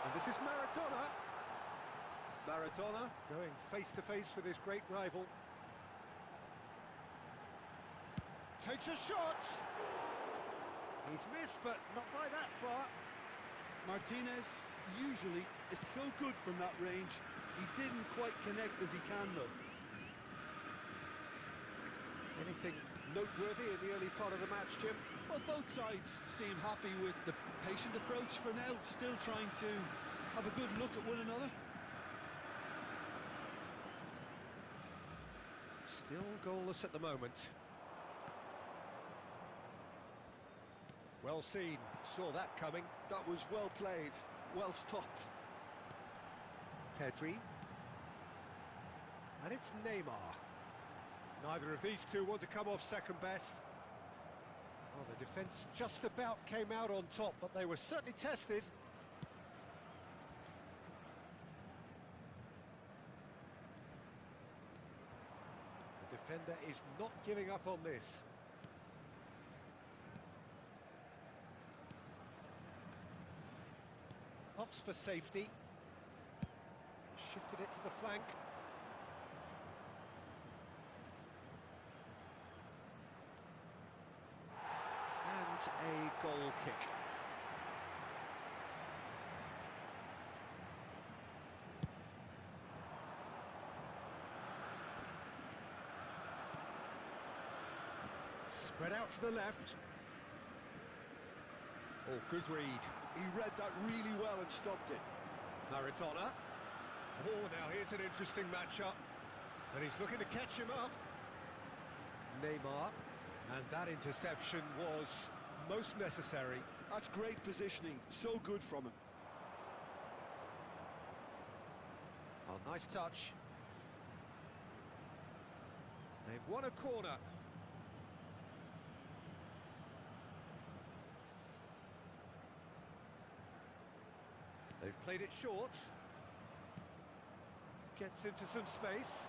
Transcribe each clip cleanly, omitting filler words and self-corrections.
And this is Maradona. Maradona going face-to-face with his great rival. Takes a shot. He's missed, but not by that far. Martinez usually is so good from that range. He didn't quite connect as he can, though. Anything noteworthy in the early part of the match, Jim? Well, both sides seem happy with the patient approach for now, still trying to have a good look at one another. Still goalless at the moment. Well seen, saw that coming. That was well played, well stopped. Pedri. And it's Neymar. Neither of these two want to come off second best. Well, the defence just about came out on top, but they were certainly tested. The defender is not giving up on this. Opts for safety. Shifted it to the flank. And a goal kick. Spread out to the left. Oh, good read. He read that really well and stopped it. Maradona. Oh, now here's an interesting matchup. And he's looking to catch him up. Neymar. And that interception was most necessary. That's great positioning. So good from him. Oh, nice touch. They've won a corner. They've played it short. Gets into some space.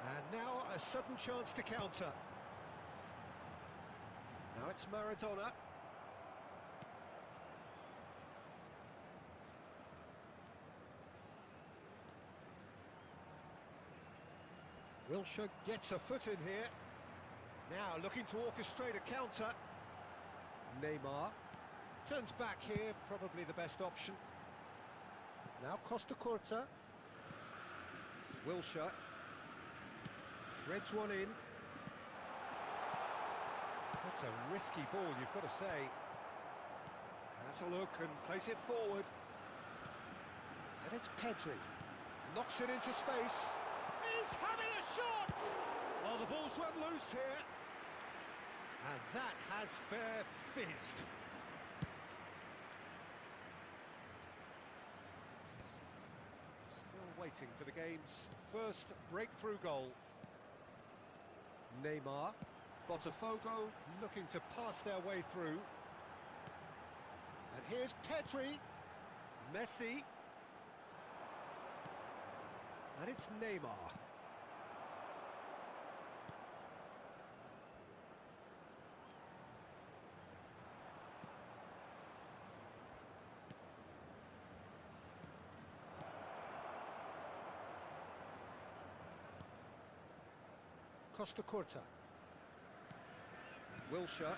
And now a sudden chance to counter. Now it's Maradona. Wilshere gets a foot in here. Now looking to orchestrate a counter. Neymar turns back here, probably the best option. Now Costa Curta. Wilshere threads one in. That's a risky ball, you've got to say. Has a look and plays it forward. And it's Pedri. Knocks it into space. He's having a shot! Oh, the ball's run loose here. And that has fair fizzed. Still waiting for the game's first breakthrough goal. Neymar. Botafogo looking to pass their way through. And here's Pedri. Messi. And it's Neymar. Costa Curta. Wilshere.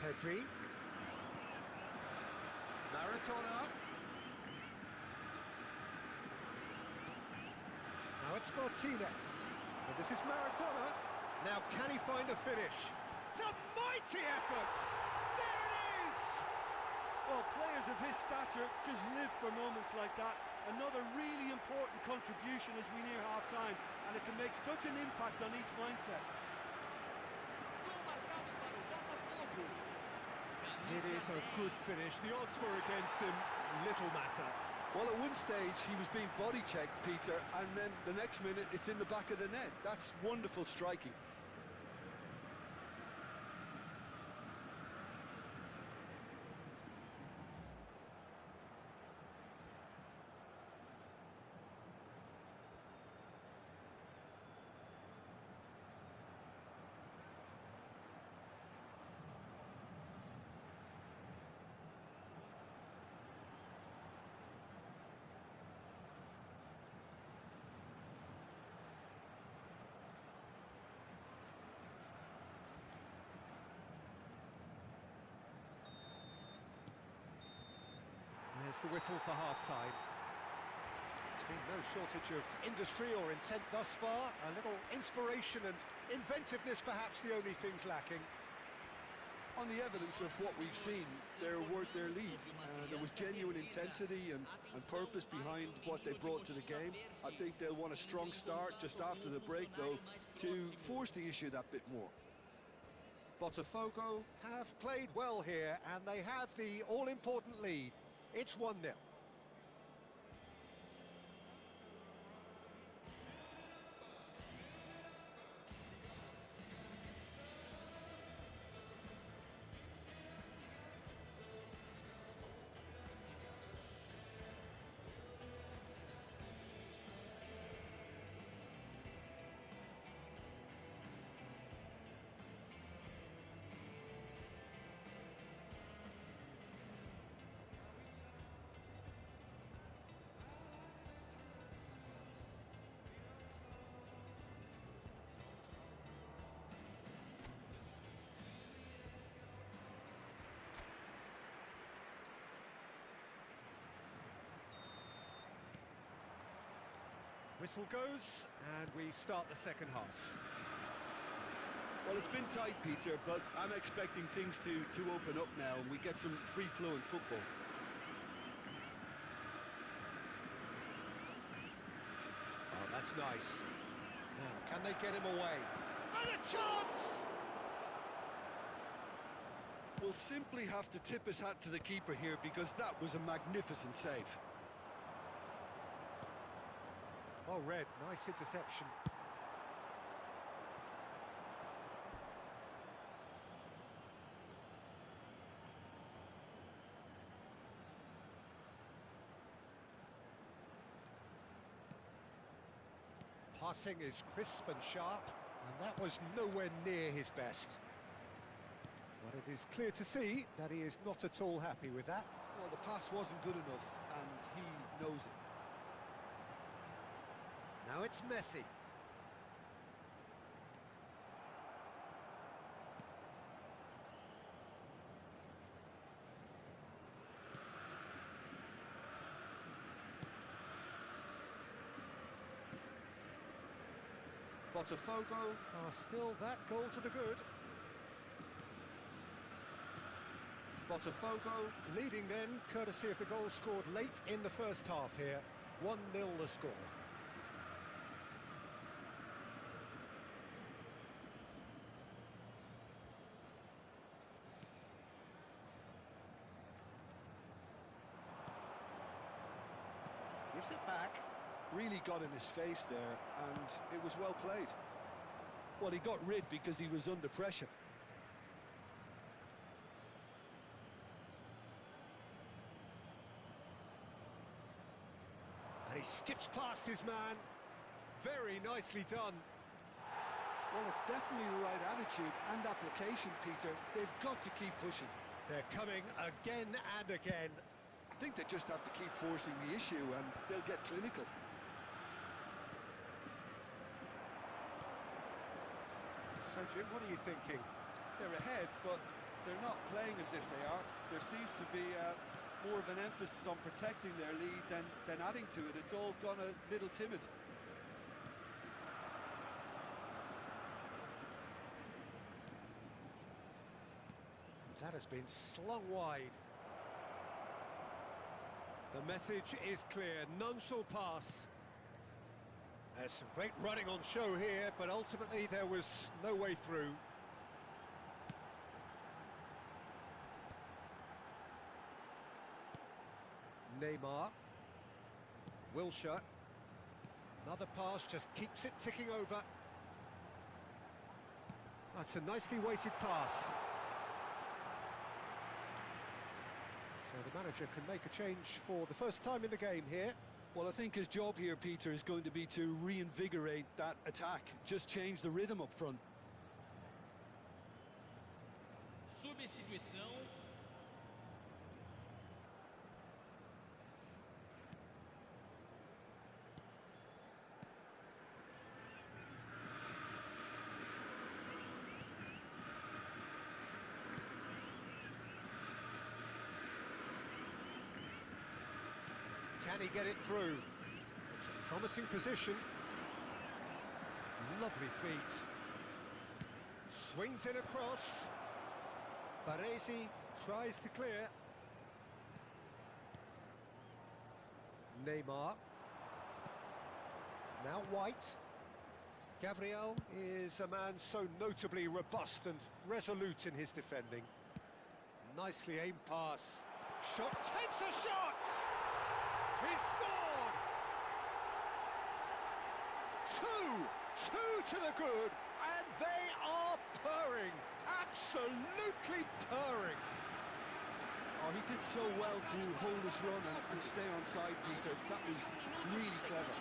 Pedri. Maradona. Now it's Martinez. And this is Maradona. Now can he find a finish? It's a mighty effort! There it is! Well, players of his stature just live for moments like that. Another really important contribution as we near half-time, and it can make such an impact on each mindset. It is a good finish. The odds were against him. Little matter. Well, at one stage, he was being body-checked, Peter, and then the next minute, it's in the back of the net. That's wonderful striking. the whistle for half-time. There's been no shortage of industry or intent thus far. A little inspiration and inventiveness, perhaps the only things lacking. On the evidence of what we've seen, they're worth their lead. There was genuine intensity and purpose behind what they brought to the game. I think they'll want a strong start just after the break, though, to force the issue that bit more. Botafogo have played well here, and they have the all-important lead. It's 1-0. Whistle goes, and we start the second half. Well, it's been tight, Peter, but I'm expecting things to open up now and we get some free-flowing football. Oh, that's nice. Now, can they get him away? And a chance! We'll simply have to tip his hat to the keeper here because that was a magnificent save. Well read, nice interception. Passing is crisp and sharp, and that was nowhere near his best. But it is clear to see that he is not at all happy with that. Well, the pass wasn't good enough, and he knows it. Now it's Messi. Botafogo are still that goal to the good. Botafogo leading then, courtesy of the goal scored late in the first half here. 1-0 the score. Gives it back. Really got in his face there, and it was well played. Well, he got rid because he was under pressure. And he skips past his man. Very nicely done. Well, it's definitely the right attitude and application, Peter. They've got to keep pushing. They're coming again and again. I think they just have to keep forcing the issue and they'll get clinical. So, Jim, what are you thinking? They're ahead, but they're not playing as if they are. There seems to be more of an emphasis on protecting their lead than adding to it. It's all gone a little timid. That has been slung wide. The message is clear, none shall pass. There's some great running on show here, but ultimately there was no way through. Neymar. Wilshere. Another pass, just keeps it ticking over. That's a nicely weighted pass. So the manager can make a change for the first time in the game here. Well, I think his job here, Peter, is going to be to reinvigorate that attack. Just change the rhythm up front. Substituição. Can he get it through? It's a promising position. Lovely feet. Swings in across. Baresi tries to clear. Neymar. Now White. Gabriel is a man so notably robust and resolute in his defending. Nicely aimed pass. Shot takes a shot! He scored! Two to the good, and they are purring. Absolutely purring. Oh, he did so well to hold his run and stay on side, Peter. That was really clever.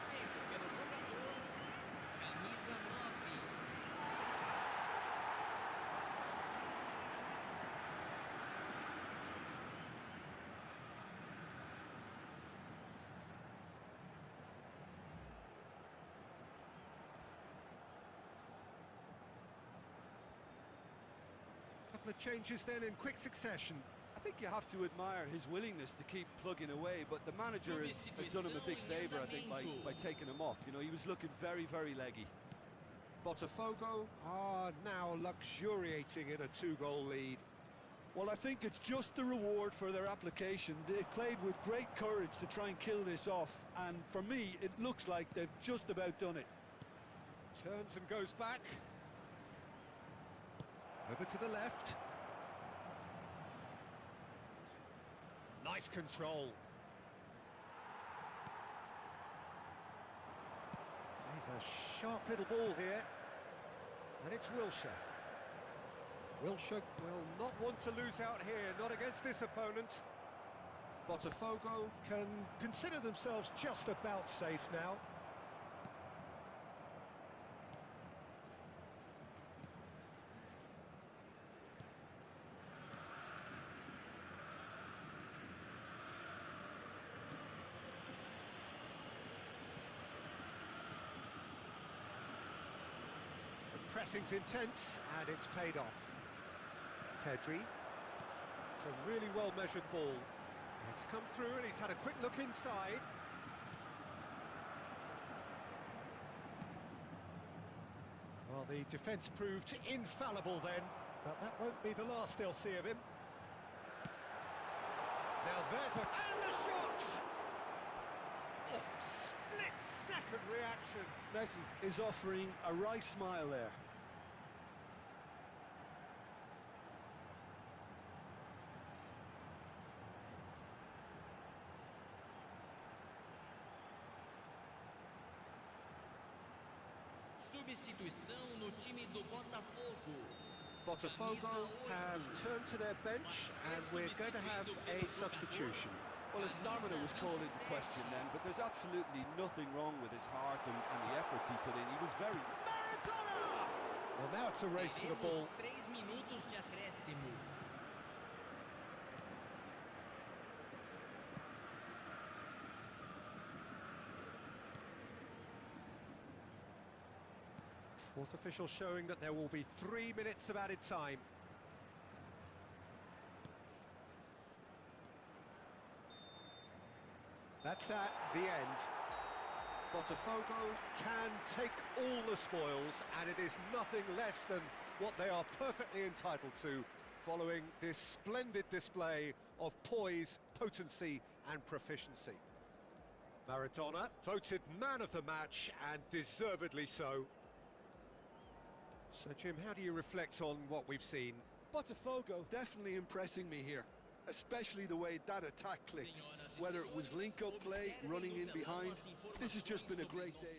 Couple of changes then in quick succession. I think you have to admire his willingness to keep plugging away, but the manager has done him a big favour, I think, by taking him off. You know, he was looking very, very leggy. Botafogo are now luxuriating in a two-goal lead. Well, I think it's just the reward for their application. They've played with great courage to try and kill this off, and for me, it looks like they've just about done it. Turns and goes back. Over to the left. Nice control. Plays a sharp little ball here. And it's Wilshere. Wilshere will not want to lose out here, not against this opponent. Botafogo can consider themselves just about safe now. Pressing's intense, and it's paid off. Pedri. It's a really well-measured ball. It's come through, and he's had a quick look inside. Well, the defence proved infallible then, but that won't be the last they'll see of him. Now there's a... and the shot! Oh, split-second reaction. Messi is offering a wry smile there. Substituição no time do Botafogo. Botafogo have turned to their bench, and we're going to have a substitution. Well, his stamina was called into question then, but there's absolutely nothing wrong with his heart and the efforts he put in. He was very... Maradona! Well, now it's a race for the ball. 3 minutos de acréscimo. Fourth official showing that there will be 3 minutes of added time. That's at the end. Botafogo can take all the spoils, and it is nothing less than what they are perfectly entitled to, following this splendid display of poise, potency and proficiency. Maradona voted man of the match, and deservedly so. So, Jim, how do you reflect on what we've seen? Botafogo definitely impressing me here, especially the way that attack clicked. Whether it was link-up play, running in behind, this has just been a great day.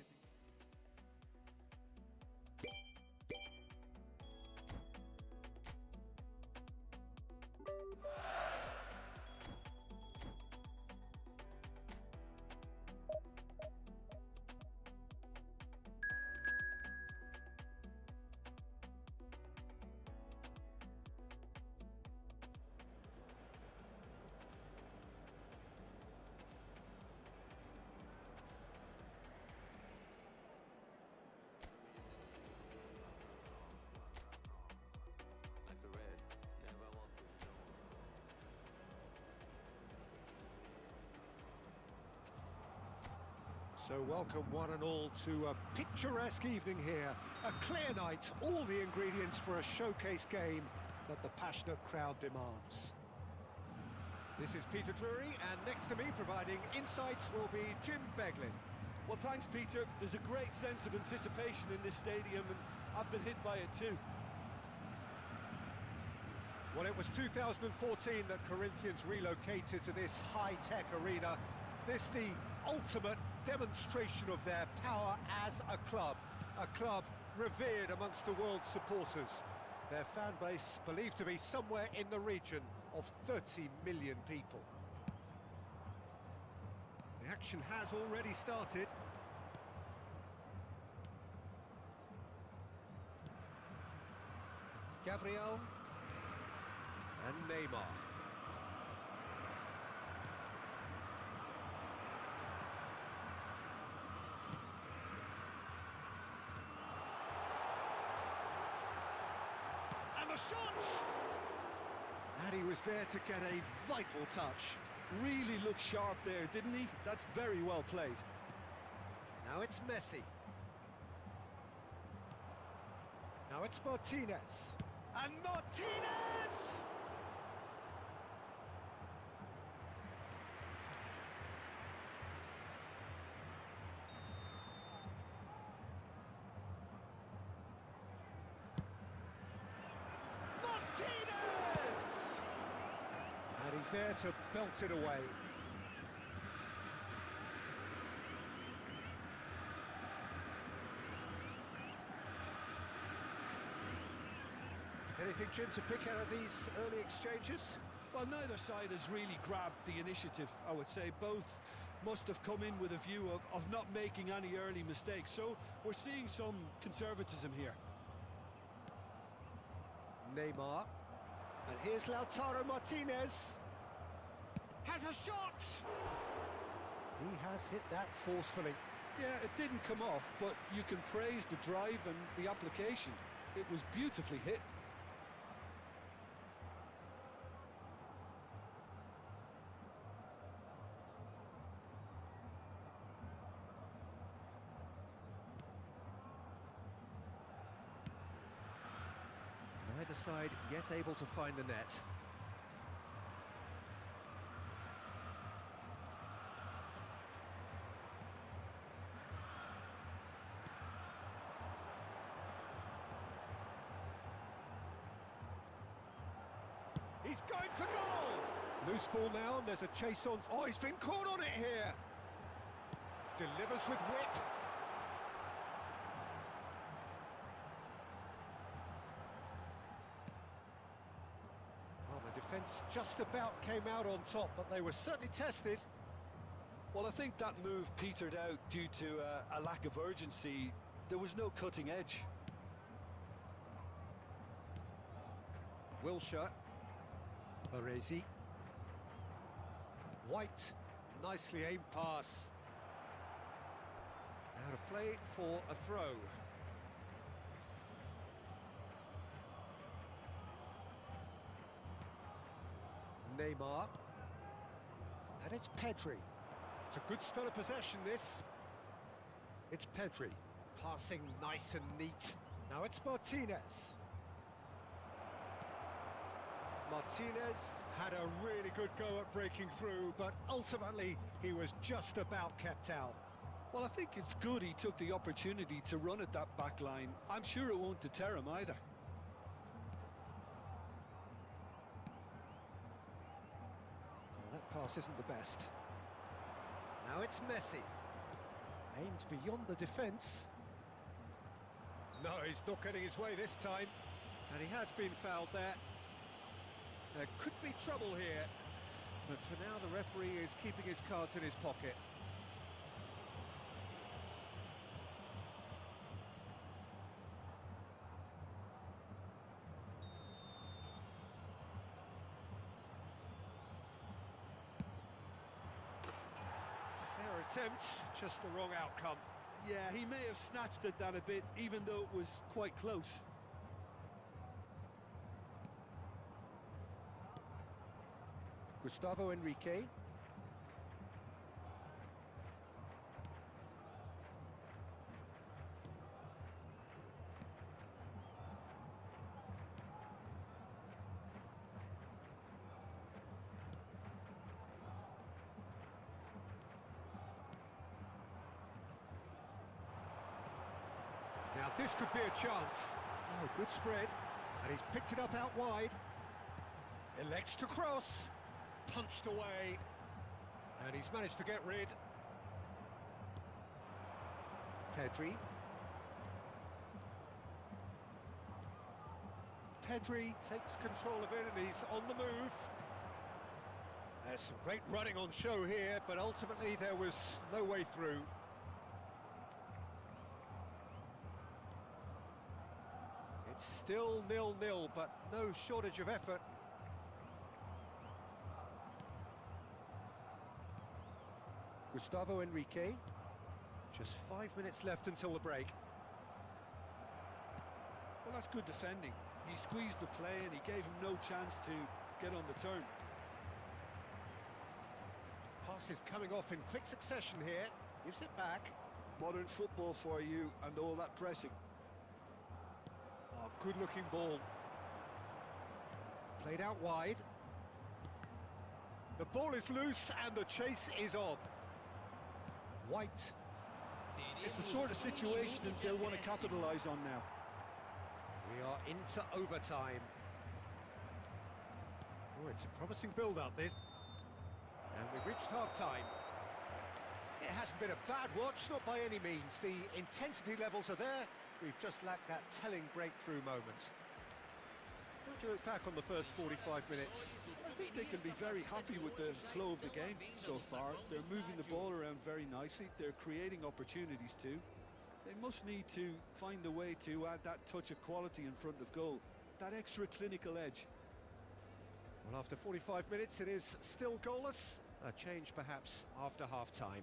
So welcome one and all to a picturesque evening here. A clear night, all the ingredients for a showcase game that the passionate crowd demands. This is Peter Drury, and next to me providing insights will be Jim Beglin. Well, thanks, Peter. There's a great sense of anticipation in this stadium, and I've been hit by it too. Well, it was 2014 that Corinthians relocated to this high-tech arena. This the ultimate demonstration of their power as a club revered amongst the world's supporters. Their fan base believed to be somewhere in the region of 30 million people. The action has already started. Gabriel and Neymar. And the shot! And he was there to get a vital touch. Really looked sharp there, didn't he? That's very well played. Now it's Messi. Now it's Martinez. And Martinez! Martinez! And he's there to belt it away. Anything, Jim, to pick out of these early exchanges? Well, neither side has really grabbed the initiative, I would say. Both must have come in with a view of not making any early mistakes. So we're seeing some conservatism here. Neymar. And here's Lautaro Martinez. Has a shot! He has hit that forcefully. Yeah, it didn't come off, but you can praise the drive and the application. It was beautifully hit. Neither side yet able to find the net. He's going for goal! Loose ball now, and there's a chase on. Oh, he's been caught on it here! Delivers with whip. Well, the defence just about came out on top, but they were certainly tested. Well, I think that move petered out due to a lack of urgency. There was no cutting edge. Wilshere. Baresi. White. Nicely aimed pass. Out of play for a throw. Neymar. And it's Pedri. It's a good spell of possession, this. It's Pedri. Passing nice and neat. Now it's Martinez. Martinez had a really good go at breaking through, but ultimately he was just about kept out. Well, I think it's good he took the opportunity to run at that back line. I'm sure it won't deter him either. Well, that pass isn't the best. Now it's Messi. Aimed beyond the defence. No, he's not getting his way this time. And he has been fouled there. There could be trouble here, but for now the referee is keeping his cards in his pocket. Fair attempt, just the wrong outcome. Yeah, he may have snatched at that a bit, even though it was quite close. Gustavo Enrique. This could be a chance. Oh, good spread. And he's picked it up out wide. Elects to cross. Punched away. And he's managed to get rid. Pedri. Pedri takes control of it and he's on the move. There's some great running on show here, but ultimately there was no way through. It's still 0-0, but no shortage of effort. Gustavo Enrique. Just 5 minutes left until the break. Well, that's good defending. He squeezed the play and he gave him no chance to get on the turn. Pass is coming off in quick succession here. Gives it back. Modern football for you and all that pressing. Oh, good-looking ball. Played out wide. The ball is loose and the chase is on. White. It's the sort of situation that they'll want to capitalise on now. We are into overtime. Oh, it's a promising build-up, this. And we've reached half-time. It hasn't been a bad watch, not by any means. The intensity levels are there. We've just lacked that telling breakthrough moment. How do you look back on the first 45 minutes? I think they can be very happy with the flow of the game so far. They're moving the ball around very nicely. They're creating opportunities too. They must need to find a way to add that touch of quality in front of goal, that extra clinical edge. Well, after 45 minutes, it is still goalless. A change perhaps after half-time.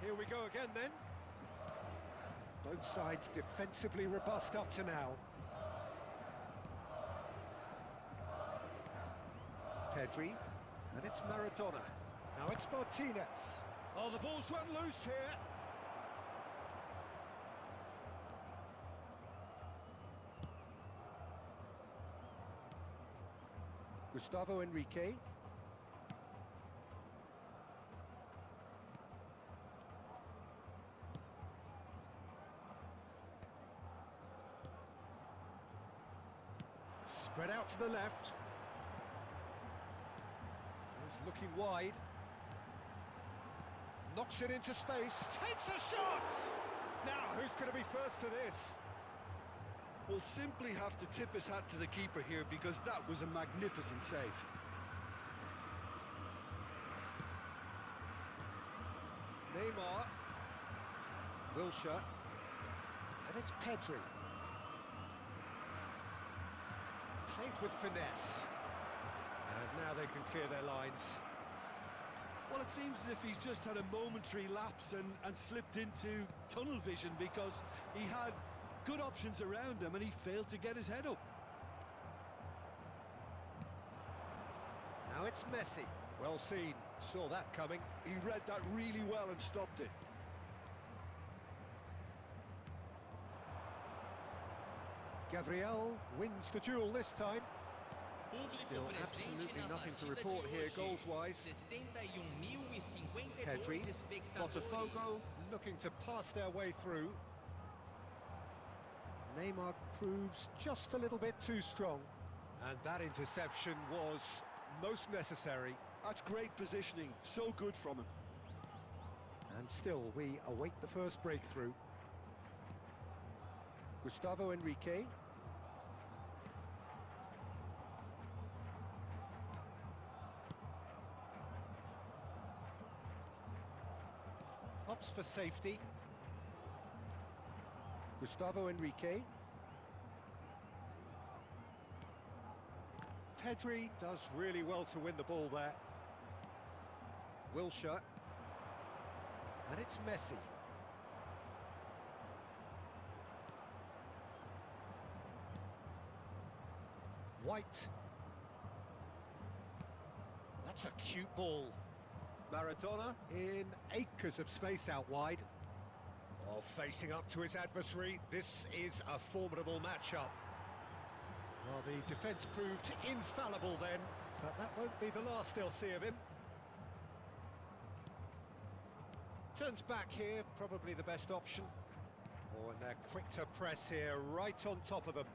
Here we go again then. Both sides defensively robust up to now. Pedri, and it's Maradona. Now it's Martinez. Oh, the ball's run loose here. Gustavo Enrique. Spread out to the left. He's looking wide. Knocks it into space. Takes a shot! Now, who's going to be first to this? We'll simply have to tip his hat to the keeper here because that was a magnificent save. Neymar. Wilshere. And it's Pedri. Played with finesse. And now they can clear their lines. Well, it seems as if he's just had a momentary lapse and slipped into tunnel vision because he had good options around him and he failed to get his head up. Now it's Messi. Well seen. Saw that coming. He read that really well and stopped it. Gabriel wins the duel this time. Still absolutely nothing to report here goals-wise. Pedri, Botafogo looking to pass their way through. Neymar proves just a little bit too strong. And that interception was most necessary. That's great positioning, so good from him. And still, we await the first breakthrough. Gustavo Enrique. Opts for safety. Gustavo Enrique. Pedri does really well to win the ball there. Wilshere. And it's Messi. White. That's a cute ball. Maradona in acres of space out wide. Oh, facing up to his adversary, this is a formidable matchup. Well, the defence proved infallible then, but that won't be the last they'll see of him. Turns back here, probably the best option. Oh, and they're quick to press here, right on top of them.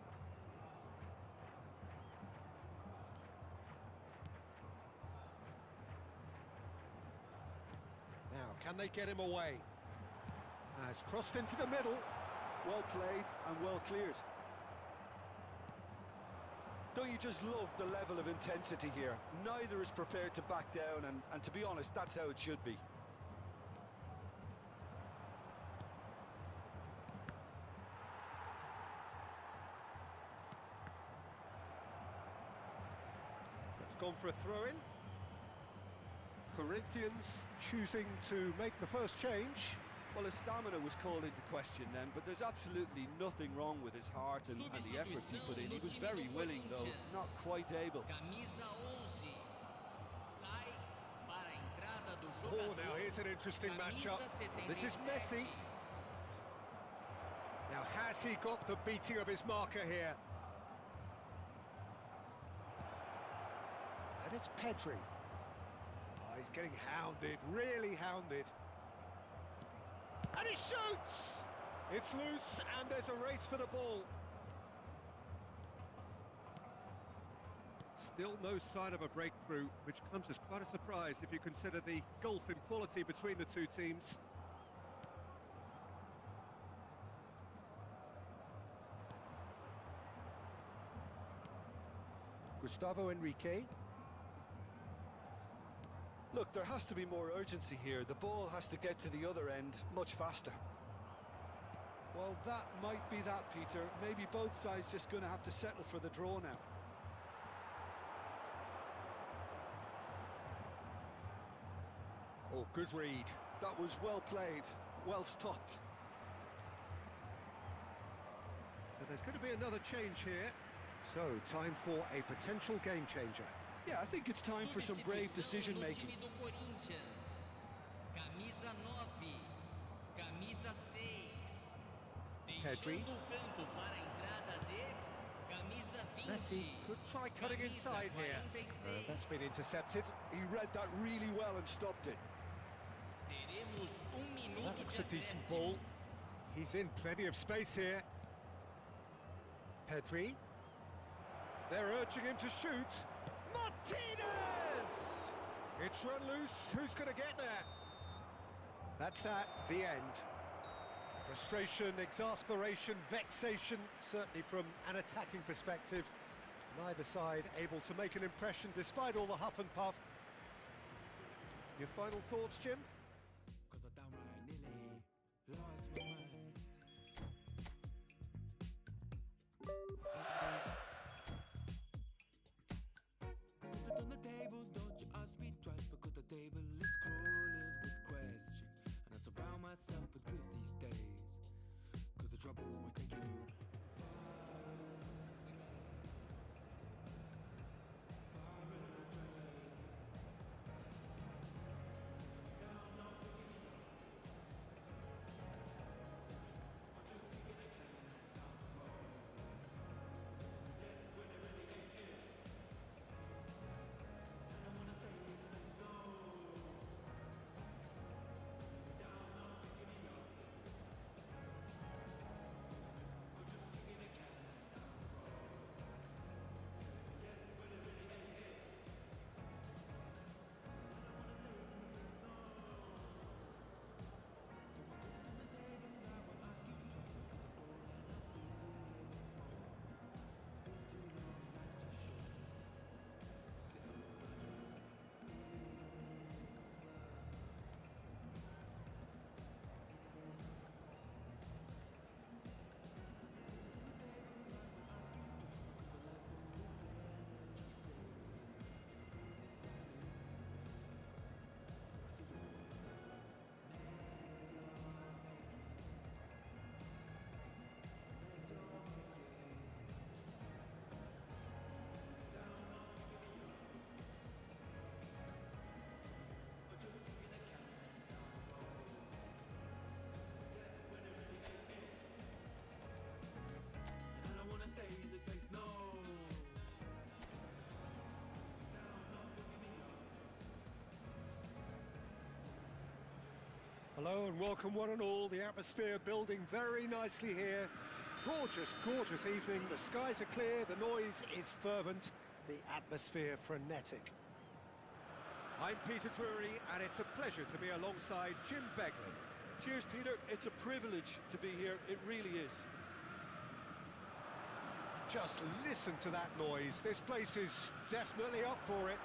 Now, can they get him away? Has crossed into the middle. Well played and well cleared. Don't you just love the level of intensity here? Neither is prepared to back down, and to be honest, that's how it should be. It's gone for a throw-in. Corinthians choosing to make the first change. Well, his stamina was called into question then, but there's absolutely nothing wrong with his heart and the efforts he put in. He was very willing, though, not quite able. Oh, now here's an interesting matchup. This is Messi. Now, has he got the beating of his marker here? And it's Pedri. Oh, he's getting hounded, really hounded. And he shoots! It's loose, and there's a race for the ball. Still no sign of a breakthrough, which comes as quite a surprise if you consider the gulf in quality between the two teams. Gustavo Enrique. Look, there has to be more urgency here. The ball has to get to the other end much faster. Well, that might be that, Peter. Maybe both sides just going to have to settle for the draw now. Oh, good read. That was well played, well stopped. So there's going to be another change here. So, time for a potential game changer. Yeah, I think it's time for some brave decision-making. Pedri. Messi could try cutting inside here. That's been intercepted. He read that really well and stopped it. That looks a decent ball. He's in plenty of space here. Pedri. They're urging him to shoot. Martinez! It's run loose. Who's going to get there? That's that. The end. Frustration, exasperation, vexation, certainly from an attacking perspective. Neither side able to make an impression despite all the huff and puff. Your final thoughts, Jim? On the table, don't you ask me twice, because the table is crawling with questions, and I surround myself with good these days, cause the trouble will take you Hello and welcome one and all. The atmosphere building very nicely here. Gorgeous, gorgeous evening. The skies are clear, the noise is fervent, the atmosphere frenetic. I'm Peter Drury and it's a pleasure to be alongside Jim Beglin. Cheers, Peter. It's a privilege to be here. It really is. Just listen to that noise. This place is definitely up for it.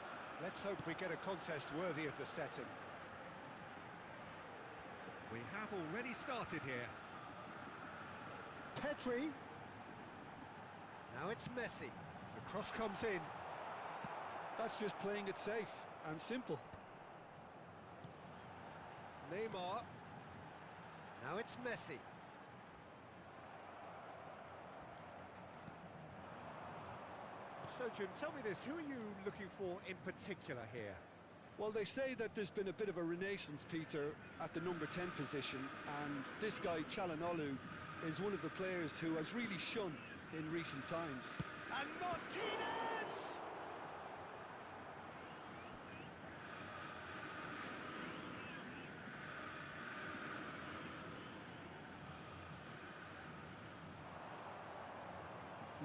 Let's hope we get a contest worthy of the setting. We have already started here. Pedri. Now it's Messi. The cross comes in. That's just playing it safe and simple. Neymar. Now it's Messi. So, Jim, tell me this, who are you looking for in particular here? Well, they say that there's been a bit of a renaissance, Peter, at the number 10 position, and this guy, Çalhanoğlu, is one of the players who has really shone in recent times. And Martinez!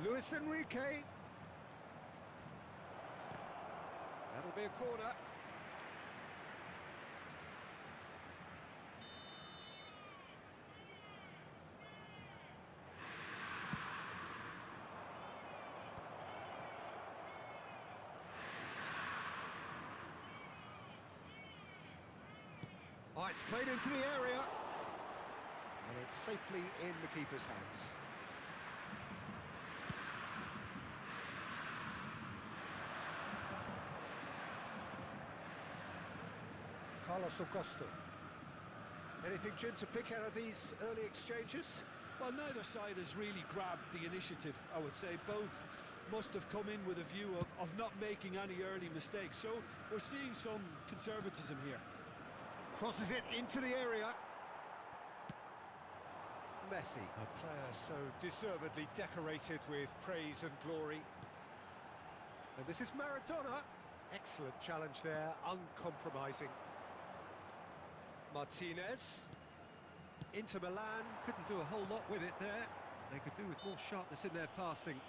Luis Enrique. That'll be a corner. Oh, it's played into the area. And it's safely in the keeper's hands. Carlos Augusto. Anything, Jim, to pick out of these early exchanges? Well, neither side has really grabbed the initiative, I would say. Both must have come in with a view of not making any early mistakes. So we're seeing some conservatism here. Crosses it into the area. Messi, a player so deservedly decorated with praise and glory. And this is Maradona. Excellent challenge there, uncompromising. Martinez. Inter Milan couldn't do a whole lot with it there. They could do with more sharpness in their passing.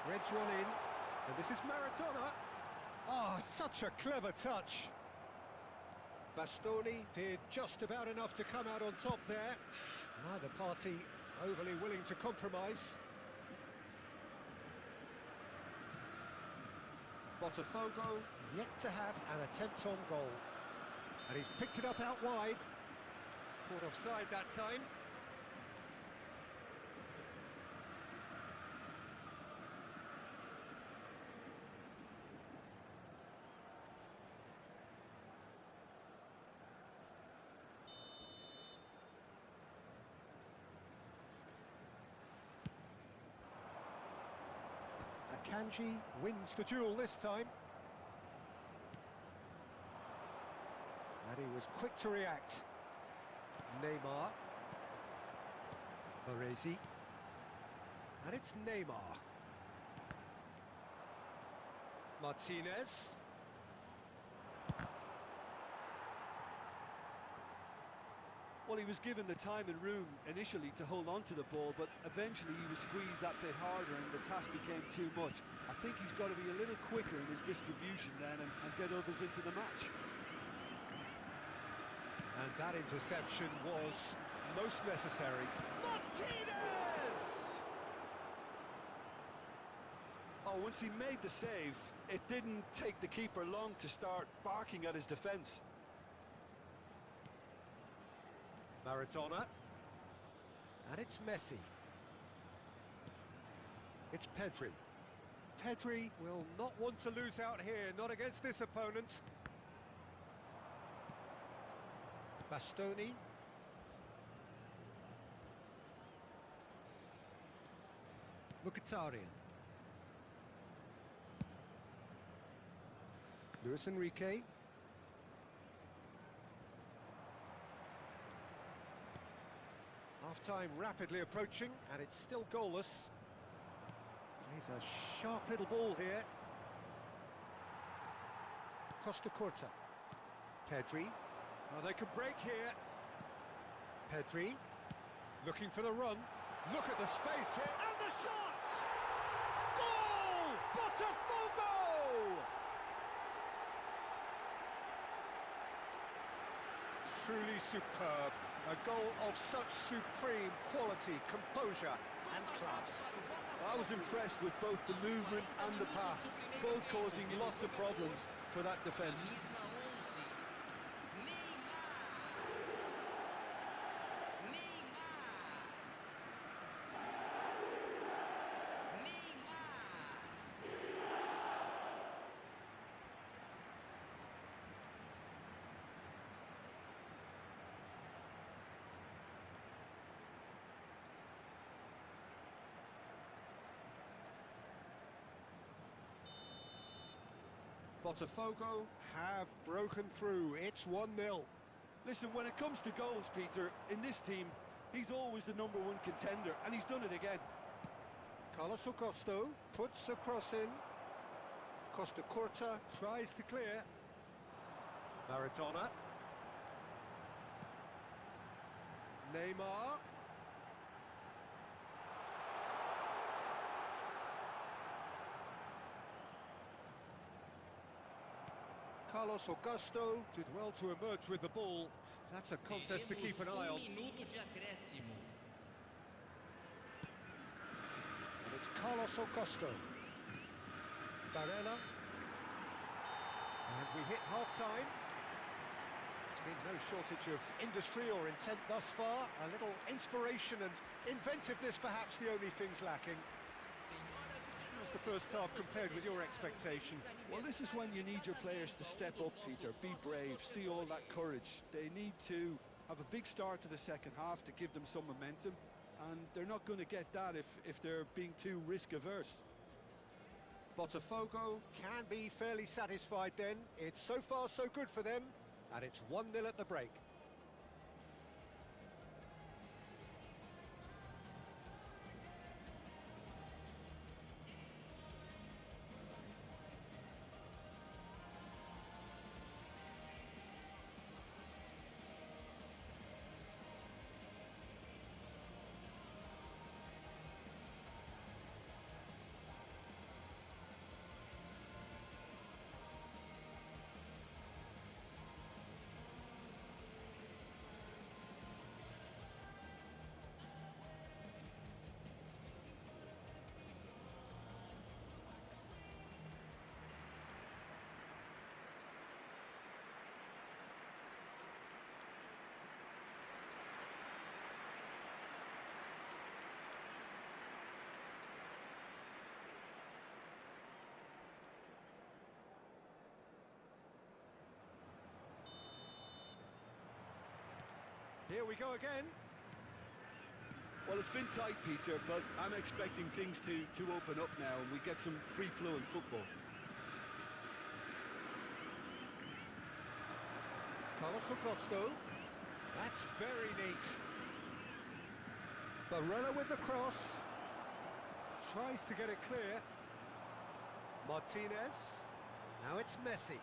Threads one in, and this is Maradona. Oh, such a clever touch. Bastoni did just about enough to come out on top there. Neither party overly willing to compromise. Botafogo yet to have an attempt on goal. And he's picked it up out wide. Caught offside that time. Kanji wins the duel this time. And he was quick to react. Neymar. Baresi. And it's Neymar. Martinez. Well, he was given the time and room initially to hold on to the ball, but eventually he was squeezed that bit harder and the task became too much. I think he's got to be a little quicker in his distribution then and get others into the match. And that interception was most necessary. Martinez! Oh, once he made the save, it didn't take the keeper long to start barking at his defence. Maradona. And it's Messi. It's Pedri. Pedri will not want to lose out here, not against this opponent. Bastoni. Mkhitaryan. Luis Enrique. Half-time rapidly approaching, and it's still goalless. Plays a sharp little ball here. Costa Curta. Pedri. Oh, they could break here. Pedri. Looking for the run. Look at the space here. And the shot! Goal! Botafogo! Truly superb. A goal of such supreme quality, composure and class. I was impressed with both the movement and the pass, both causing lots of problems for that defence. Botafogo have broken through. It's 1-0. Listen, when it comes to goals, Peter, in this team, he's always the #1 contender, and he's done it again. Carlos Augusto puts a cross in. Costa Curta tries to clear. Maradona. Neymar. Carlos Augusto did well to emerge with the ball. That's a contest to keep an eye on. Minuto de acréscimo. And it's Carlos Augusto. Barella. And we hit half-time. There's been no shortage of industry or intent thus far. A little inspiration and inventiveness perhaps the only things lacking. How's the first half compared with your expectation? Well, this is when you need your players to step up, Peter. Be brave, see all that courage. They need to have a big start to the second half to give them some momentum, and they're not going to get that if they're being too risk-averse. Botafogo can be fairly satisfied then. It's so far so good for them, and it's 1-0 at the break. Here we go again. Well, it's been tight, Peter, but I'm expecting things to open up now and we get some free-flowing football. Carlos Augusto. That's very neat. Barella with the cross. Tries to get it clear. Martinez. Now it's Messi.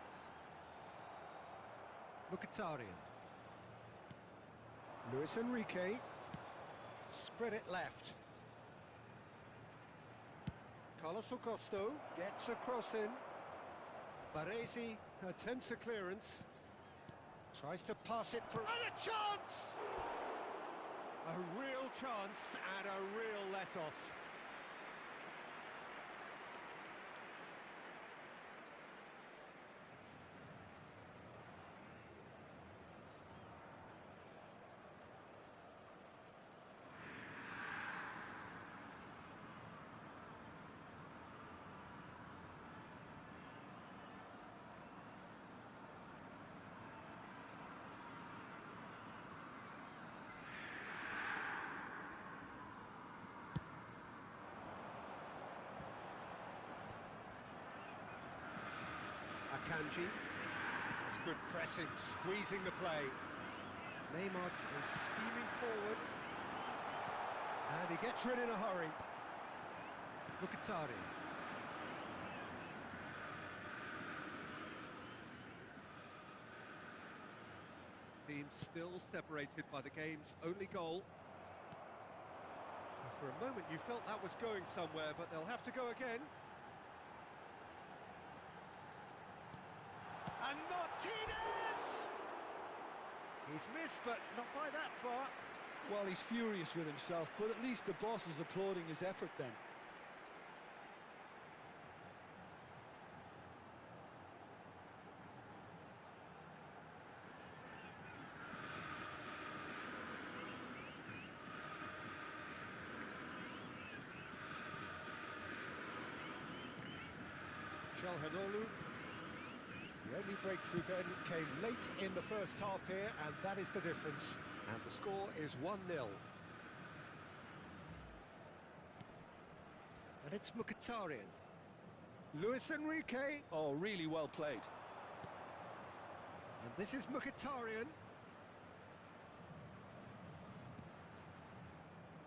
Mkhitaryan. Luis Enrique. Spread it left. Carlos Augusto gets a cross in. Baresi attempts a clearance. Tries to pass it for... And a chance! A real chance and a real let-off. Kanji. That's good pressing, squeezing the play. Neymar is steaming forward. And he gets rid in a hurry. Mkhitaryan. Team still separated by the game's only goal. And for a moment you felt that was going somewhere, but they'll have to go again. And Martinez! He's missed, but not by that far. Well, he's furious with himself, but at least the boss is applauding his effort then. Çalhanoğlu. The only breakthrough then came late in the first half here, and that is the difference. And the score is 1-0. And it's Mkhitaryan. Luis Enrique. Oh, really well played. And this is Mkhitaryan.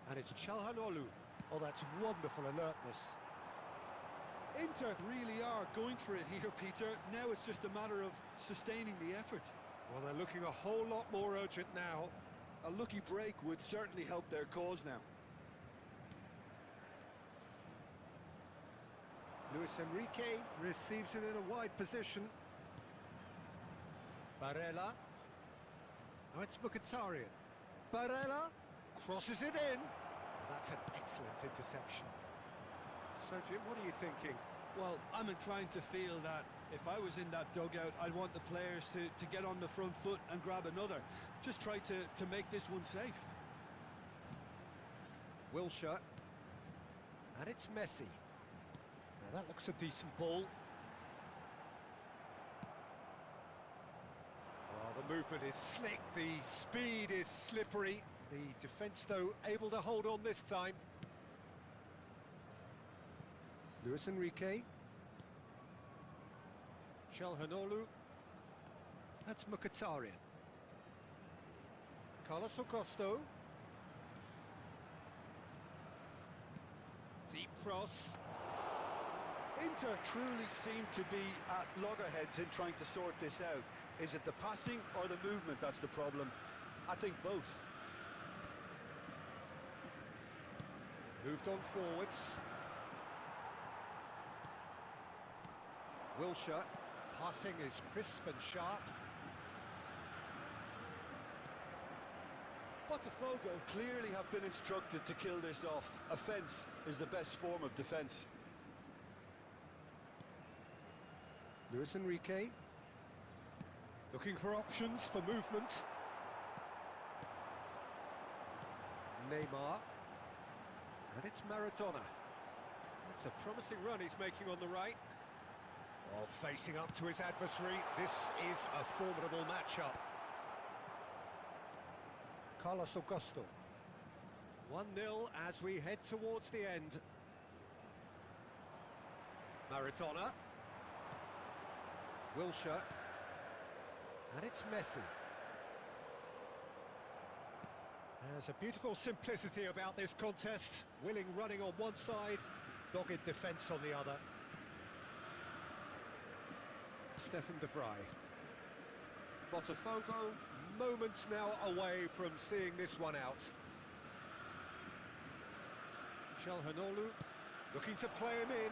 And it's Çalhanoğlu. Oh, that's wonderful alertness. Inter really are going for it here, Peter. Now it's just a matter of sustaining the effort. Well, they're looking a whole lot more urgent now. A lucky break would certainly help their cause now. Luis Enrique receives it in a wide position. Barella. Now it's Mkhitaryan. Barella crosses it in. That's an excellent interception. So, Jim, what are you thinking? Well, I'm inclined to feel that if I was in that dugout, I'd want the players to get on the front foot and grab another. Just try to make this one safe. Wilshere. And it's Messi. Now that looks a decent ball. Oh, the movement is slick, the speed is slippery. The defence, though, able to hold on this time. Luis Enrique. Çalhanoğlu. That's Mkhitaryan. Carlos Augusto. Deep cross. Inter truly seem to be at loggerheads in trying to sort this out. Is it the passing or the movement that's the problem? I think both. Moved on forwards. Wilshere. Passing is crisp and sharp. Botafogo clearly have been instructed to kill this off. Offence is the best form of defence. Luis Enrique. Looking for options for movement. Neymar. And it's Maradona. That's a promising run he's making on the right. Oh, facing up to his adversary. This is a formidable matchup. Carlos Augusto. 1-0 as we head towards the end. Maradona. Wilshere. And it's Messi. There's a beautiful simplicity about this contest. Willing running on one side, dogged defence on the other. Stefan de Vrij. Botafogo, moments now away from seeing this one out. Çalhanoğlu, looking to play him in.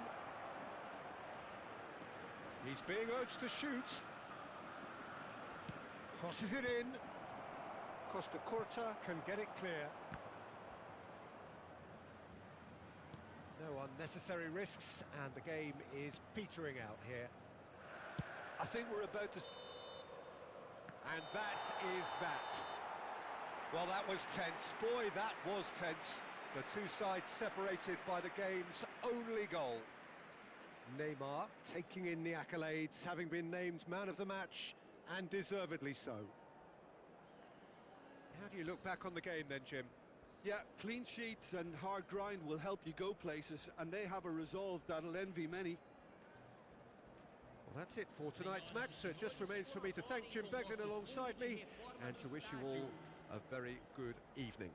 He's being urged to shoot. Crosses it in. Costa Curta can get it clear. No unnecessary risks, and the game is petering out here. I think we're about to... And that is that. Well, that was tense. Boy, that was tense. The two sides separated by the game's only goal. Neymar taking in the accolades, having been named man of the match, and deservedly so. How do you look back on the game then, Jim? Yeah, clean sheets and hard grind will help you go places, and they have a resolve that'll envy many. Well, that's it for tonight's match, so it just remains for me to thank Jim Beglin alongside me and to wish you all a very good evening.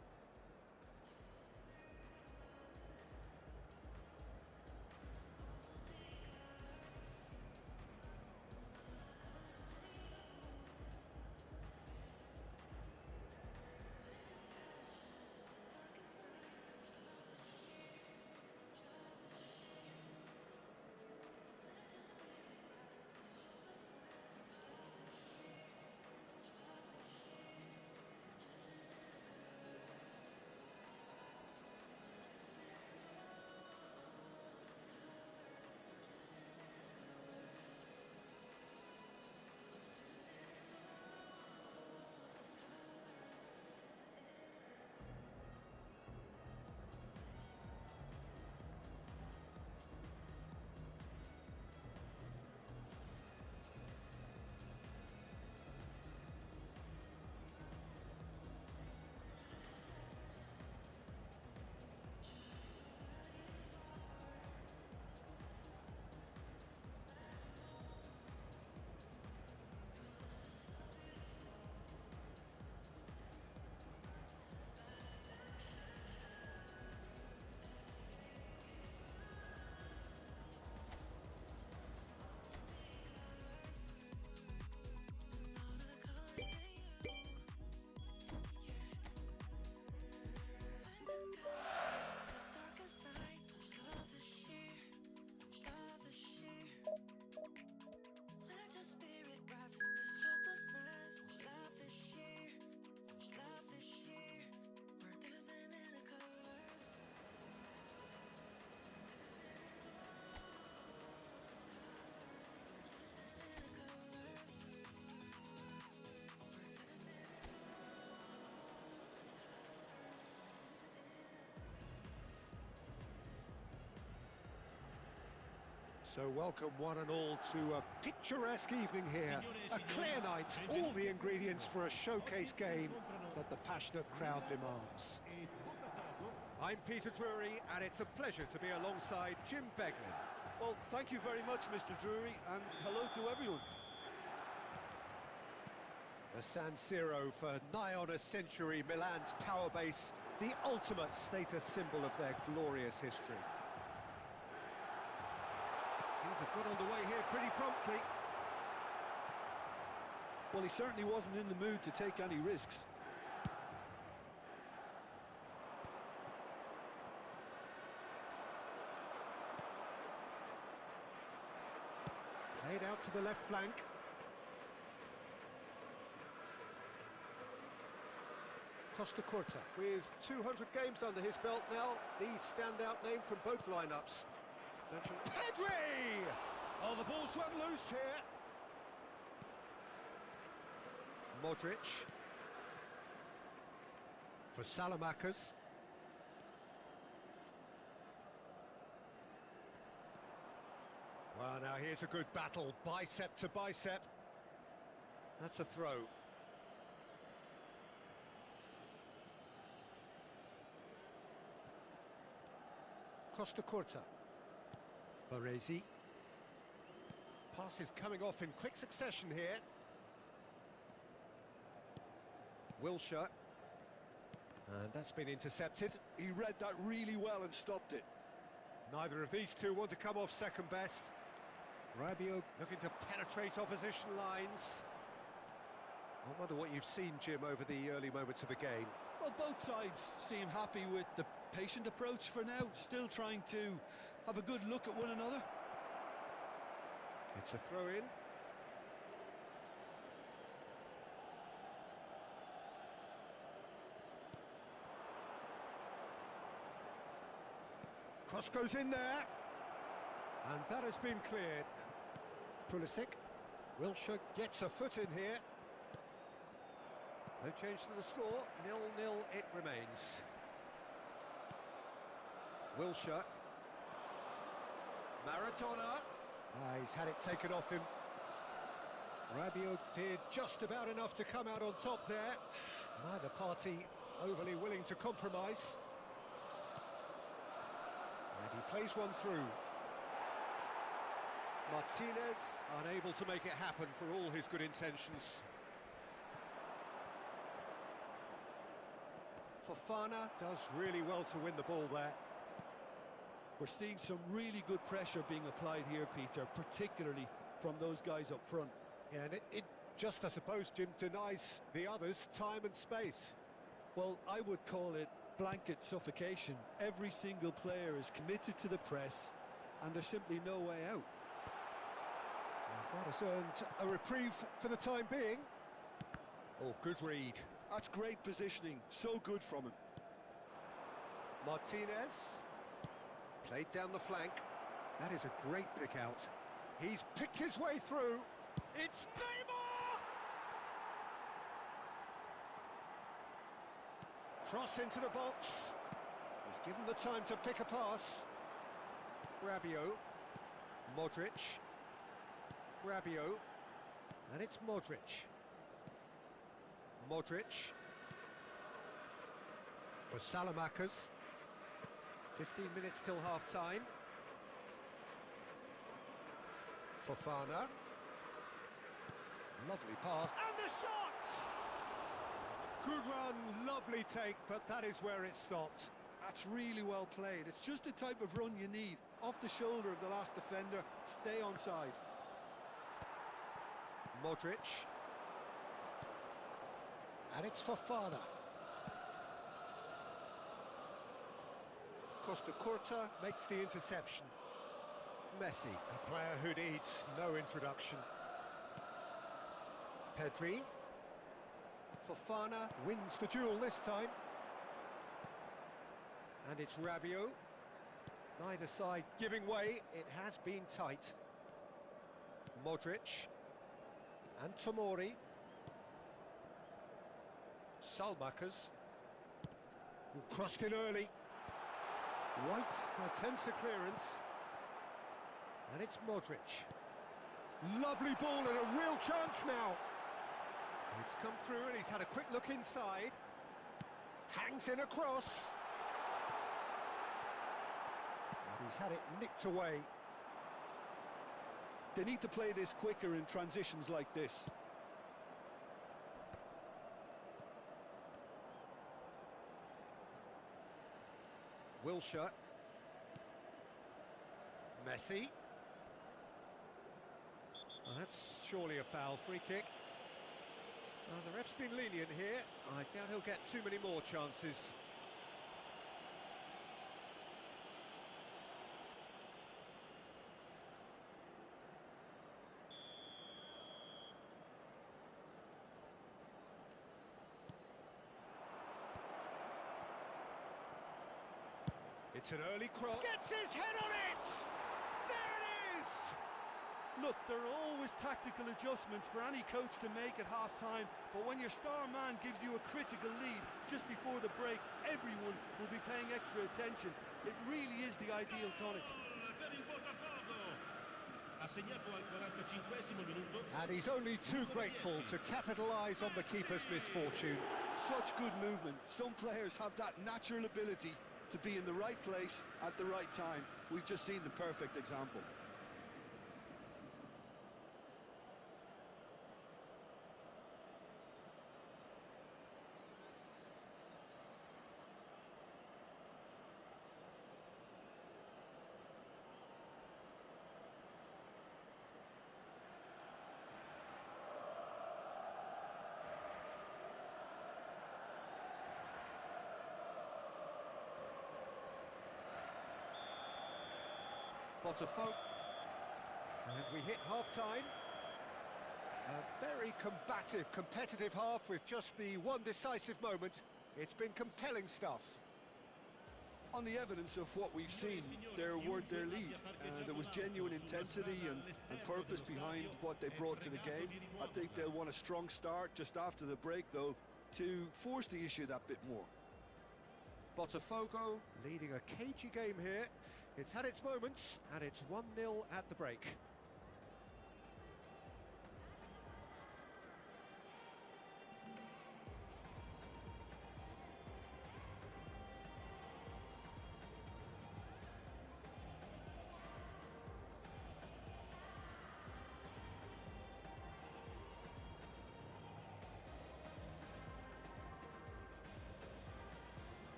So welcome one and all to a picturesque evening here. A clear night, all the ingredients for a showcase game that the passionate crowd demands. I'm Peter Drury, and it's a pleasure to be alongside Jim Beglin. Well, thank you very much, Mr. Drury, and hello to everyone. The San Siro for nigh on a century, Milan's power base, the ultimate status symbol of their glorious history. Things have got underway here pretty promptly. Well, he certainly wasn't in the mood to take any risks. Played out to the left flank. Costa Curta, with 200 games under his belt now, the standout name from both lineups. Pedri! Oh, the ball's run loose here. Modric. For Salamakers. Well, now here's a good battle, bicep to bicep. That's a throw. Costa Curta. Baresi. Passes coming off in quick succession here. Wilshere. And that's been intercepted. He read that really well and stopped it. Neither of these two want to come off second best. Rabiot looking to penetrate opposition lines. I wonder what you've seen, Jim, over the early moments of the game. Well, both sides seem happy with the patient approach for now, still trying to have a good look at one another. It's a throw-in. Cross goes in there. And that has been cleared. Pulisic. Wilshere gets a foot in here. No change to the score. 0-0 it remains. Wilshere. Maradona. He's had it taken off him. Rabiot did just about enough to come out on top there. Neither party overly willing to compromise. And he plays one through. Martinez unable to make it happen for all his good intentions. Fofana does really well to win the ball there. We're seeing some really good pressure being applied here, Peter, particularly from those guys up front. Yeah, and it just, I suppose, Jim, denies the others time and space. Well, I would call it blanket suffocation. Every single player is committed to the press, and there's simply no way out. And that has earned a reprieve for the time being. Oh, good read. That's great positioning, so good from him. Martinez. Played down the flank. That is a great pick out. He's picked his way through. It's Neymar! Cross into the box. He's given the time to pick a pass. Rabiot. Modric. Rabiot. And it's Modric. Modric. For Salamakers. 15 minutes till half-time. Fofana. Lovely pass. And the shot! Good run, lovely take, but that is where it stopped. That's really well played. It's just the type of run you need. Off the shoulder of the last defender, stay onside. Modric. And it's Fofana. Costa Curta makes the interception. Messi, a player who needs no introduction. Pedri. Fofana wins the duel this time. And it's Rabiot. Neither side giving way. It has been tight. Modric. And Tomori. Salmakers. Crossed in early. White attempts a clearance. And it's Modric. Lovely ball and a real chance now. It's come through and he's had a quick look inside. Hangs in across. And he's had it nicked away. They need to play this quicker in transitions like this. Wilshere. Messi. Well, that's surely a foul. Free kick. The ref's been lenient here. I doubt he'll get too many more chances. It's an early cross. Gets his head on it! There it is! Look, there are always tactical adjustments for any coach to make at half-time, but when your star man gives you a critical lead just before the break, everyone will be paying extra attention. It really is the ideal tonic. And he's only too grateful to capitalise on the keeper's misfortune. Such good movement. Some players have that natural ability to be in the right place at the right time. We've just seen the perfect example. Botafogo. And we hit half-time. A very combative, competitive half with just the one decisive moment. It's been compelling stuff. On the evidence of what we've seen, they're worth their lead. There was genuine intensity and purpose behind what they brought to the game. I think they'll want a strong start just after the break, though, to force the issue that bit more. Botafogo leading a cagey game here. It's had its moments, and it's 1-0 at the break.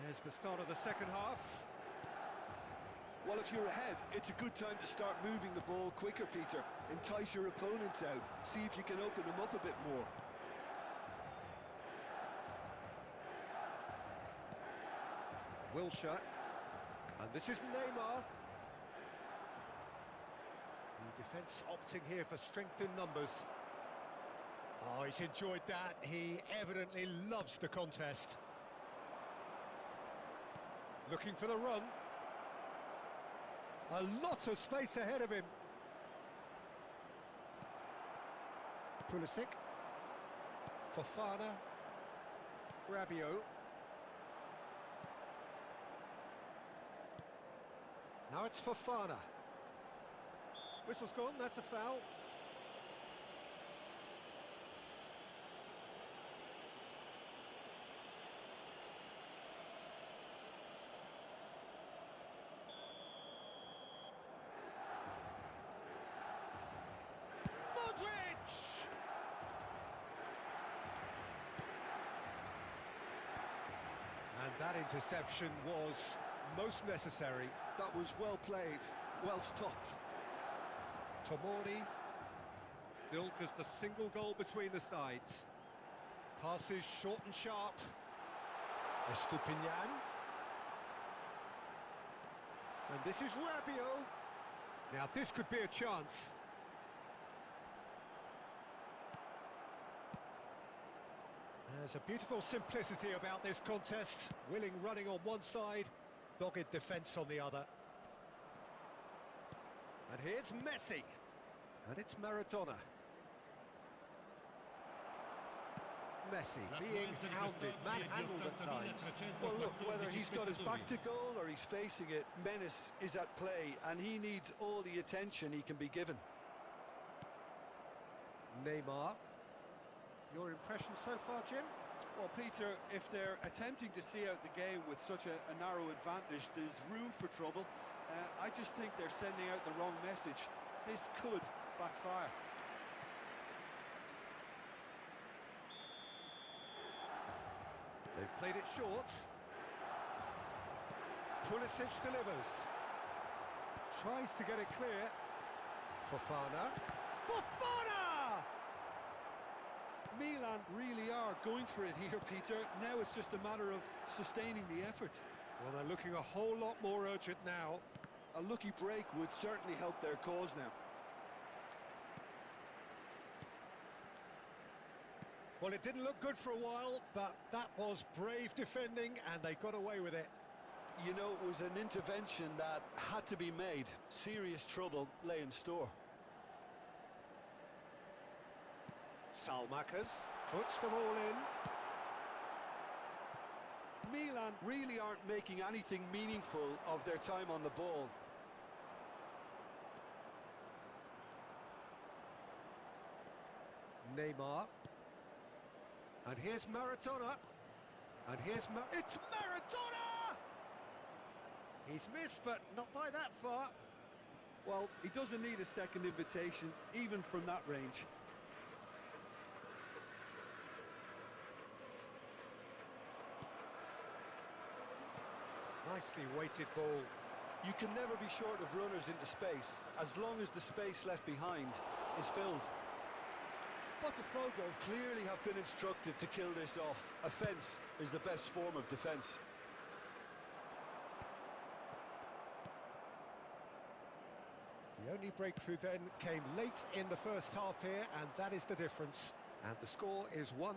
There's the start of the second half. Well, if you're ahead, it's a good time to start moving the ball quicker, Peter. Entice your opponents out. See if you can open them up a bit more. Wilshere. And this is Neymar. The defence opting here for strength in numbers. Oh, he's enjoyed that. He evidently loves the contest. Looking for the run. A lot of space ahead of him. Pulisic. Fofana. Rabiot. Now it's Fofana. Whistle's gone, that's a foul. Modric! And that interception was most necessary. That was well played, well stopped. Tomori Still just a single goal between the sides. Passes short and sharp. Estupinian. And this is Rabiot. Now this could be a chance. There's a beautiful simplicity about this contest. Willing running on one side, dogged defence on the other. And here's Messi. And it's Maradona. Messi being hounded, manhandled at times. Well, look, whether he's got his back to goal or he's facing it, menace is at play, and he needs all the attention he can be given. Neymar. Your impression so far, Jim? Well, Peter, if they're attempting to see out the game with such a narrow advantage, there's room for trouble. I just think they're sending out the wrong message. This could backfire. They've played it short. Pulisic delivers. Tries to get it clear. Fofana. Fofana! Milan really are going for it here, Peter. Now it's just a matter of sustaining the effort. Well, they're looking a whole lot more urgent now. A lucky break would certainly help their cause now. Well, it didn't look good for a while, but that was brave defending, and they got away with it. You know, it was an intervention that had to be made. Serious trouble lay in store. Salmakas puts them all in. Milan really aren't making anything meaningful of their time on the ball. Neymar. And here's Maradona. And here's it's Maradona! He's missed, but not by that far. Well, he doesn't need a second invitation, even from that range. Nicely weighted ball. You can never be short of runners into space, as long as the space left behind is filled. Botafogo clearly have been instructed to kill this off. Offence is the best form of defence. The only breakthrough then came late in the first half here, and that is the difference. And the score is 1-0.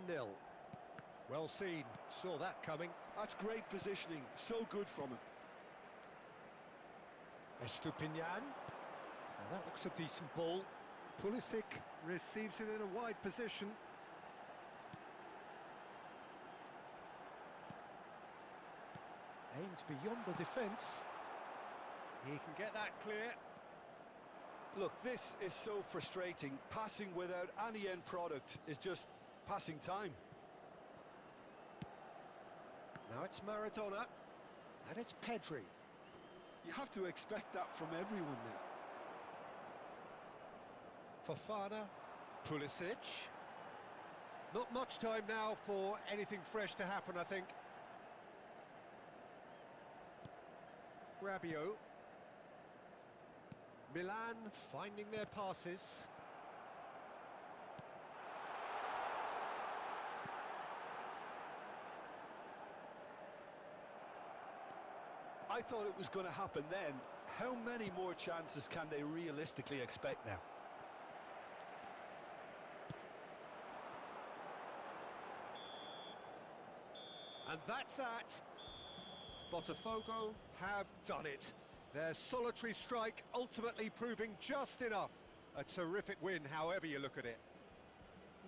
Well seen, saw that coming. That's great positioning, so good from him. Estupinian. Now that looks a decent ball. Pulisic receives it in a wide position. Aimed beyond the defence. He can get that clear. Look, this is so frustrating. Passing without any end product is just passing time. Now it's Maradona. And it's Pedri. You have to expect that from everyone now. Fofana, Pulisic. Not much time now for anything fresh to happen, I think. Rabiot. Milan finding their passes. I thought it was going to happen then. How many more chances can they realistically expect now? And that's that. Botafogo have done it. Their solitary strike ultimately proving just enough. A terrific win, however you look at it.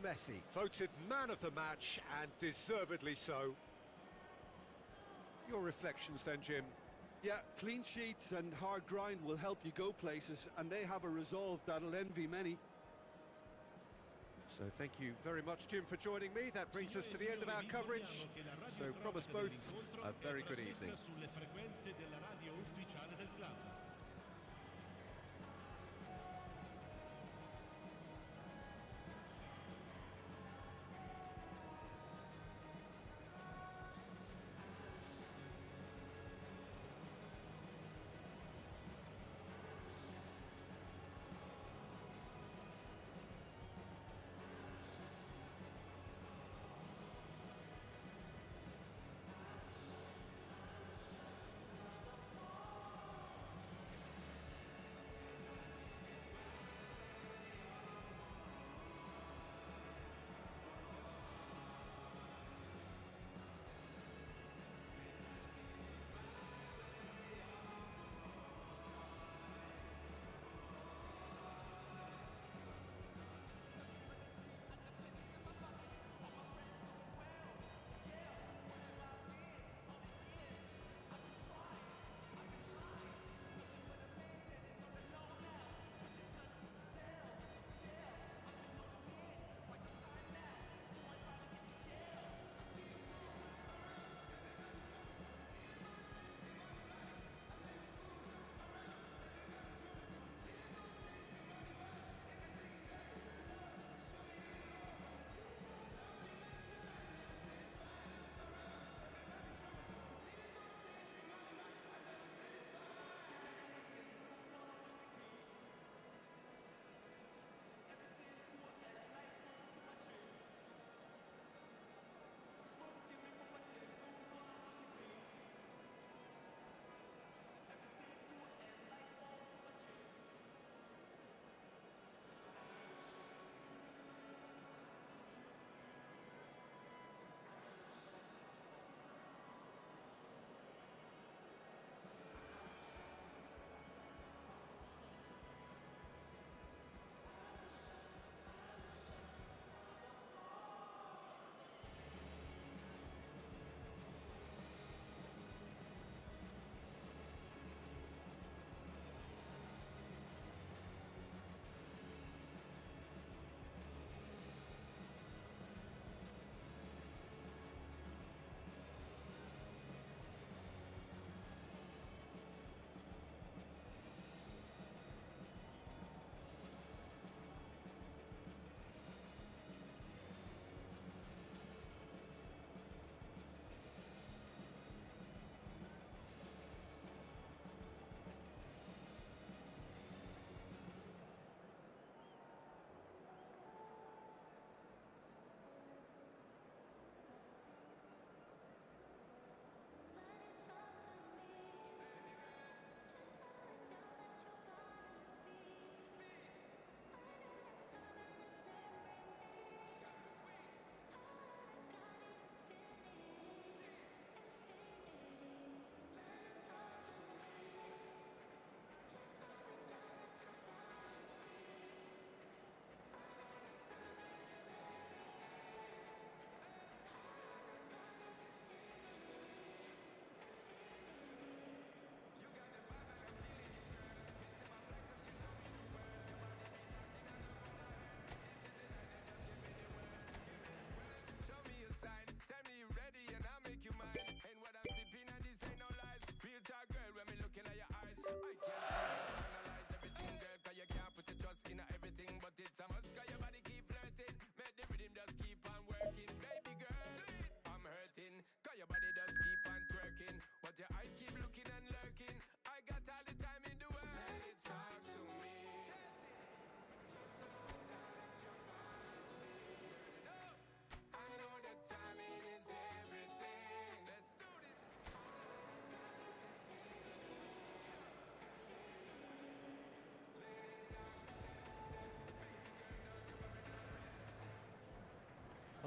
Messi voted man of the match, and deservedly so. Your reflections then, Jim? Yeah, clean sheets and hard grind will help you go places, and they have a resolve that'll envy many. So thank you very much, Jim, for joining me. That brings us to the end of our coverage. So from us both, a very good evening.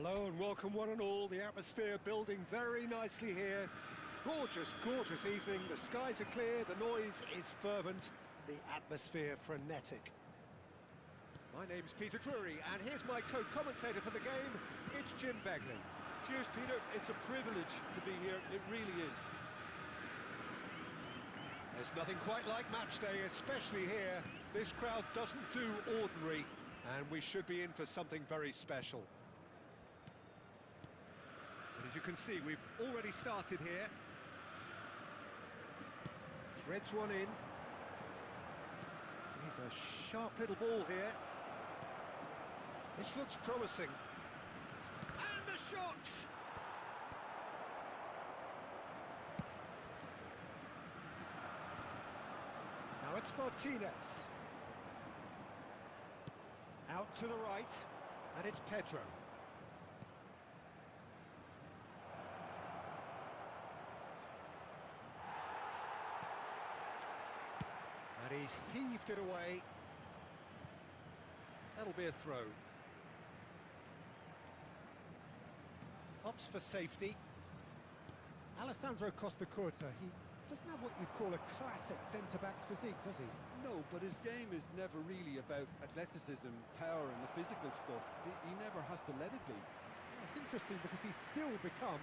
Hello and welcome one and all. The atmosphere building very nicely here. Gorgeous, gorgeous evening. The skies are clear, the noise is fervent, the atmosphere frenetic. My name's Peter Drury, and here's my co-commentator for the game. It's Jim Beglin. Cheers, Peter. It's a privilege to be here. It really is. There's nothing quite like match day, especially here. This crowd doesn't do ordinary, and we should be in for something very special. But as you can see, we've already started here. Threads one in. Here's a sharp little ball here. This looks promising. And the shot! Now it's Martinez. Out to the right, and it's Pedro. And he's heaved it away. That'll be a throw. Opts for safety. Alessandro Costacurta, he doesn't have what you'd call a classic centre-back's physique, does he? No, but his game is never really about athleticism, power and the physical stuff. He never has to let it be. Well, it's interesting because he's still become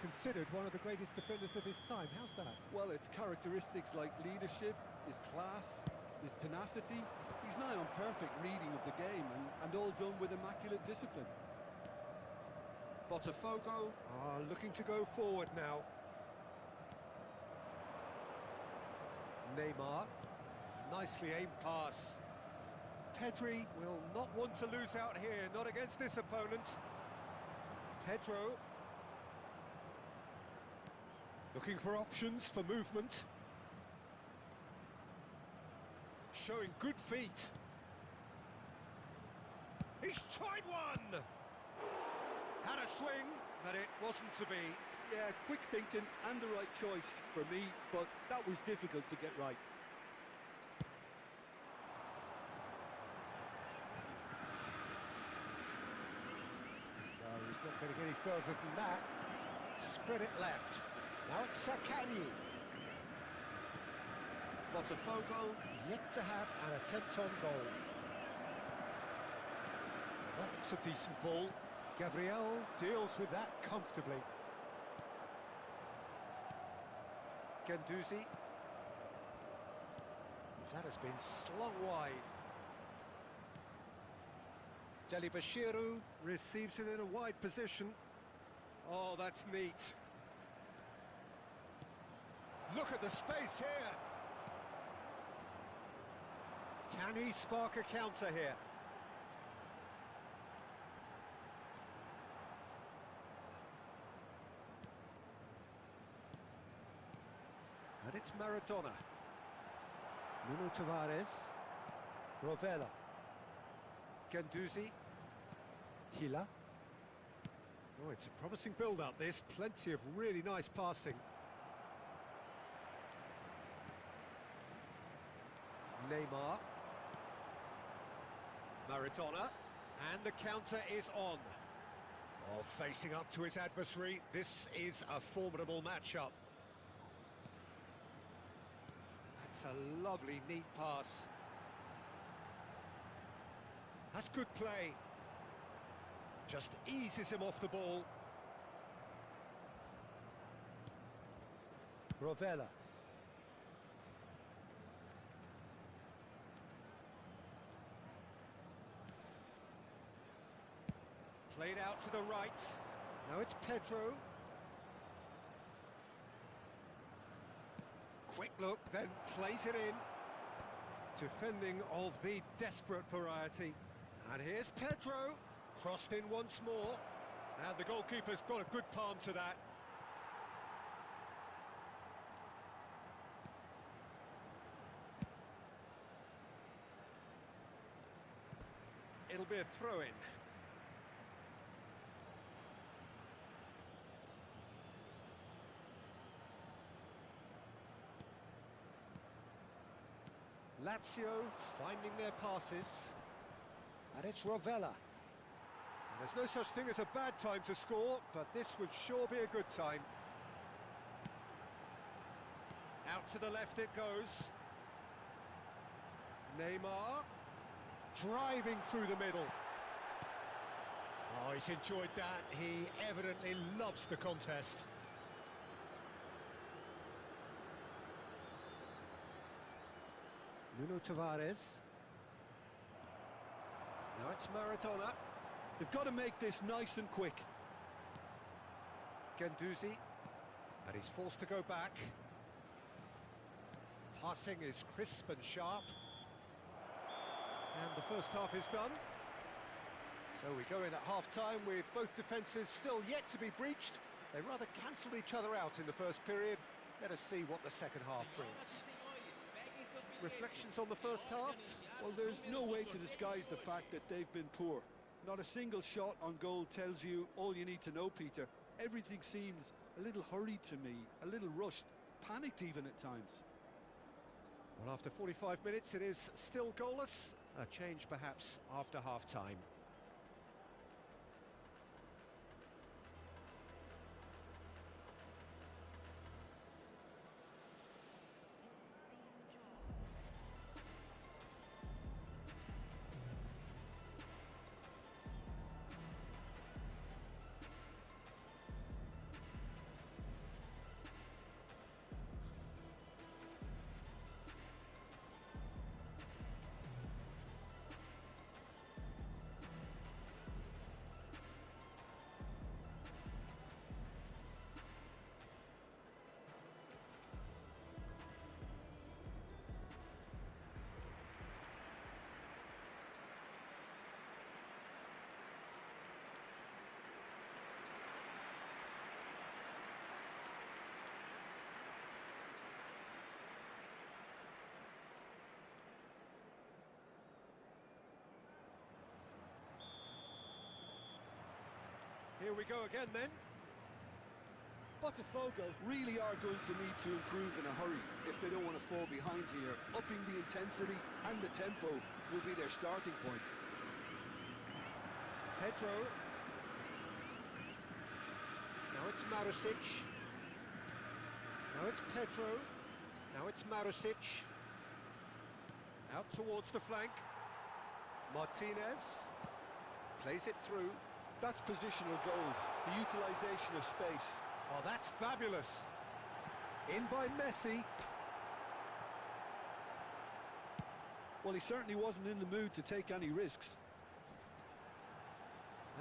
considered one of the greatest defenders of his time. How's that? Well, it's characteristics like leadership, his class, his tenacity. He's nigh on perfect reading of the game and all done with immaculate discipline. Botafogo are looking to go forward now. Neymar, nicely aimed pass. Pedri will not want to lose out here, not against this opponent. Pedro looking for options for movement. Showing good feet. He's tried one! Had a swing, but it wasn't to be. Yeah, quick thinking and the right choice for me, but that was difficult to get right. No, he's not getting any further than that. Spread it left. Now it's Sakani. Botafogo yet to have an attempt on goal. That looks a decent ball. Gabriel deals with that comfortably. Guendouzi. That has been slung wide. Delibashiru receives it in a wide position. Oh, that's neat. Look at the space here. Can he spark a counter here? And it's Maradona. Nuno Tavares. Rovella. Guendouzi. Hila. Oh, it's a promising build-up, this. Plenty of really nice passing. Neymar. Maradona. And the counter is on. Oh, facing up to his adversary. This is a formidable matchup. That's a lovely, neat pass. That's good play. Just eases him off the ball. Rovella. Played out to the right. Now it's Pedro. Quick look, then plays it in. Defending of the desperate variety. And here's Pedro. Crossed in once more. And the goalkeeper's got a good palm to that. It'll be a throw-in. Lazio finding their passes. And it's Rovella. There's no such thing as a bad time to score, but this would sure be a good time. Out to the left it goes. Neymar, driving through the middle. Oh, he's enjoyed that. He evidently loves the contest. Nuno Tavares. Now it's Maradona. They've got to make this nice and quick. Guendouzi, and he's forced to go back. Passing is crisp and sharp. And the first half is done. So we go in at half-time with both defences still yet to be breached. They rather cancelled each other out in the first period. Let us see what the second half brings. Reflections on the first half? Well, there's no way to disguise the fact that they've been poor. Not a single shot on goal tells you all you need to know, Peter. Everything seems a little hurried to me, a little rushed, panicked even at times. Well, after 45 minutes it is still goalless. A change perhaps after half-time. Here we go again then. Botafogo really are going to need to improve in a hurry if they don't want to fall behind here. Upping the intensity and the tempo will be their starting point. Pedro. Now it's Marusic. Now it's Pedro. Now it's Marusic. Out towards the flank. Martinez plays it through. That's positional goal, the utilisation of space. Oh, that's fabulous. In by Messi. Well, he certainly wasn't in the mood to take any risks.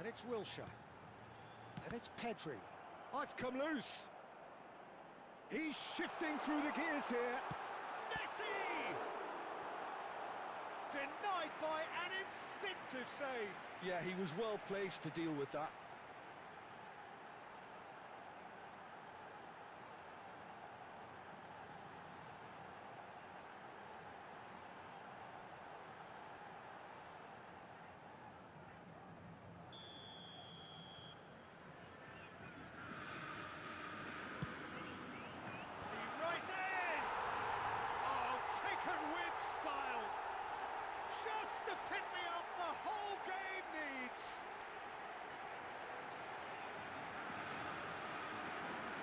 And it's Wilshere. And it's Pedri. Oh, it's come loose. He's shifting through the gears here. Messi! Denied by an instinctive save. Yeah, he was well placed to deal with that. He rises! Oh, taken with style. Just the pick-me-up the whole game needs.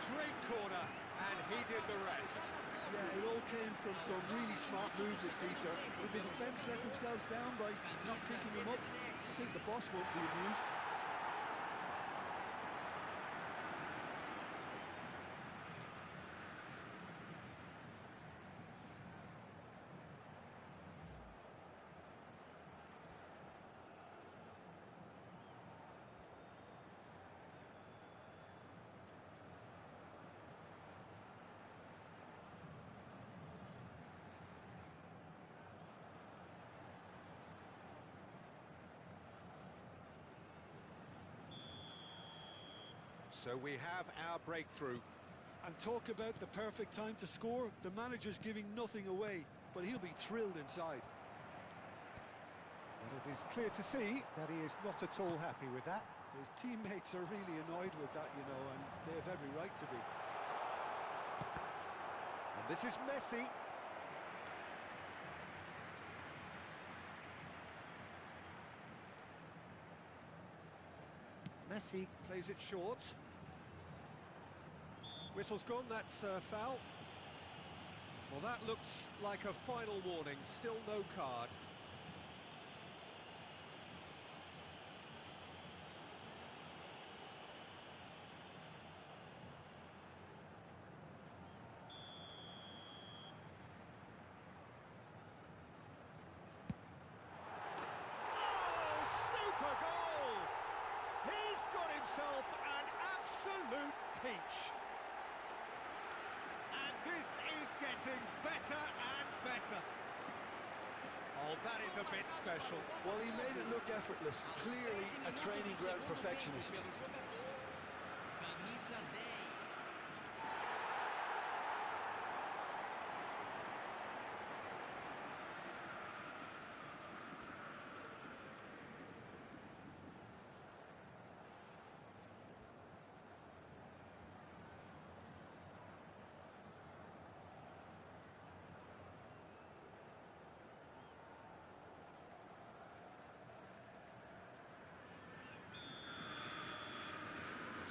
Great corner, and he did the rest. Yeah, it all came from some really smart movement, Peter. Did the defence let themselves down by not picking him up? I think the boss won't be amused. So we have our breakthrough. And talk about the perfect time to score. The manager's giving nothing away, but he'll be thrilled inside. But it is clear to see that he is not at all happy with that. His teammates are really annoyed with that, you know, and they have every right to be. And this is Messi. Messi plays it short. Whistle's gone, that's foul. Well, that looks like a final warning, still no card. An absolute peach. And this is getting better and better. Oh, that is a bit special. Well, he made it look effortless. Clearly a training ground perfectionist. Camisa 10.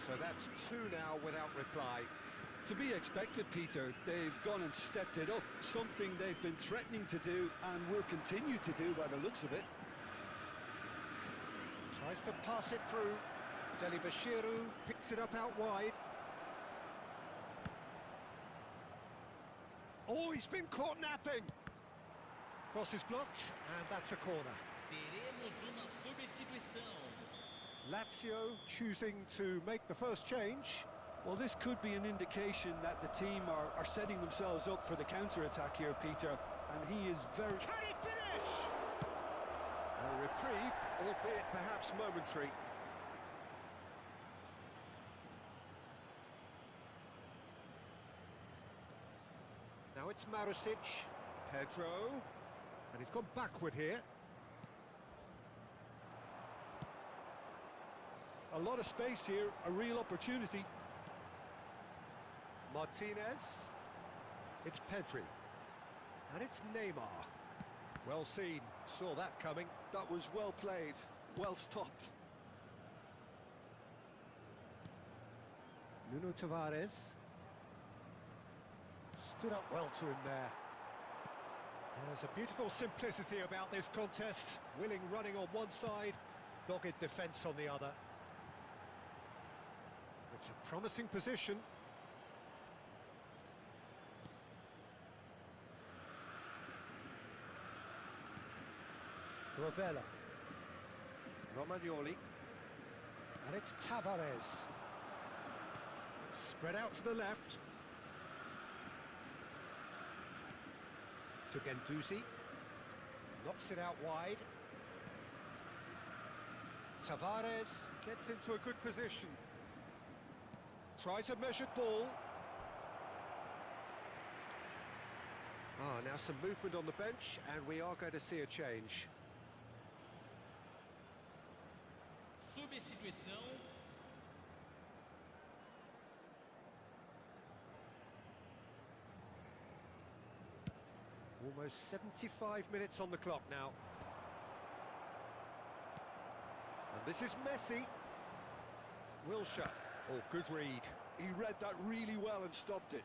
So that's two now without reply. To be expected, Peter. They've gone and stepped it up, something they've been threatening to do and will continue to do by the looks of it. Tries to pass it through. Deli Bashiru picks it up out wide. Oh, he's been caught napping. Cross is blocked, and that's a corner. Teremos uma substituição. Lazio choosing to make the first change. Well, this could be an indication that the team are setting themselves up for the counter-attack here, Peter, and he is very... Can he finish? A reprieve, albeit perhaps momentary. Now it's Marusic, Pedro, and he's gone backward here. A lot of space here, a real opportunity. Martinez, it's Pedri, and it's Neymar. Well seen, saw that coming. That was well played, well stopped. Nuno Tavares stood up well to him there. There's a beautiful simplicity about this contest. Willing running on one side, dogged defence on the other. It's a promising position. Rovella. Romagnoli. And it's Tavares. Spread out to the left. To Guendouzi. Knocks it out wide. Tavares gets into a good position. Tries a measured ball. Now some movement on the bench, and we are going to see a change. Substituição. Almost 75 minutes on the clock now. And this is Messi. Wilshere. Oh, good read. He read that really well and stopped it.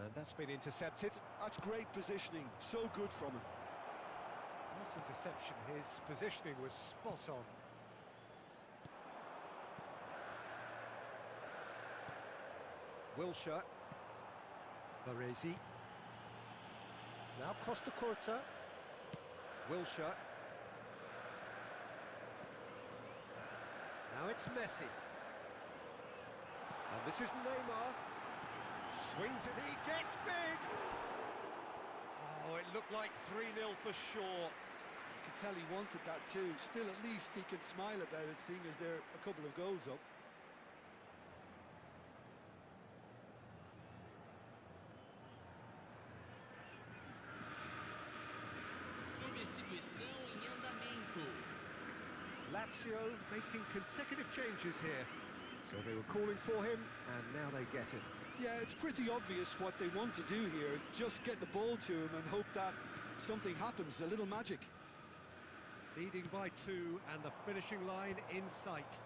And that's been intercepted. That's great positioning, so good from him. Nice interception, his positioning was spot on. Wilshere. Baresi. Now Costa Curta. Wilshere. Now it's Messi. And this is Neymar. Swings it, he gets big! Oh, it looked like 3-0 for sure. You could tell he wanted that too. Still, at least he can smile about it, seeing as they're a couple of goals up. Substituição em andamento. Lazio making consecutive changes here. So they were calling for him, and now they get him. Yeah, it's pretty obvious what they want to do here. Just get the ball to him and hope that something happens, a little magic. Leading by 2 and the finishing line in sight.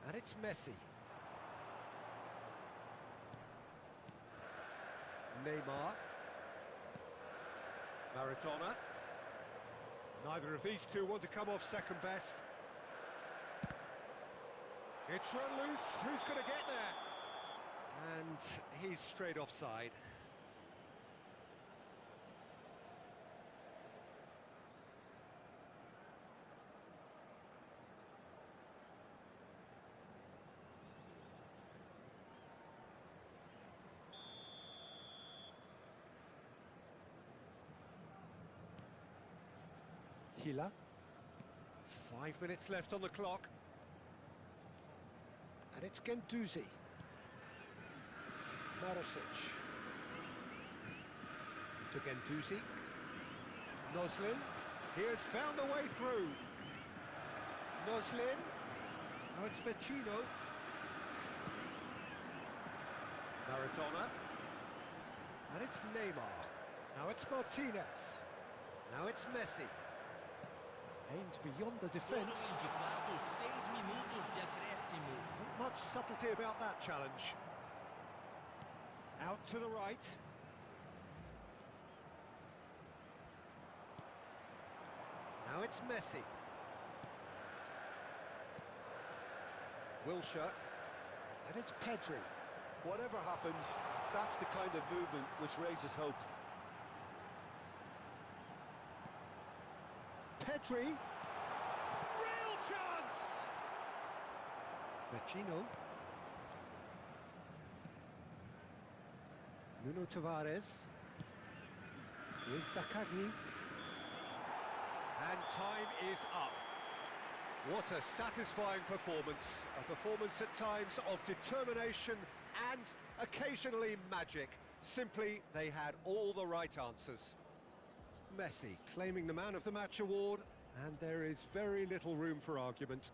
And it's Messi. Neymar. Maradona. Neither of these two want to come off second best. It's run loose. Who's going to get there? And he's straight offside. Hila. 5 minutes left on the clock. And it's Guendouzi. Marasic. To Guendouzi. Noslin. He has found the way through. Noslin. Now it's Vecino. Maradona. And it's Neymar. Now it's Martinez. Now it's Messi. Aimed beyond the defence. Foram indicados 6 minutos de acréscimo. Not much subtlety about that challenge. Out to the right. Now it's Messi. Wilshere. And it's Pedri. Whatever happens, that's the kind of movement which raises hope. Pedri. Real chance! Vecino. Nuno Tavares. Here's Zakagni. And time is up. What a satisfying performance. A performance at times of determination and occasionally magic. Simply, they had all the right answers. Messi claiming the Man of the Match award, and there is very little room for argument.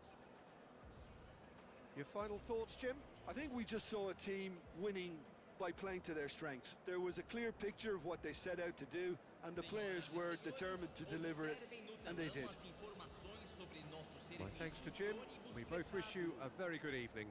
Your final thoughts, Jim? I think we just saw a team winning by playing to their strengths. There was a clear picture of what they set out to do, and the players were determined to deliver it, and they did. My thanks to Jim. We both wish you a very good evening.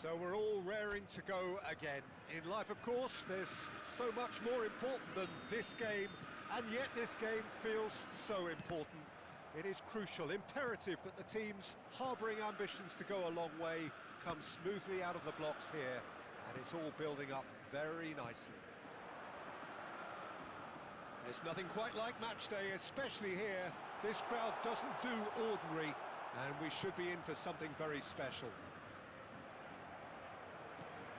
So we're all raring to go again. In life, of course, there's so much more important than this game, and yet this game feels so important. It is crucial, imperative that the teams harbouring ambitions to go a long way come smoothly out of the blocks here, and it's all building up very nicely. There's nothing quite like match day, especially here. This crowd doesn't do ordinary, and we should be in for something very special.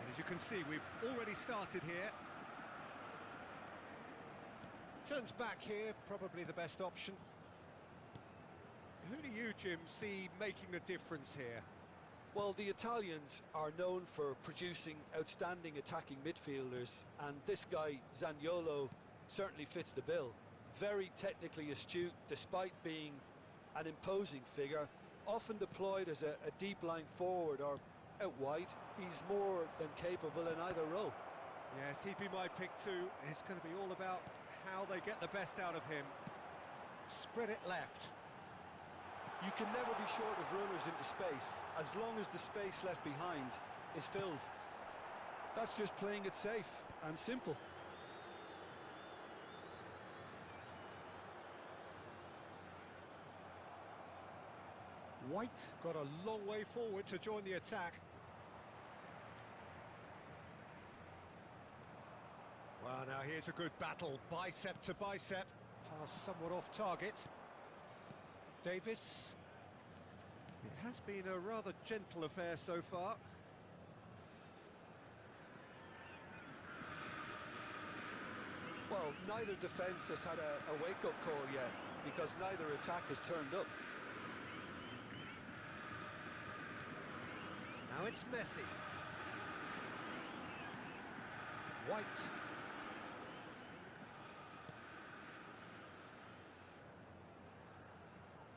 And as you can see, we've already started here. Turns back here, probably the best option. Who do you, Jim, see making the difference here? Well, the Italians are known for producing outstanding attacking midfielders, and this guy, Zaniolo, certainly fits the bill. Very technically astute, despite being an imposing figure, often deployed as a deep line forward or out wide. He's more than capable in either role. Yes, he'd be my pick too. It's going to be all about how they get the best out of him. Spread it left. You can never be short of runners into space, as long as the space left behind is filled. That's just playing it safe and simple. White got a long way forward to join the attack. Well, now here's a good battle, bicep to bicep. Pass somewhat off target. Davis. It has been a rather gentle affair so far. Well, neither defence has had a wake-up call yet, because neither attack has turned up. Now it's Messi. White.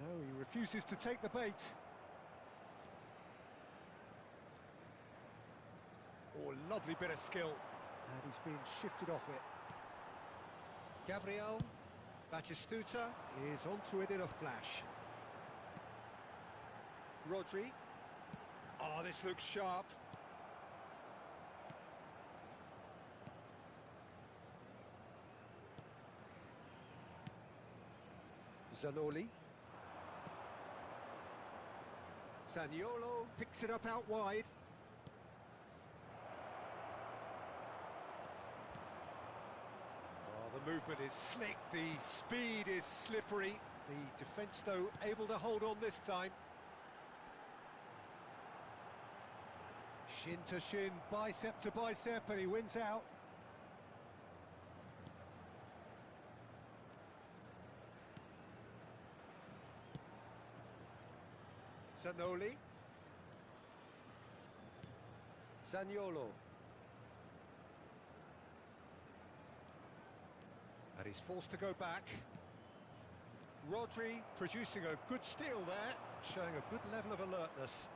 No, he refuses to take the bait. Oh, lovely bit of skill. And he's been shifted off it. Gabriel Batistuta is onto it in a flash. Rodri. Oh, this looks sharp. Zanoli. Zaniolo picks it up out wide. Oh, the movement is slick, the speed is slippery. The defence, though, able to hold on this time. Shin to shin, bicep to bicep, and he wins out. Zanoli. Zaniolo. And he's forced to go back. Rodri producing a good steal there, showing a good level of alertness.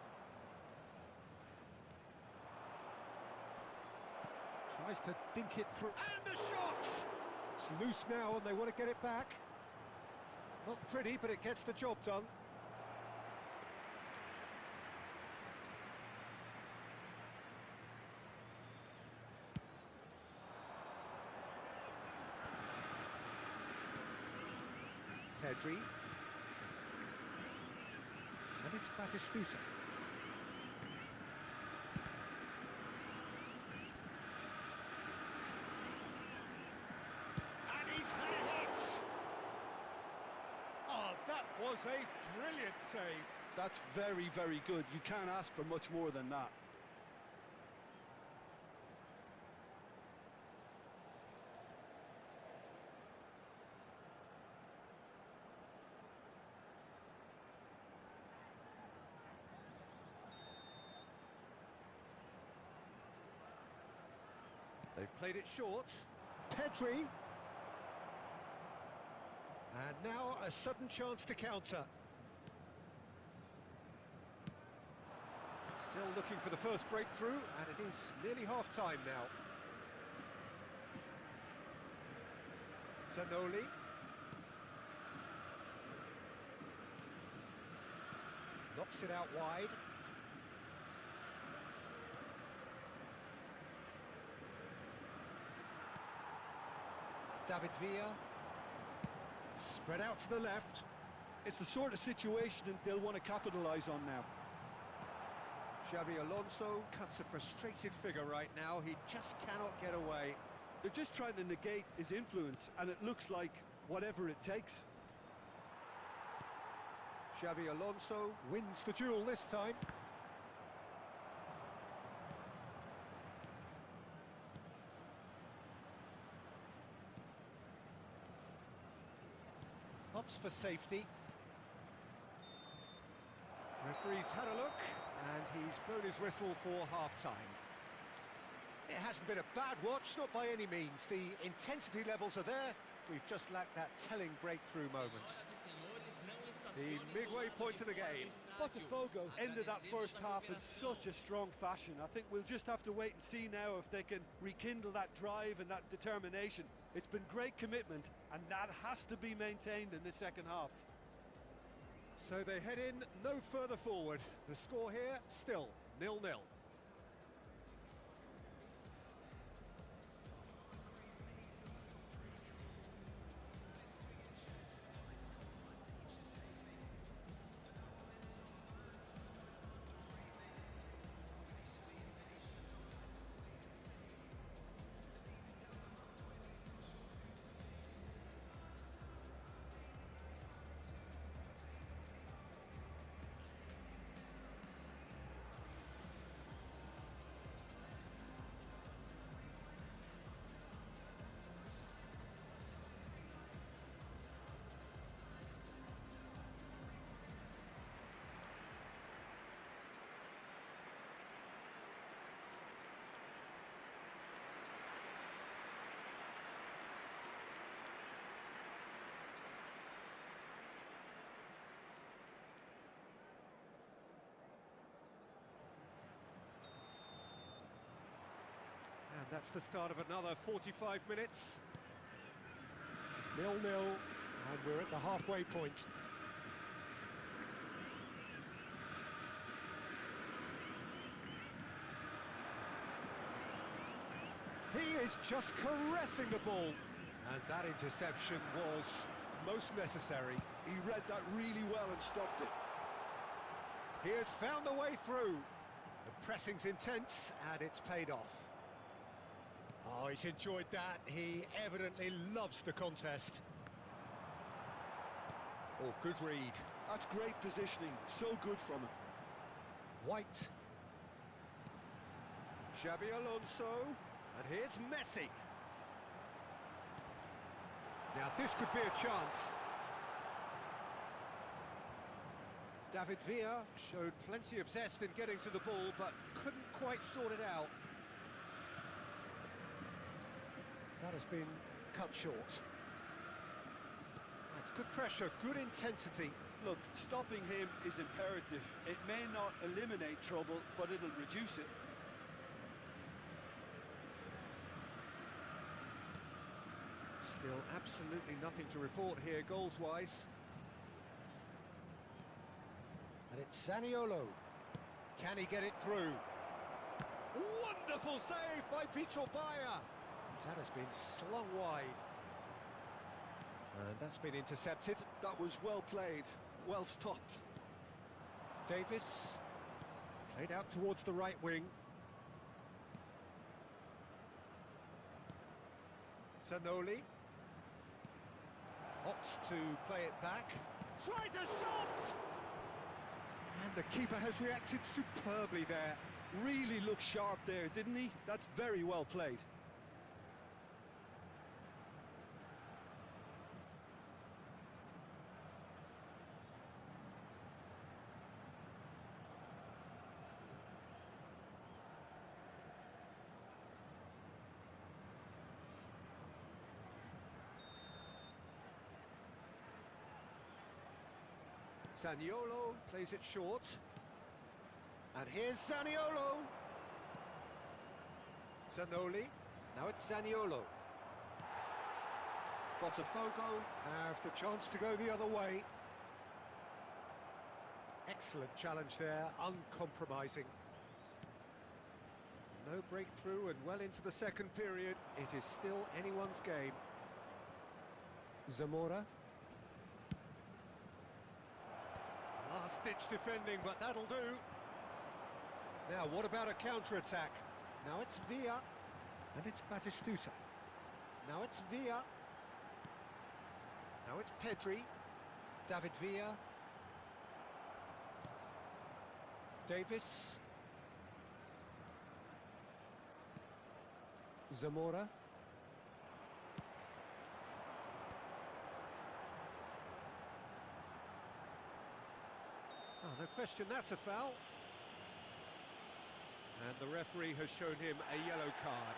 Tries to dink it through, and a shot! It's loose now and they want to get it back. Not pretty, but it gets the job done. Pedri. And it's Batistuta. And he's had a hit! Oh, that was a brilliant save. That's very, very good. You can't ask for much more than that. They've played it short. Pedri. And now a sudden chance to counter. Still looking for the first breakthrough, and it is nearly half-time now. Zanoli. Knocks it out wide. David Villa. Spread out to the left. It's the sort of situation that they'll want to capitalise on now. Xabi Alonso cuts a frustrated figure right now. He just cannot get away. They're just trying to negate his influence, and it looks like whatever it takes. Xabi Alonso wins the duel this time. Opts for safety. Referee's had a look, and he's blown his whistle for half-time. It hasn't been a bad watch, not by any means. The intensity levels are there. We've just lacked that telling breakthrough moment. The midway point of the game. Botafogo ended that first half in such a strong fashion. I think we'll just have to wait and see now if they can rekindle that drive and that determination. It's been great commitment, and that has to be maintained in the second half. So they head in no further forward. The score here, still 0-0. And that's the start of another 45 minutes. 0-0, and we're at the halfway point. He is just caressing the ball, and that interception was most necessary. He read that really well and stopped it. He has found a way through. The pressing's intense, and it's paid off. Oh, he's enjoyed that. He evidently loves the contest. Oh, good read. That's great positioning. So good from him. White. Xabi Alonso. And here's Messi. Now, this could be a chance. David Villa showed plenty of zest in getting to the ball, but couldn't quite sort it out. That has been cut short. That's good pressure, good intensity. Look, stopping him is imperative. It may not eliminate trouble, but it'll reduce it. Still absolutely nothing to report here, goals-wise. And it's Zaniolo. Can he get it through? Wonderful save by Vitor Baia. That has been slung wide. And that's been intercepted. That was well played, well stopped. Davis, played out towards the right wing. Zanoli. Opts to play it back. Tries a shot! And the keeper has reacted superbly there. Really looked sharp there, didn't he? That's very well played. Zaniolo plays it short. And here's Zaniolo. Zanoli. Now it's Zaniolo. Botafogo have the chance to go the other way. Excellent challenge there, uncompromising. No breakthrough and well into the second period. It is still anyone's game. Zamora. Last-ditch defending, but that'll do. Now, what about a counter-attack? Now it's Villa, and it's Batistuta. Now it's Villa. Now it's Pedri. David Villa. Davis. Zamora. Oh, no question, that's a foul. And the referee has shown him a yellow card.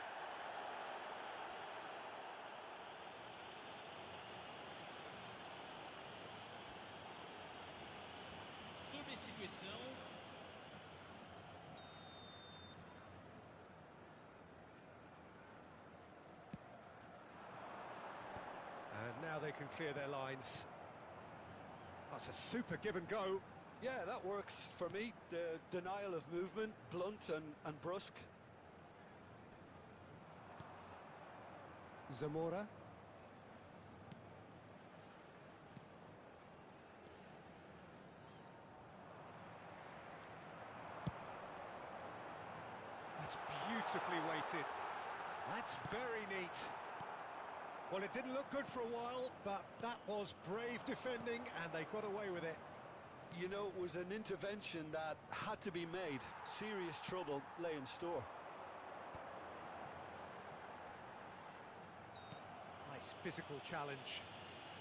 Substituição. And now they can clear their lines. That's a super give and go. Yeah, that works for me. The denial of movement, blunt and brusque. Zamora. That's beautifully weighted. That's very neat. Well, it didn't look good for a while, but that was brave defending, and they got away with it. You know, it was an intervention that had to be made. Serious trouble lay in store. Nice physical challenge.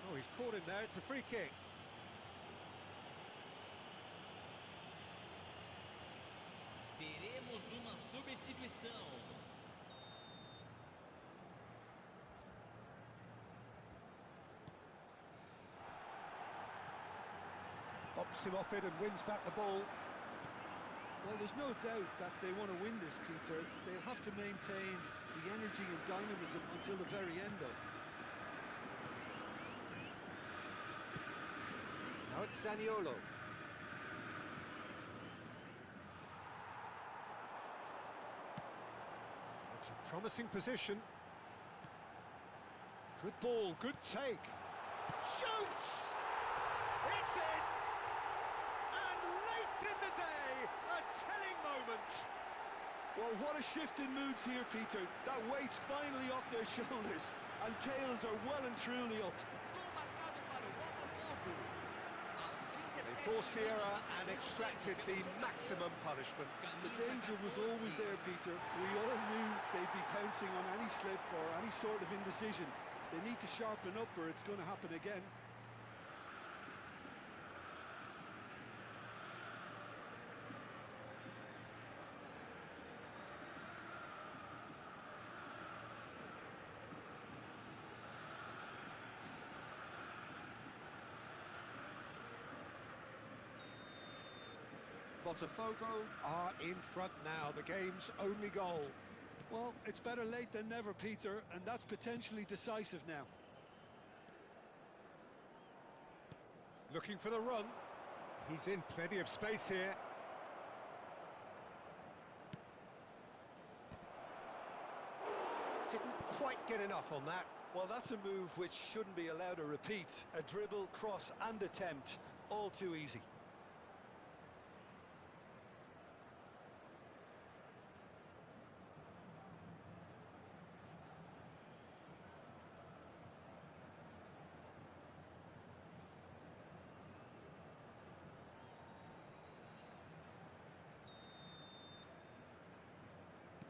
Oh, he's caught him there. It's a free kick. Teremos uma substituição. Bops him off it and wins back the ball. Well, there's no doubt that they want to win this, Peter. They'll have to maintain the energy and dynamism until the very end, though. Now it's Zaniolo. It's a promising position. Good ball, good take. Shoots! It's in! And late in the day, a telling moment. Well, what a shift in moods here, Peter. That weight's finally off their shoulders, and tails are well and truly up. Gol marcado para o Botafogo. Aos They 37 forced the error minutos, and extracted the maximum punishment. The danger was always there, Peter. We all knew they'd be pouncing on any slip or any sort of indecision. They need to sharpen up or it's going to happen again. Botafogo are in front now, the game's only goal. Well, it's better late than never, Peter, and that's potentially decisive now. Looking for the run. He's in plenty of space here. Didn't quite get enough on that. Well, that's a move which shouldn't be allowed a repeat. A dribble, cross and attempt, all too easy.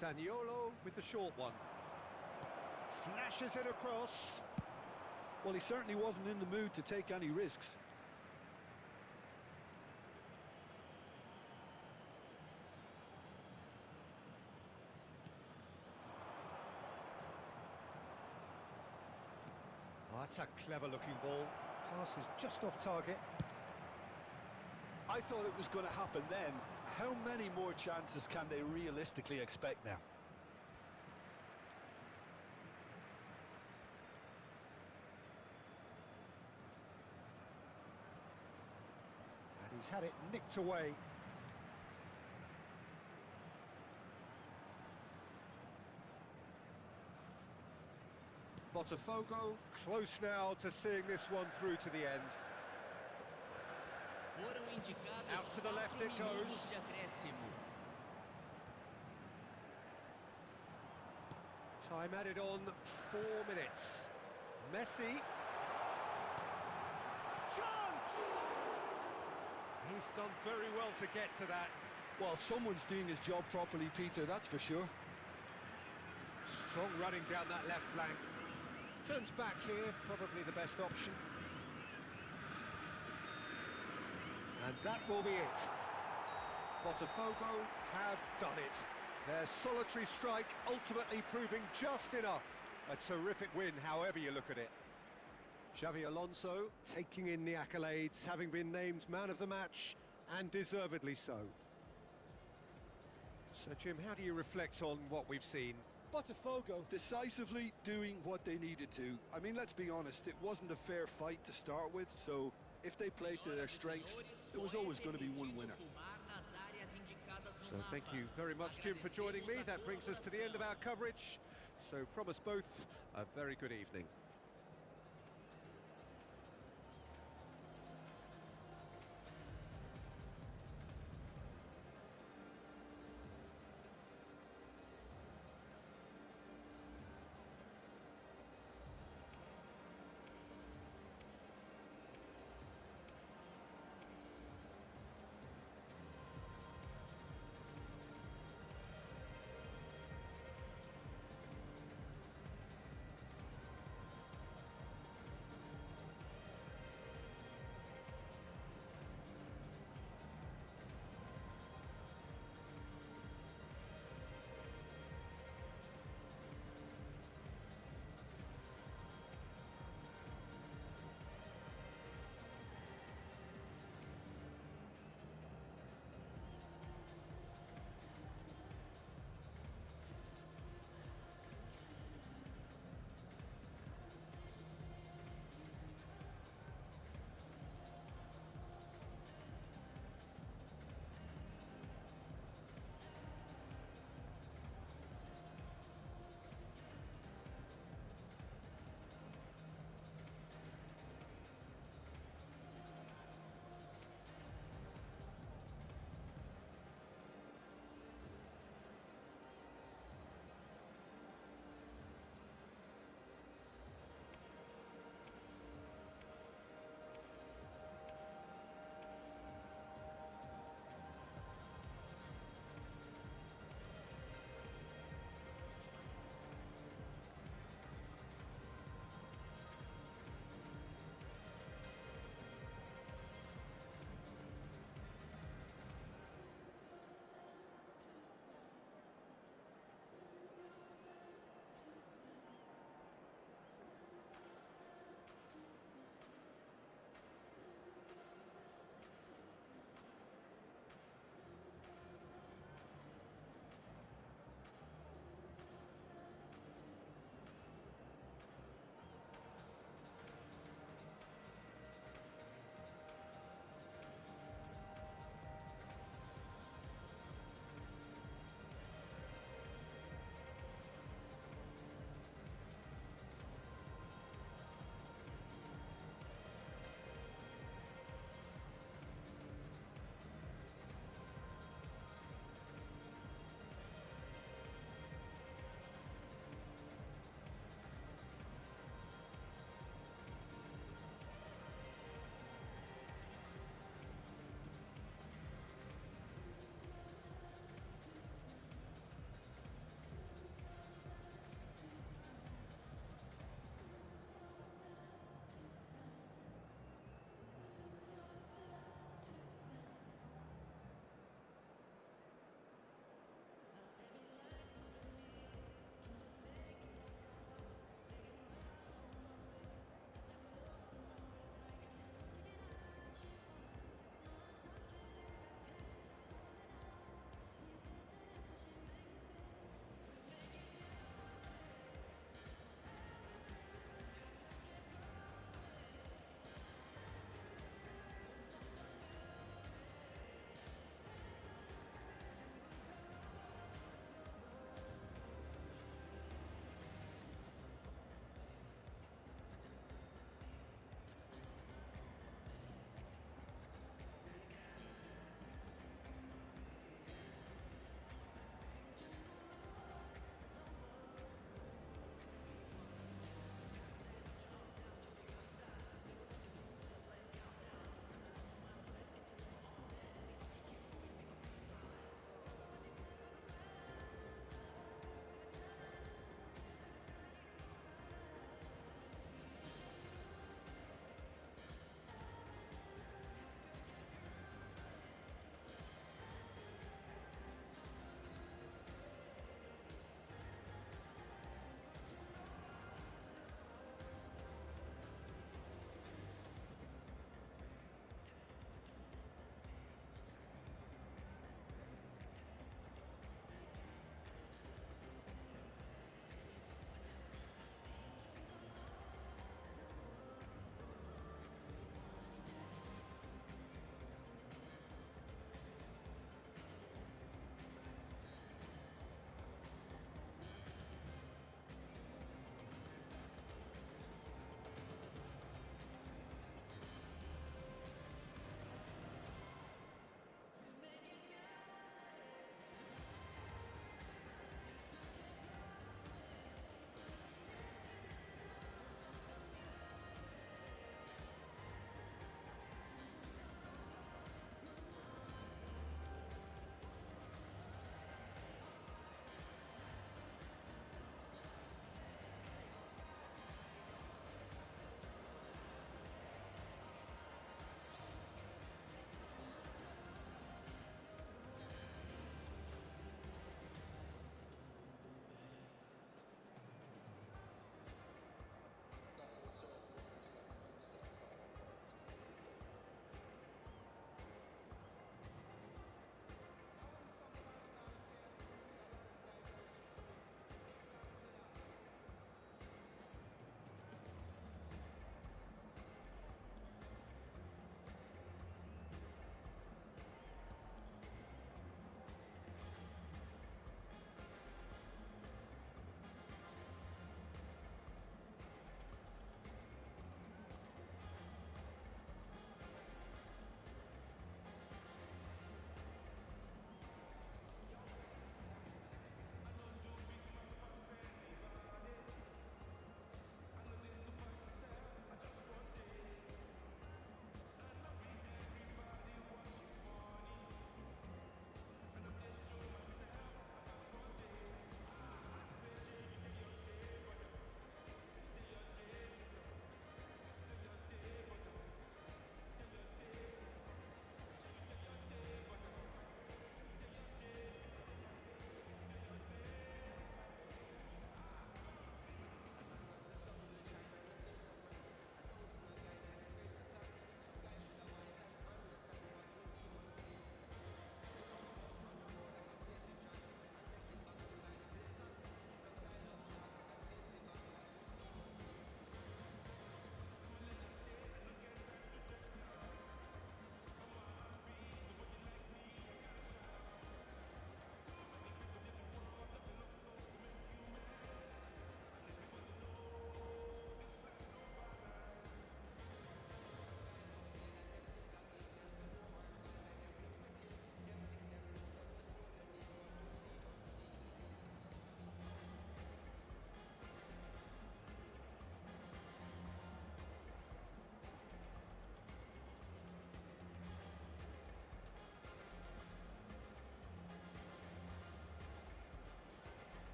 Zaniolo with the short one. Flashes it across. Well, he certainly wasn't in the mood to take any risks. Oh, that's a clever-looking ball. Pass is just off target. I thought it was going to happen then. How many more chances can they realistically expect now? And he's had it nicked away. Botafogo close now to seeing this one through to the end. Foram indicados Out to the left 4 it goes. minutos de acréscimo. Time added on 4 minutes. Messi. Chance! He's done very well to get to that. Well, someone's doing his job properly, Peter, that's for sure. Strong running down that left flank. Turns back here, probably the best option. And that will be it. Botafogo have done it. Their solitary strike ultimately proving just enough. A terrific win, however you look at it. Xavi Alonso taking in the accolades, having been named man of the match, and deservedly so. So, Jim, how do you reflect on what we've seen? Botafogo decisively doing what they needed to. I mean, let's be honest, it wasn't a fair fight to start with, so if they played to their strengths, there was always going to be one winner. So thank you very much, Jim, for joining me. That brings us to the end of our coverage. So from us both, a very good evening.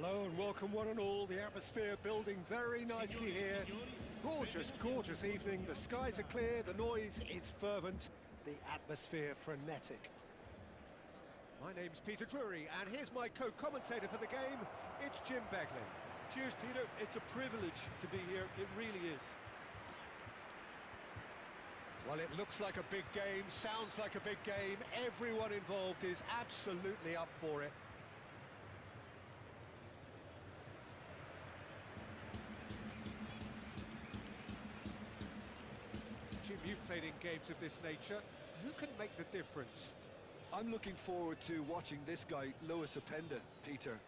Hello and welcome one and all. The atmosphere building very nicely here. Gorgeous, gorgeous evening. The skies are clear, the noise is fervent, the atmosphere frenetic. My name's Peter Drury, and here's my co-commentator for the game. It's Jim Beglin. Cheers, Peter. It's a privilege to be here. It really is. Well, it looks like a big game, sounds like a big game. Everyone involved is absolutely up for it. Jim, you've played in games of this nature. Who can make the difference? I'm looking forward to watching this guy, Lewis Openda, Peter.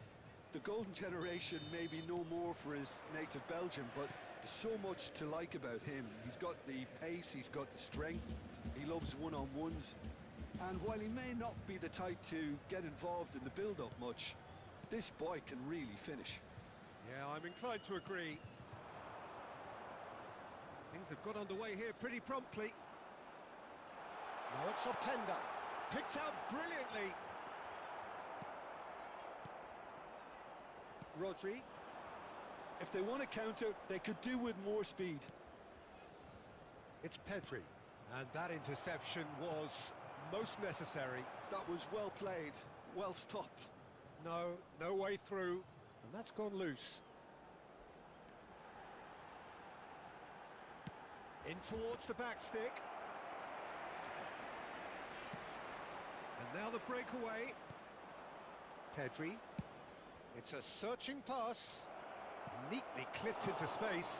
The golden generation may be no more for his native Belgium, but there's so much to like about him. He's got the pace, he's got the strength, he loves one-on-ones. And while he may not be the type to get involved in the build-up much, this boy can really finish. Yeah, I'm inclined to agree. Things have got underway here pretty promptly. Now it's Openda. Picked out brilliantly. Rodri. If they want to counter, they could do with more speed. It's Pedri. And that interception was most necessary. That was well played, well stopped. No way through. And that's gone loose. In towards the back stick. And now the breakaway. Pedri. It's a searching pass. Neatly clipped into space.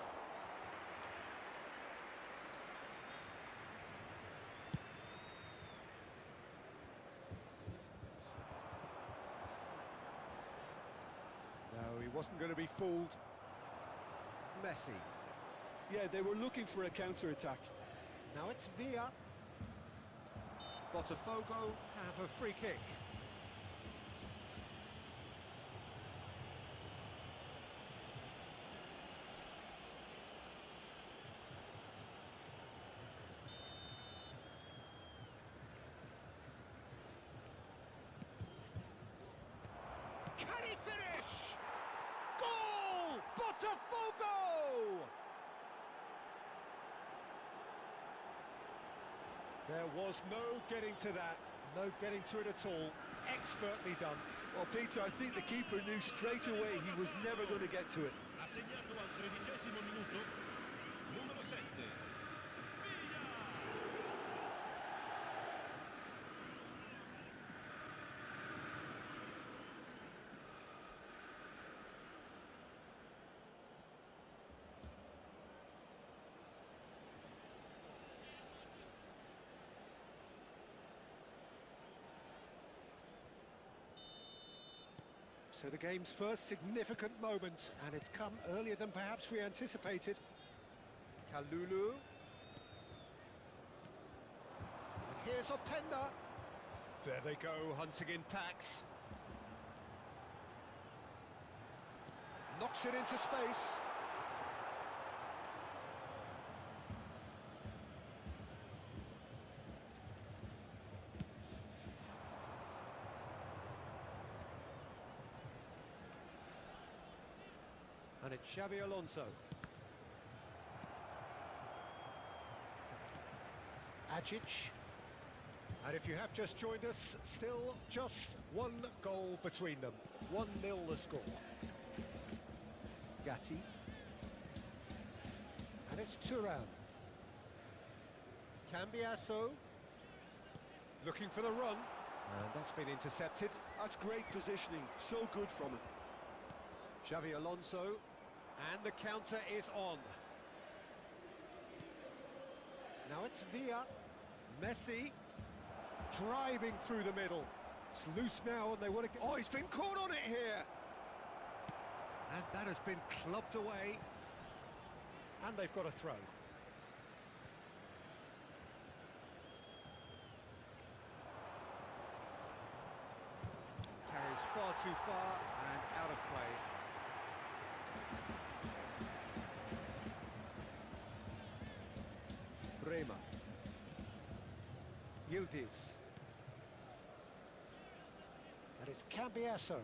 No, he wasn't going to be fooled. Messi. Yeah, they were looking for a counter-attack. Now it's Villa. Botafogo have a free kick. Can he finish? Goal! Botafogo! There was no getting to that, no getting to it at all. Expertly done. Well, Peter, I think the keeper knew straight away he was never going to get to it. Ha segnato al 13° minuto, numero 7. So the game's first significant moment, and it's come earlier than perhaps we anticipated. Kalulu. And here's Openda. There they go, hunting in packs. Knocks it into space. And it's Xabi Alonso. Ajic. And if you have just joined us, still just one goal between them. 1-0 the score. Gatti. And it's Turan. Cambiasso. Looking for the run. And that's been intercepted. That's great positioning, so good from him. Xabi Alonso. And the counter is on. Now it's Villa. Messi. Driving through the middle. It's loose now and they want to get... Oh, he's been caught on it here! And that has been clubbed away. And they've got a throw. Carries far too far and out of play. Bremer. Yildiz. And it's Cambiasso.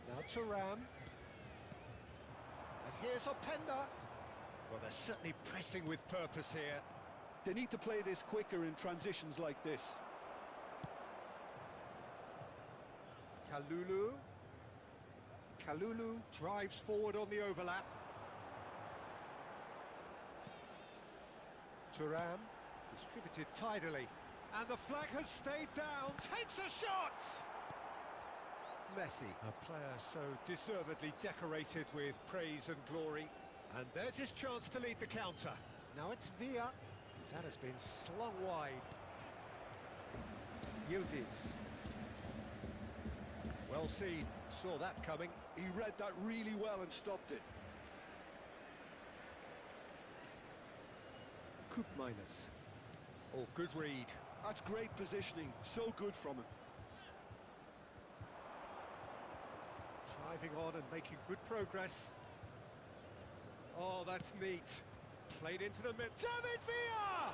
Now to Ram. And here's Openda. Well, they're certainly pressing with purpose here. They need to play this quicker in transitions like this. Kalulu. Kalulu drives forward on the overlap. Thuram, distributed tidily. And the flag has stayed down, takes a shot! Messi, a player so deservedly decorated with praise and glory. And there's his chance to lead the counter. Now it's Villa. That has been slung wide. Yildiz. Well seen, saw that coming. He read that really well and stopped it. Coop minus. Oh, good read. That's great positioning, so good from him. Driving on and making good progress. Oh, that's neat. Played into the mid. David Villa!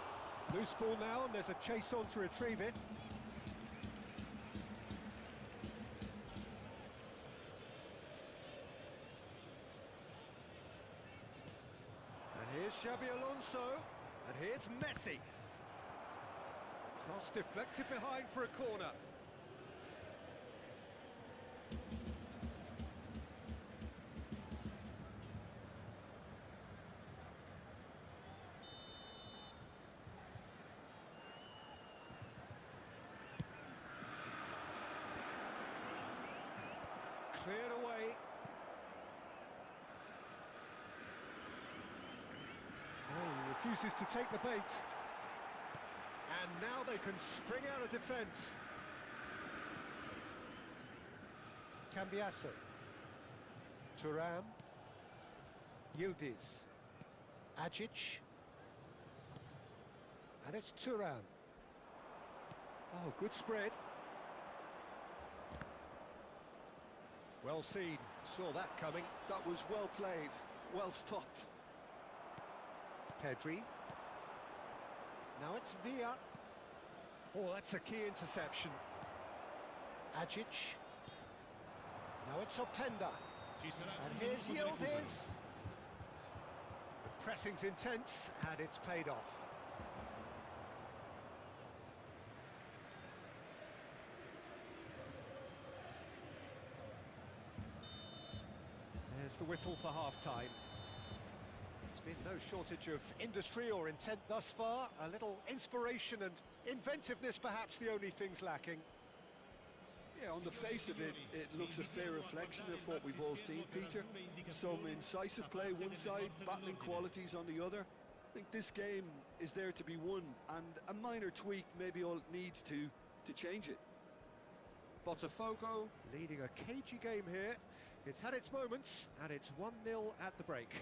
Loose ball now, and there's a chase on to retrieve it. And here's Xabi Alonso. And here's Messi. Cross deflected behind for a corner. Cleared away. Oh, he refuses to take the bait. And now they can spring out of defence. Cambiasso. Thuram. Yildiz. Ajic. And it's Thuram. Oh, good spread. Well seen, saw that coming. That was well played, well stopped. Pedri. Now it's Villa. Oh, that's a key interception. Ajic. Now it's Openda. And here's Yildiz. The pressing's intense, and it's paid off. There's the whistle for half-time. There's been no shortage of industry or intent thus far. A little inspiration and inventiveness, perhaps the only things lacking. Yeah, on the face of it, it looks a fair reflection of what we've all seen, Peter. Some incisive play one side, battling qualities on the other. I think this game is there to be won, and a minor tweak maybe all it needs to change it. Botafogo leading a cagey game here. It's had its moments, and it's 1-0 at the break.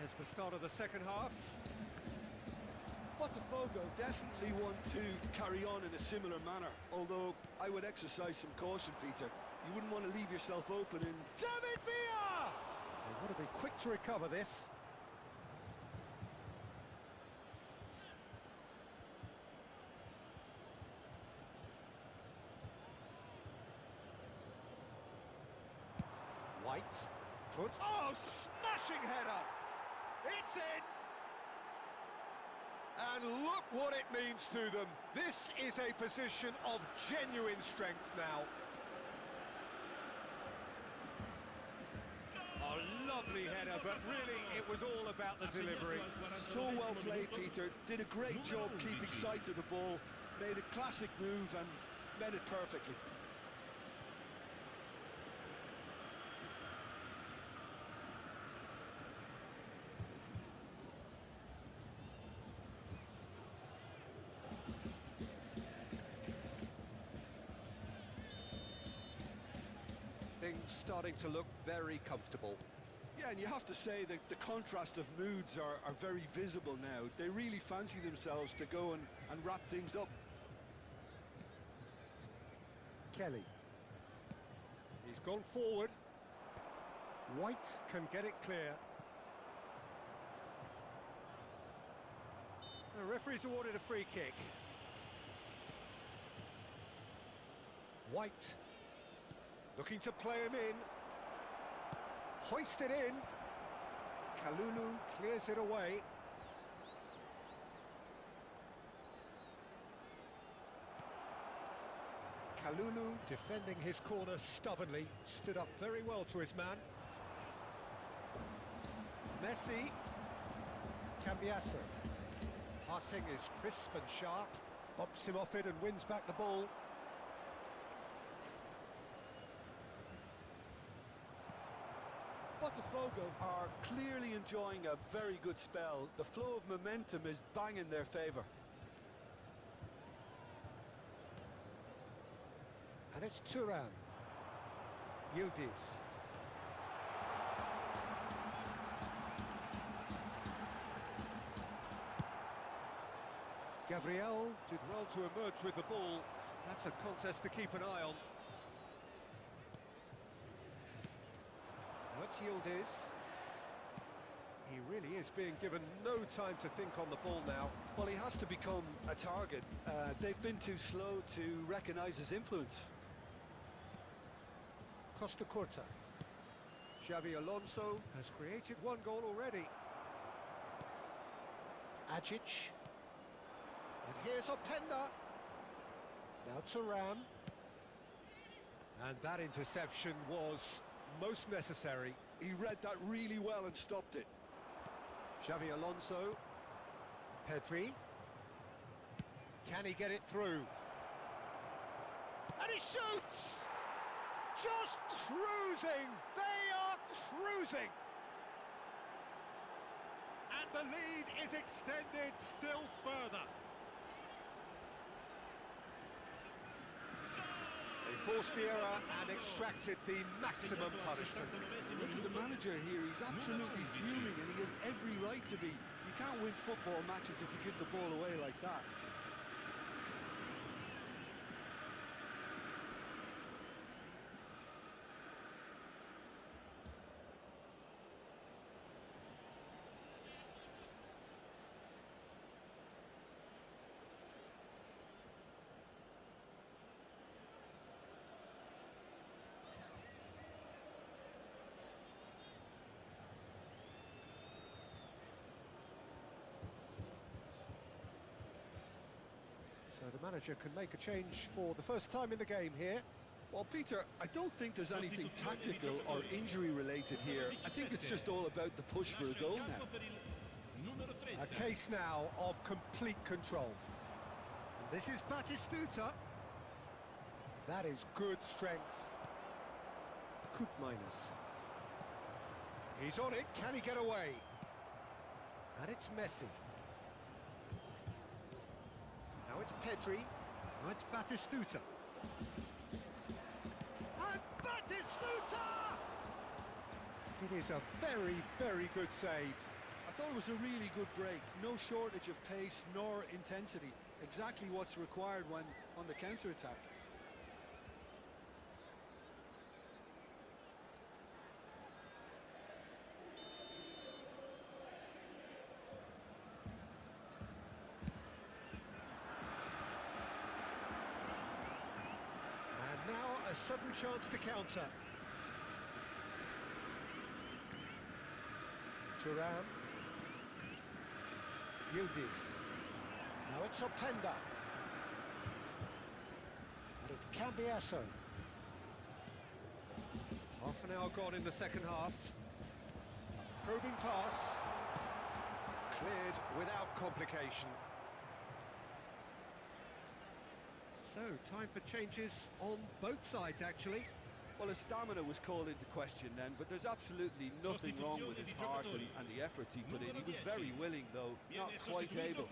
There's the start of the second half. Botafogo definitely want to carry on in a similar manner, although I would exercise some caution, Peter. You wouldn't want to leave yourself open in... David Villa! They want to be quick to recover this. White. Put. Oh, smashing header! It's in! And look what it means to them. This is a position of genuine strength now. A lovely header, but really it was all about the delivery. So well played, Peter. Did a great job keeping sight of the ball. Made a classic move and met it perfectly. Things starting to look very comfortable. Yeah, and you have to say that the contrast of moods are very visible now. They really fancy themselves to go and wrap things up. Kelly. He's gone forward. White can get it clear. The referee's awarded a free kick. White. Looking to play him in. Hoisted in. Kalulu clears it away. Kalulu defending his corner stubbornly. Stood up very well to his man. Messi. Cambiasso. Passing is crisp and sharp. Bumps him off it and wins back the ball. Botafogo are clearly enjoying a very good spell. The flow of momentum is bang in their favour. And it's Thuram. Yildiz. Gabriel did well to emerge with the ball. That's a contest to keep an eye on. Now it's Yildiz. He really is being given no time to think on the ball now. Well, he has to become a target. They've been too slow to recognise his influence. Costa Curta. Xabi Alonso has created one goal already. Ajic. And here's Openda. Now Thuram. And that interception was most necessary. He read that really well and stopped it. Xabi Alonso. Pedri. Can he get it through? And he shoots! Just cruising! They are cruising! And the lead is extended still further. They forced the error and extracted the maximum punishment. Look at the manager here, he's absolutely fuming and he has every right to be. You can't win football matches if you give the ball away like that. So the manager can make a change for the first time in the game here. Well, Peter, I don't think there's anything tactical or injury related here. I think it's just all about the push for a goal now. A case now of complete control. And this is Batistuta. That is good strength. Coop minus. He's on it, can he get away? And it's Messi. Now it's Pedri. Now it's Batistuta. And Batistuta! It is a very, very good save. I thought it was a really good break. No shortage of pace nor intensity. Exactly what's required when on the counter-attack. Now a sudden chance to counter. Thuram. Yildiz. Now it's Openda. And it's Cambiasso. Half an hour gone in the second half. Probing pass. Cleared without complication. So, time for changes on both sides, actually. Well, his stamina was called into question then, but there's absolutely nothing wrong with his heart and the efforts he put in. He was very willing, though, not quite able.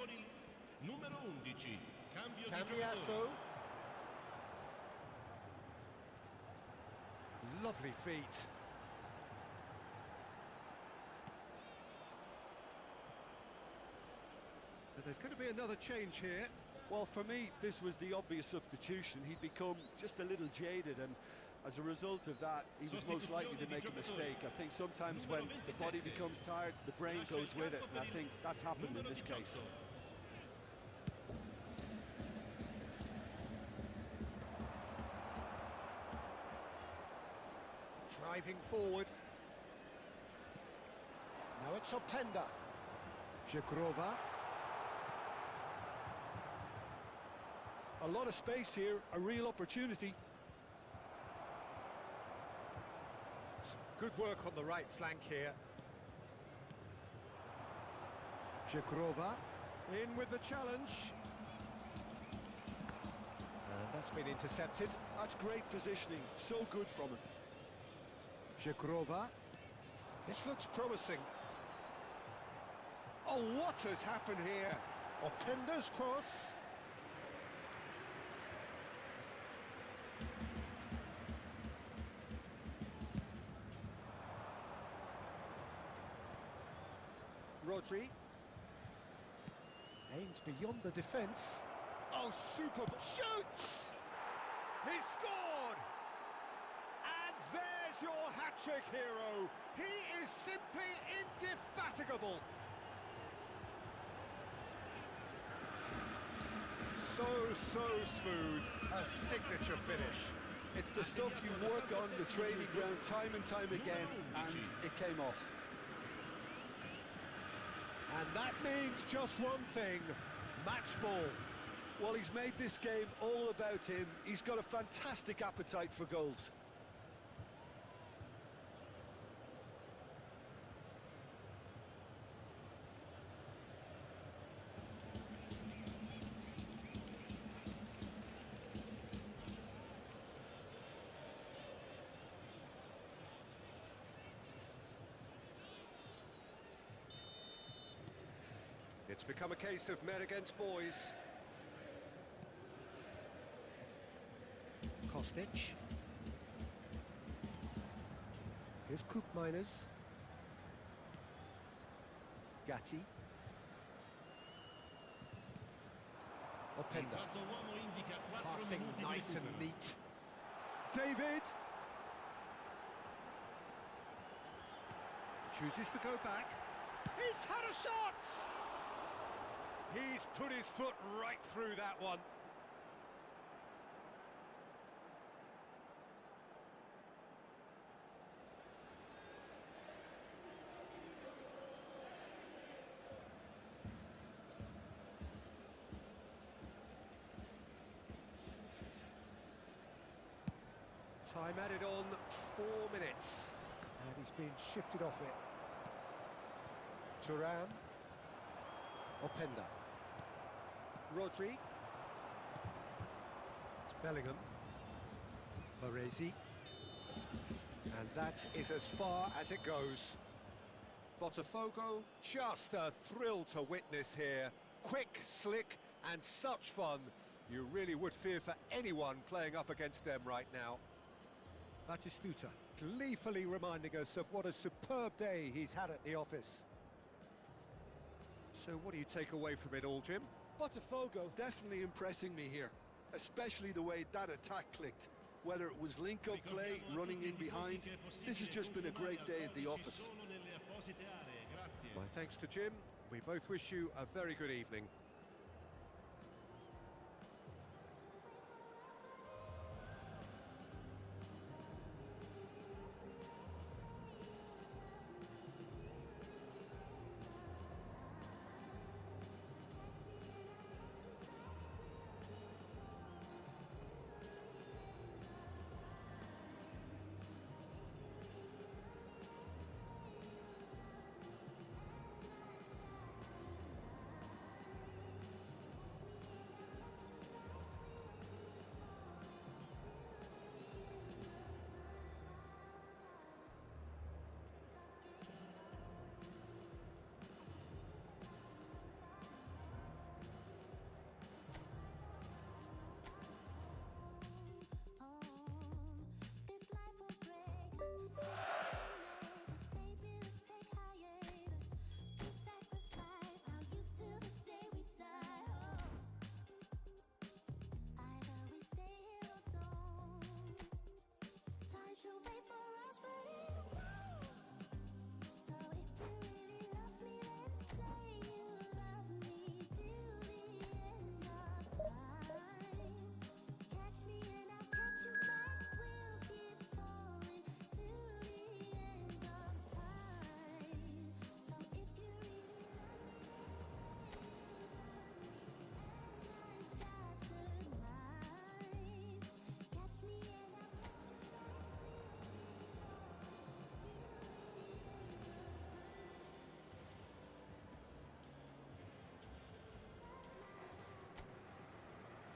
Cambiasso. Lovely feet. So there's going to be another change here. Well, for me, this was the obvious substitution. He'd become just a little jaded, and as a result of that, he was most likely to make a mistake. I think sometimes when the body becomes tired, the brain goes with it, and I think that's happened in this case. Driving forward. Now it's Openda. Zhegrova. A lot of space here, a real opportunity. Good work on the right flank here. Zhegrova in with the challenge. And that's been intercepted. That's great positioning, so good from him. Zhegrova. This looks promising. Oh, what has happened here? Openda's cross. Rodri aims beyond the defence. Oh, super! Shoots! He scored! And there's your hat-trick hero. He is simply indefatigable. So smooth. A signature finish. It's the stuff you work on the training ground time and time again, and it came off. And that means just one thing, match ball. Well, he's made this game all about him. He's got a fantastic appetite for goals. It's become a case of men against boys. Kostic. Here's Koopmeiners. Gatti. Openda. Passing nice and neat. David. Chooses to go back. He's had a shot! He's put his foot right through that one. Time added on 4 minutes. And he's been shifted off it. Thuram. Openda. Rodri. It's Bellingham. Baresi. And that is as far as it goes. Botafogo, just a thrill to witness here. Quick, slick, and such fun. You really would fear for anyone playing up against them right now. Batistuta, gleefully reminding us of what a superb day he's had at the office. So what do you take away from it all, Jim? Botafogo definitely impressing me here, especially the way that attack clicked. Whether it was link-up play, running in behind, this has just been a great day at the office. My thanks to Jim. We both wish you a very good evening.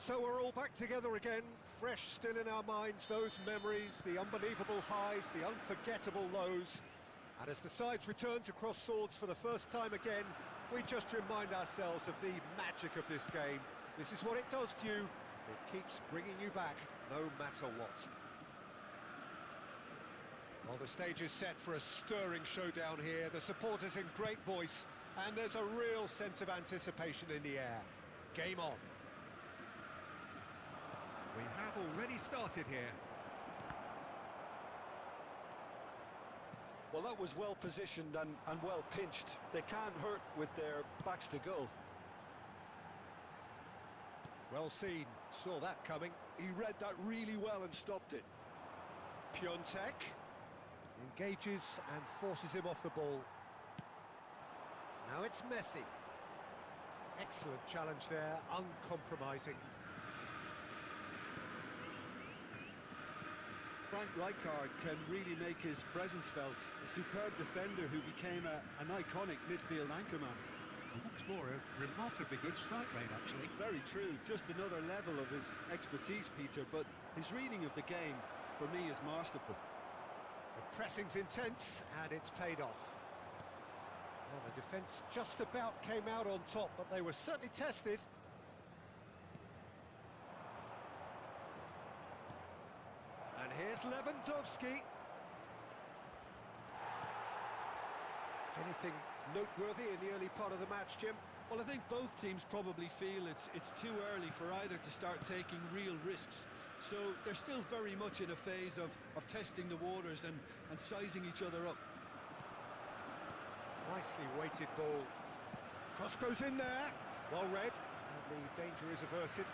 So we're all back together again, fresh still in our minds, those memories, the unbelievable highs, the unforgettable lows. And as the sides return to cross swords for the first time again, we just remind ourselves of the magic of this game. This is what it does to you. It keeps bringing you back, no matter what. Well, the stage is set for a stirring showdown here. The supporters in great voice, and there's a real sense of anticipation in the air. Game on. We have already started here. Well, that was well positioned and well pinched. They can't hurt with their backs to goal. Well seen, saw that coming. He read that really well and stopped it. Piontek engages and forces him off the ball. Now it's Messi. Excellent challenge there, uncompromising. Frank Rijkaard can really make his presence felt. A superb defender who became an iconic midfield anchorman. What's more, a remarkably good strike rate, actually. Very true, just another level of his expertise, Peter, but his reading of the game, for me, is masterful. The pressing's intense, and it's paid off. Well, the defence just about came out on top, but they were certainly tested. And here's Lewandowski. Anything noteworthy in the early part of the match, Jim? Well, I think both teams probably feel it's too early for either to start taking real risks. So they're still very much in a phase of testing the waters and sizing each other up. Nicely weighted ball. Cross goes in there. Well read. And the danger is averted.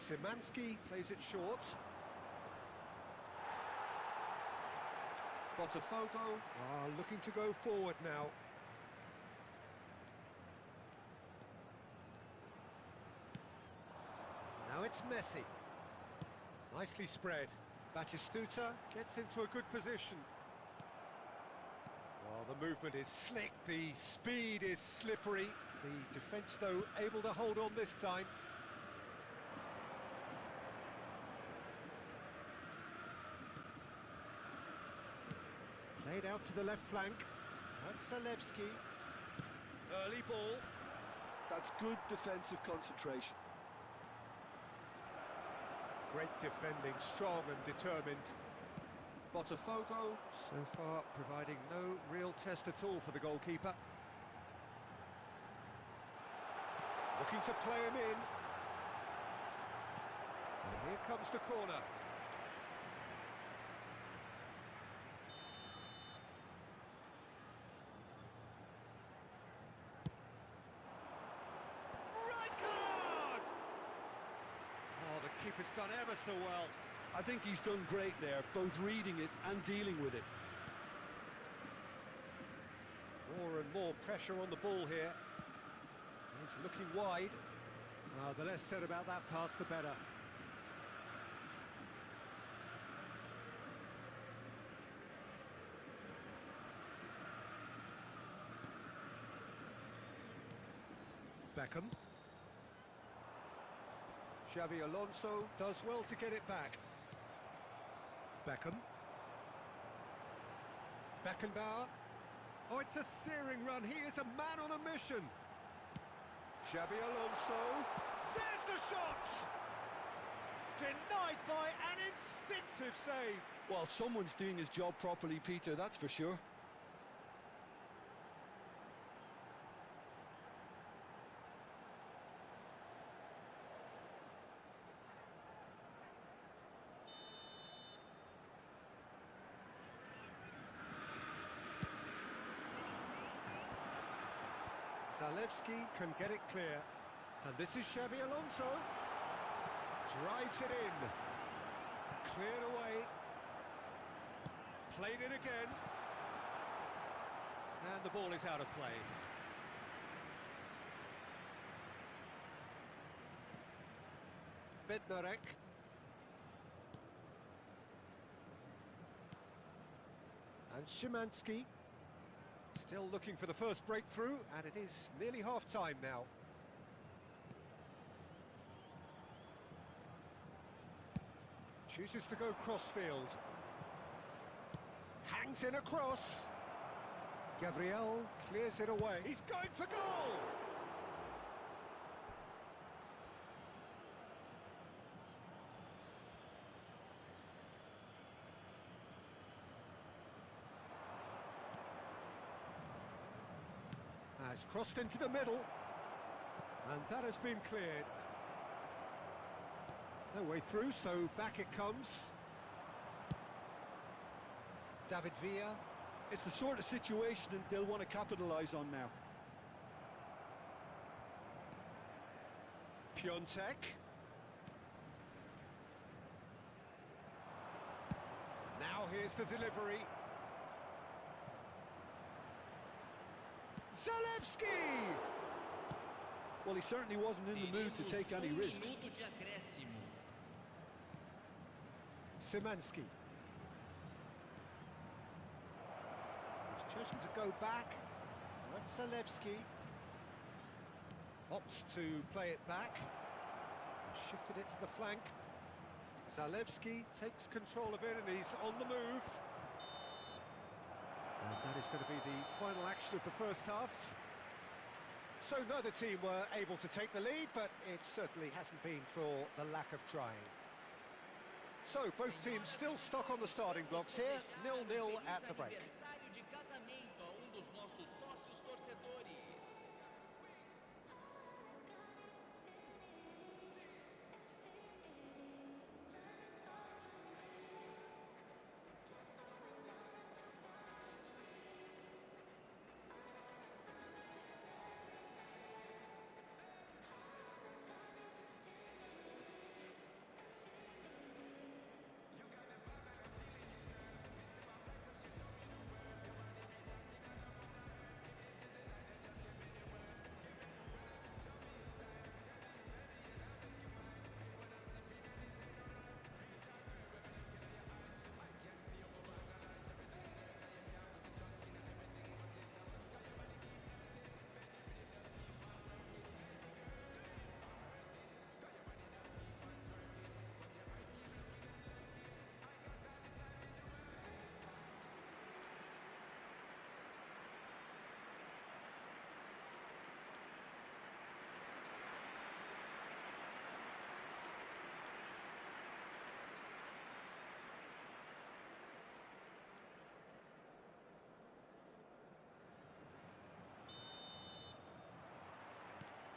Szymanski plays it short. Botafogo are looking to go forward now. Now it's Messi. Nicely spread. Batistuta gets into a good position. Well, the movement is slick, the speed is slippery. The defence, though, able to hold on this time. Played out to the left flank. That's Zalewski. Early ball. That's good defensive concentration. Great defending, strong and determined. Botafogo, so far providing no real test at all for the goalkeeper. Looking to play him in. And here comes the corner. Keeper's done ever so well. I think he's done great there, both reading it and dealing with it. More and more pressure on the ball here. He's looking wide. The less said about that pass, the better. Beckham. Xabi Alonso does well to get it back. Beckham. Beckenbauer. Oh, it's a searing run. He is a man on a mission. Xabi Alonso. There's the shot! Denied by an instinctive save. Well, someone's doing his job properly, Peter, that's for sure. Zalewski can get it clear. And this is Xabi Alonso. Drives it in. Cleared away. Played it again. And the ball is out of play. Bednarek. And Szymanski. Still looking for the first breakthrough, and it is nearly half-time now. Chooses to go crossfield. Hangs in a cross. Gabriel clears it away. He's going for goal! Has crossed into the middle, and that has been cleared. No way through, so back it comes. David Villa. It's the sort of situation that they'll want to capitalise on now. Piontek. Now here's the delivery. Zalewski! Well, he certainly wasn't in the mood to take any risks. Minuto de acréscimo. Szymanski. He's chosen to go back. That's Zalewski. Opts to play it back. Shifted it to the flank. Zalewski takes control of it and he's on the move. And that is going to be the final action of the first half. So neither team were able to take the lead, but it certainly hasn't been for the lack of trying. So both teams still stuck on the starting blocks here, 0-0 at the break. Aniversário de casamento a dos nossos sócios torcedores.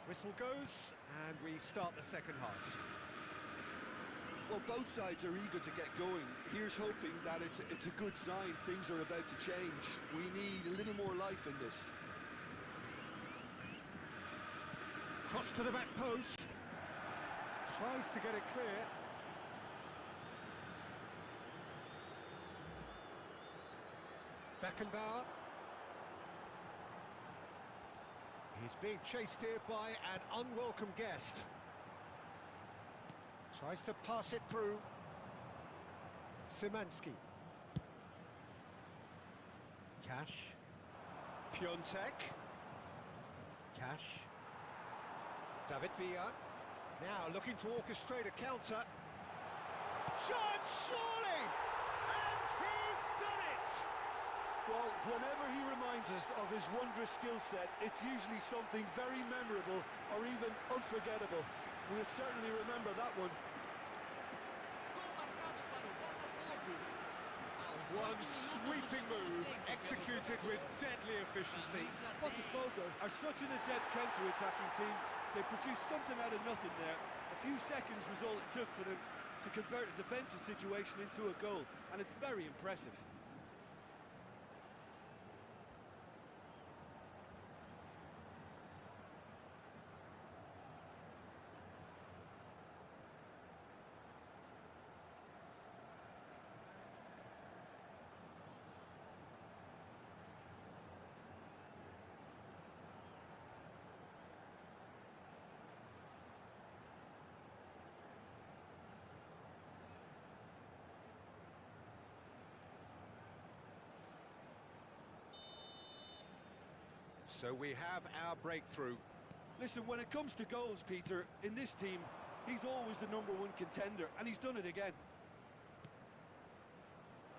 Whistle goes, and we start the second half. Well, both sides are eager to get going. Here's hoping that it's a good sign. Things are about to change. We need a little more life in this. Cross to the back post. Tries to get it clear. Beckenbauer. He's being chased here by an unwelcome guest. Tries to pass it through. Szymanski. Cash. Piontek. Cash. David Villa. Now looking to orchestrate a counter. Shot, surely! And he's done it! Well, whenever he reminds us of his wondrous skill set, it's usually something very memorable or even unforgettable. We'll certainly remember that one. Gol marcado para o Botafogo. Aos One 9 minutos sweeping do move, segundo tempo, executed with deadly efficiency. Botafogo are such an adept counter-attacking team. They produced something out of nothing there. A few seconds was all it took for them to convert a defensive situation into a goal, and it's very impressive. So we have our breakthrough. Listen, when it comes to goals, Peter, in this team, he's always the #1 contender, and he's done it again.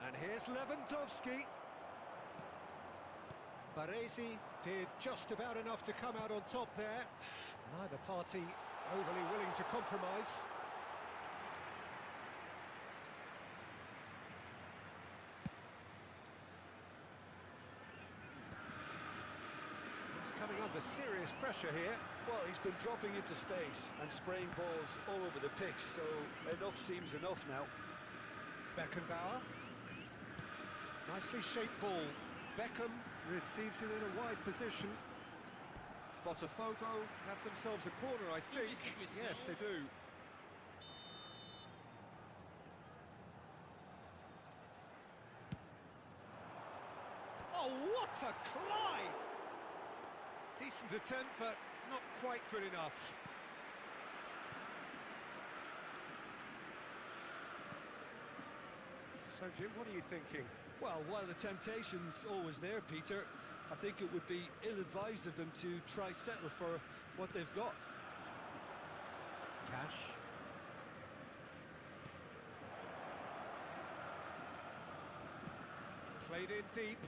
And here's Lewandowski. Baresi did just about enough to come out on top there. Neither party overly willing to compromise. He's coming under serious pressure here. Well, he's been dropping into space and spraying balls all over the pitch, so enough seems enough now. Beckenbauer. Nicely shaped ball. Beckham receives it in a wide position. Botafogo have themselves a corner, I think. Yes, they do. Oh, what a climb! Decent attempt, but not quite good enough. So, Jim, what are you thinking? Well, while the temptation's always there, Peter, I think it would be ill-advised of them to try settle for what they've got. Cash. Played in deep.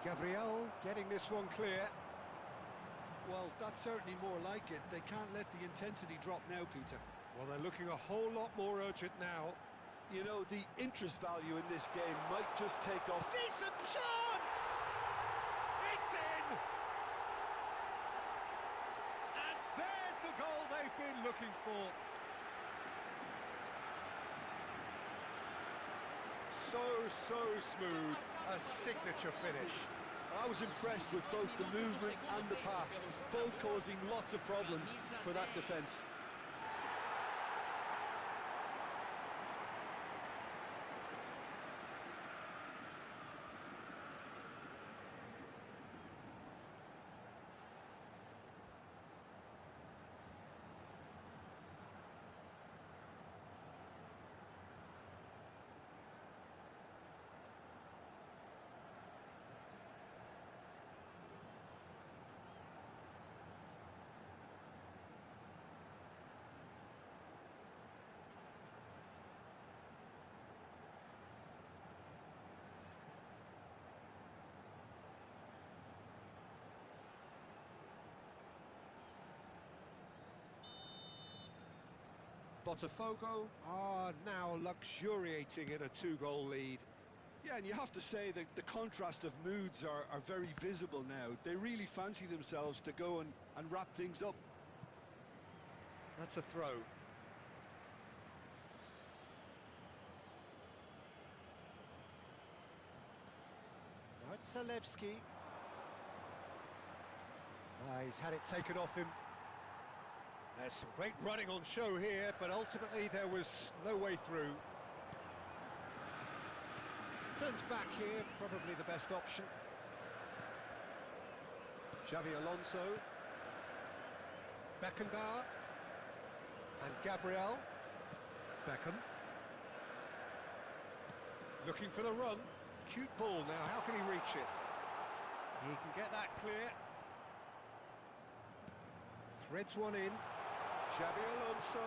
Gabriel getting this one clear. Well, that's certainly more like it. They can't let the intensity drop now, Peter. Well, they're looking a whole lot more urgent now. You know, the interest value in this game might just take off. Decent chance! It's in! And there's the goal they've been looking for. So smooth. A signature finish. I was impressed with both the movement and the pass, both causing lots of problems for that defence. Botafogo are now luxuriating in a 2-goal lead. Yeah, and you have to say that the contrast of moods are very visible now. They really fancy themselves to go and wrap things up. That's a throw. Now it's Zalewski. He's had it taken off him. There's some great running on show here, but ultimately there was no way through. Turns back here, probably the best option. Xavi Alonso. Beckenbauer. And Gabriel. Beckham. Looking for the run. Cute ball now, how can he reach it? He can get that clear. Threads one in. Xabi Alonso,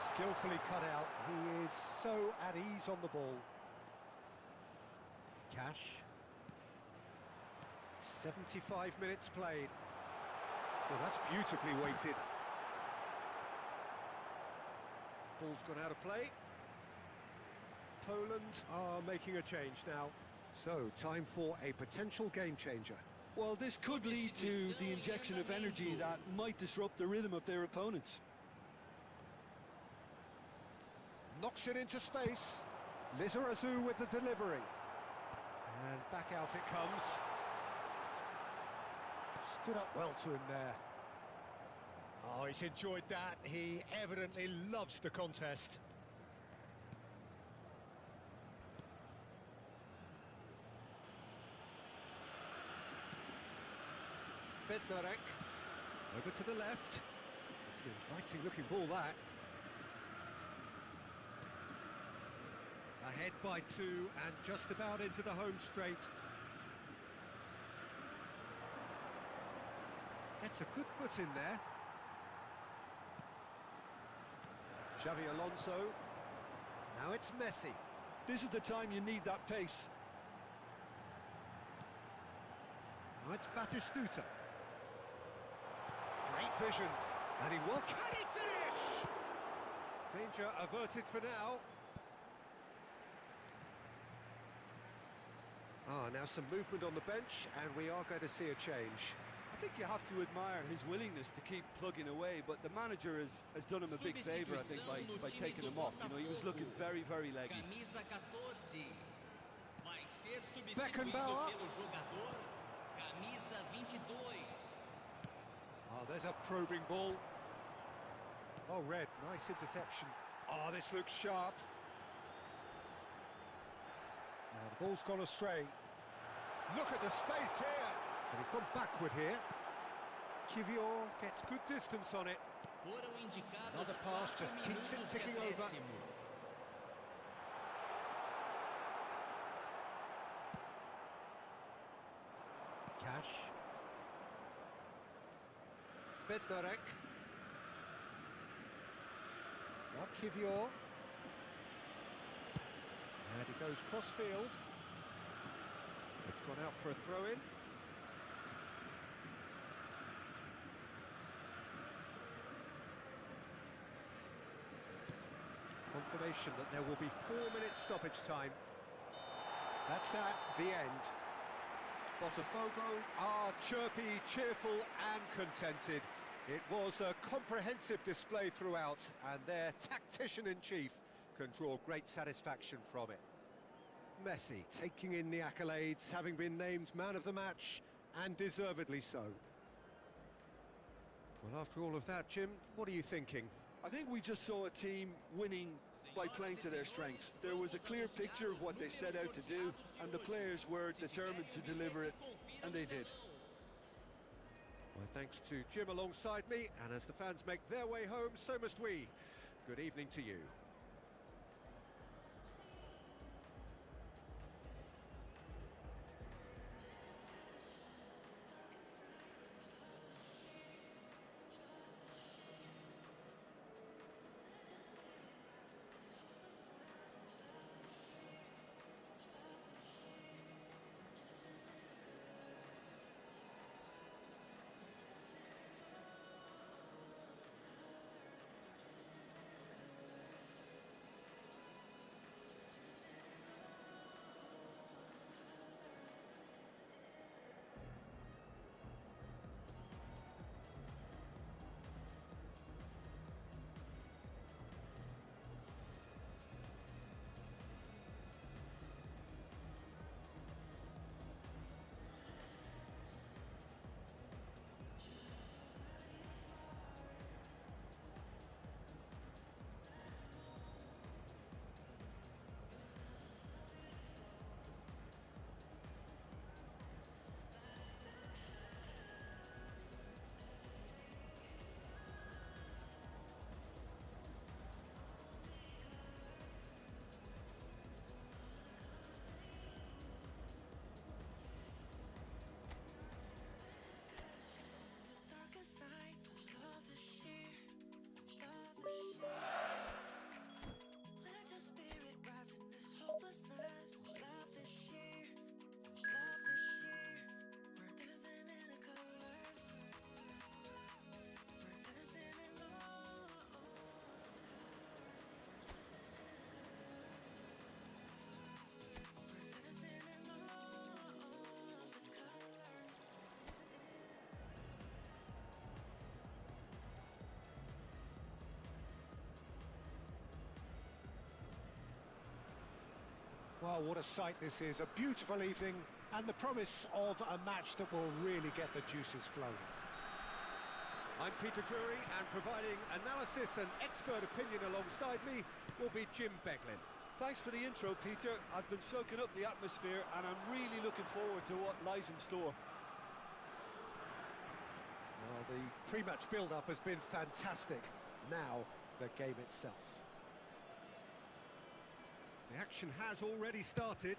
skillfully cut out. He is so at ease on the ball. Cash. 75 minutes played. Well, that's beautifully weighted. Ball's gone out of play. Poland are making a change now. So, time for a potential game changer. Well, this could lead to the injection of energy that might disrupt the rhythm of their opponents. Knocks it into space. Lizarazu with the delivery. And back out it comes. Stood up well to him there. Oh, he's enjoyed that. He evidently loves the contest. Bednarek, over to the left. It's an inviting looking ball, that. Ahead by 2 and just about into the home straight. Gets a good foot in there. Xavi Alonso. Now it's Messi. This is the time you need that pace. Now it's Batistuta. Great vision. And he will. Can he finish? Danger averted for now. Now some movement on the bench, and we are going to see a change. I think you have to admire his willingness to keep plugging away, but the manager has done him a big favour, I think, by taking him off. You know, he was looking very, very leggy. Camisa 14 vai ser substituído Beckenbauer. pelo jogador camisa 22. There's a probing ball. Oh, Red, nice interception. This looks sharp. Now the ball's gone astray. Look at the space here. And he's gone backward here. Kivior gets good distance on it. Foram indicados Another pass, just 4 keeps it minutos de ticking over. acréscimo. Cash. Bednarek. Now Kivior. And he goes cross-field. It's gone out for a throw-in. Confirmation that there will be 4 minutes stoppage time. That's that, the end. Botafogo are chirpy, cheerful and contented. It was a comprehensive display throughout, and their tactician-in-chief can draw great satisfaction from it. Messi taking in the accolades, having been named man of the match, and deservedly so. Well, after all of that, Jim, what are you thinking? I think we just saw a team winning by playing to their strengths. There was a clear picture of what they set out to do, and the players were determined to deliver it, and they did. Well, thanks to Jim alongside me, and as the fans make their way home, so must we. Good evening to you. Well, what a sight this is. A beautiful evening and the promise of a match that will really get the juices flowing. I'm Peter Drury, and providing analysis and expert opinion alongside me will be Jim Beglin. Thanks for the intro, Peter. I've been soaking up the atmosphere, and I'm really looking forward to what lies in store. Well, the pre-match build-up has been fantastic. Now, the game itself. The action has already started.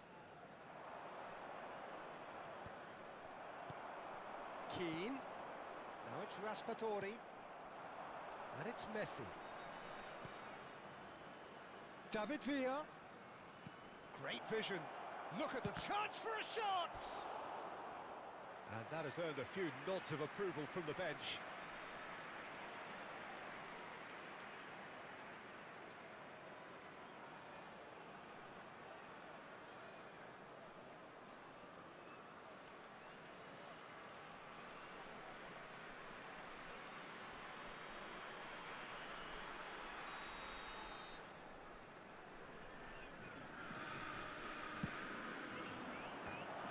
Keane. Now it's Raspadori. And it's Messi. David Villa. Great vision. Look at the chance for a shot! And that has earned a few nods of approval from the bench.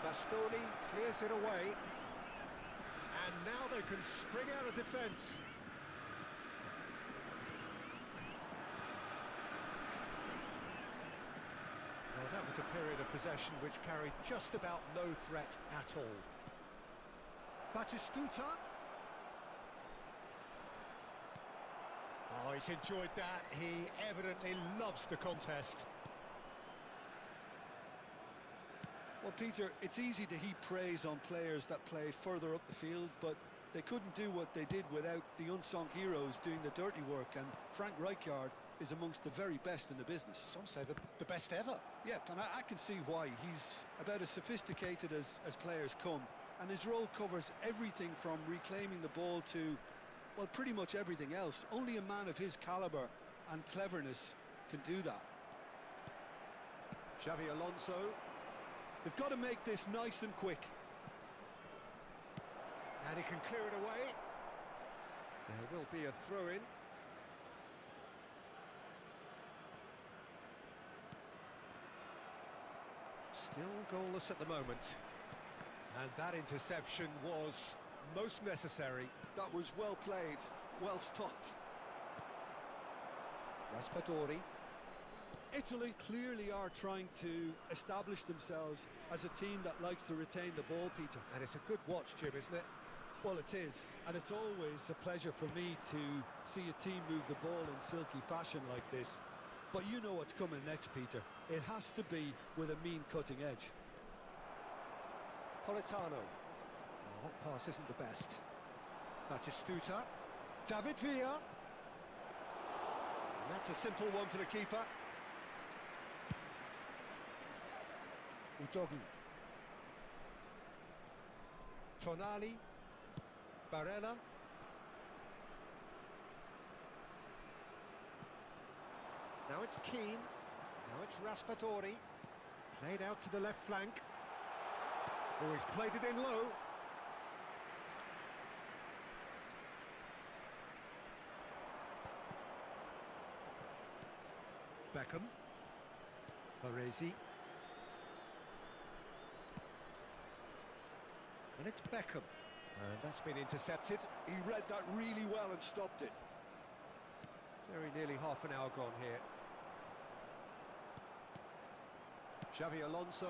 Bastoni clears it away, and now they can spring out of defence. Well, that was a period of possession which carried just about no threat at all. Batistuta. Oh, he's enjoyed that. He evidently loves the contest. Well, Peter, it's easy to heap praise on players that play further up the field, but they couldn't do what they did without the unsung heroes doing the dirty work, and Frank Rijkaard is amongst the very best in the business. Some say the best ever. Yeah, and I can see why. He's about as sophisticated as players come, and his role covers everything from reclaiming the ball to, well, pretty much everything else. Only a man of his calibre and cleverness can do that. Xavi Alonso. They've got to make this nice and quick. And he can clear it away. There will be a throw-in. Still goalless at the moment. And that interception was most necessary. That was well played, well stopped. Raspadori. Italy clearly are trying to establish themselves as a team that likes to retain the ball, Peter. And it's a good watch, Jim, isn't it? Well, it is, and it's always a pleasure for me to see a team move the ball in silky fashion like this. But you know what's coming next, Peter. It has to be with a mean cutting edge. Politano. Oh, that pass isn't the best. Batistuta. David Villa. And that's a simple one for the keeper. Udogi. Tonali. Barella. Now it's Keane. Now it's Raspadori. Played out to the left flank. Oh, he's played it in low. Beckham. Baresi. And it's Beckham. And that's been intercepted. He read that really well and stopped it. Very nearly half an hour gone here. Xavi Alonso.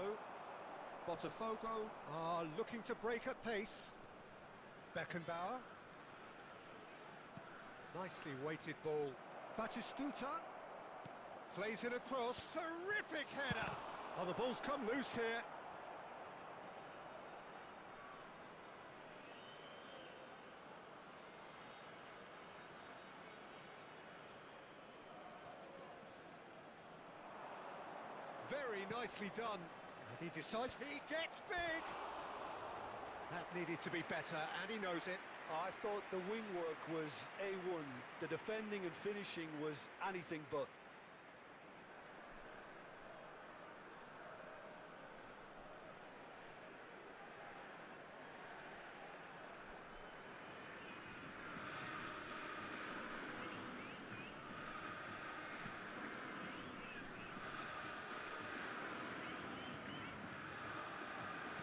Botafogo are looking to break at pace. Beckenbauer. Nicely weighted ball. Batistuta. Plays it across. Terrific header. Oh, the ball's come loose here. Very nicely done. And he decides he gets big. That needed to be better, and he knows it. I thought the wing work was A1. The defending and finishing was anything but.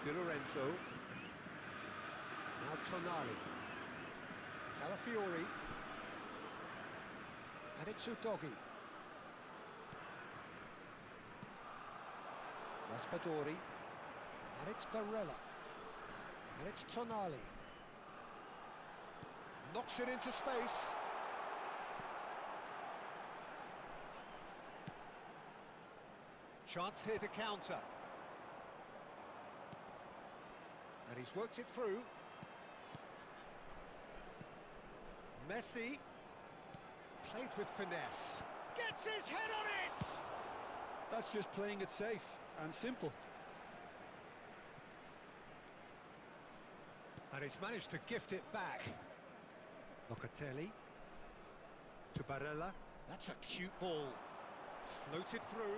Di Lorenzo. Now Tonali. Calafiori. And it's Udogi. Raspadori. And it's Barella. And it's Tonali. Knocks it into space. Chance here to counter. And he's worked it through. Messi. Played with finesse. Gets his head on it! That's just playing it safe and simple. And he's managed to gift it back. Locatelli. To Barella. That's a cute ball. Floated through.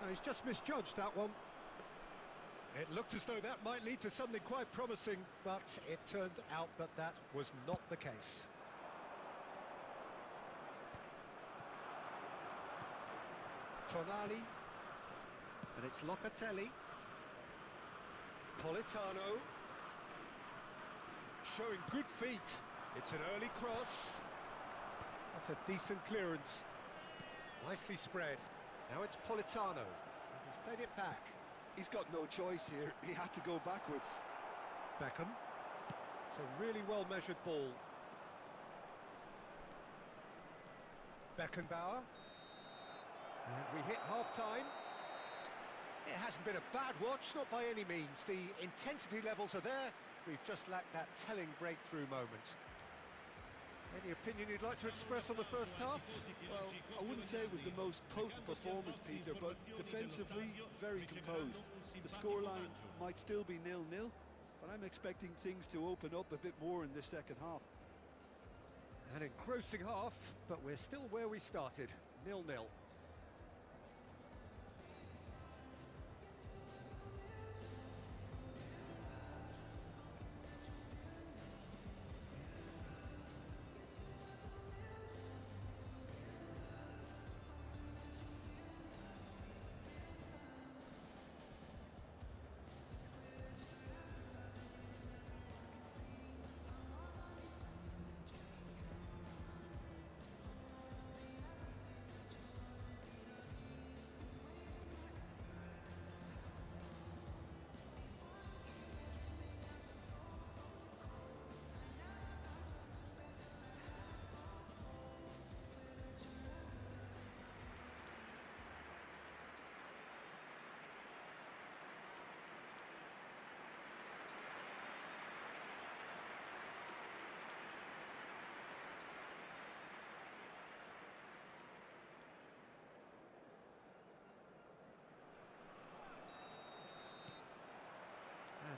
No, he's just misjudged that one. It looked as though that might lead to something quite promising, but it turned out that that was not the case. Tonali. And it's Locatelli. Politano. Showing good feet. It's an early cross. That's a decent clearance. Nicely spread. Now it's Politano. He's played it back. He's got no choice here. He had to go backwards. Beckham. It's a really well-measured ball. Beckenbauer. And we hit half-time. It hasn't been a bad watch, not by any means. The intensity levels are there. We've just lacked that telling breakthrough moment. Any opinion you'd like to express on the first half? Well, I wouldn't say it was the most potent performance, Peter, but defensively, very composed. The scoreline might still be 0-0, but I'm expecting things to open up a bit more in this second half. An engrossing half, but we're still where we started, 0-0.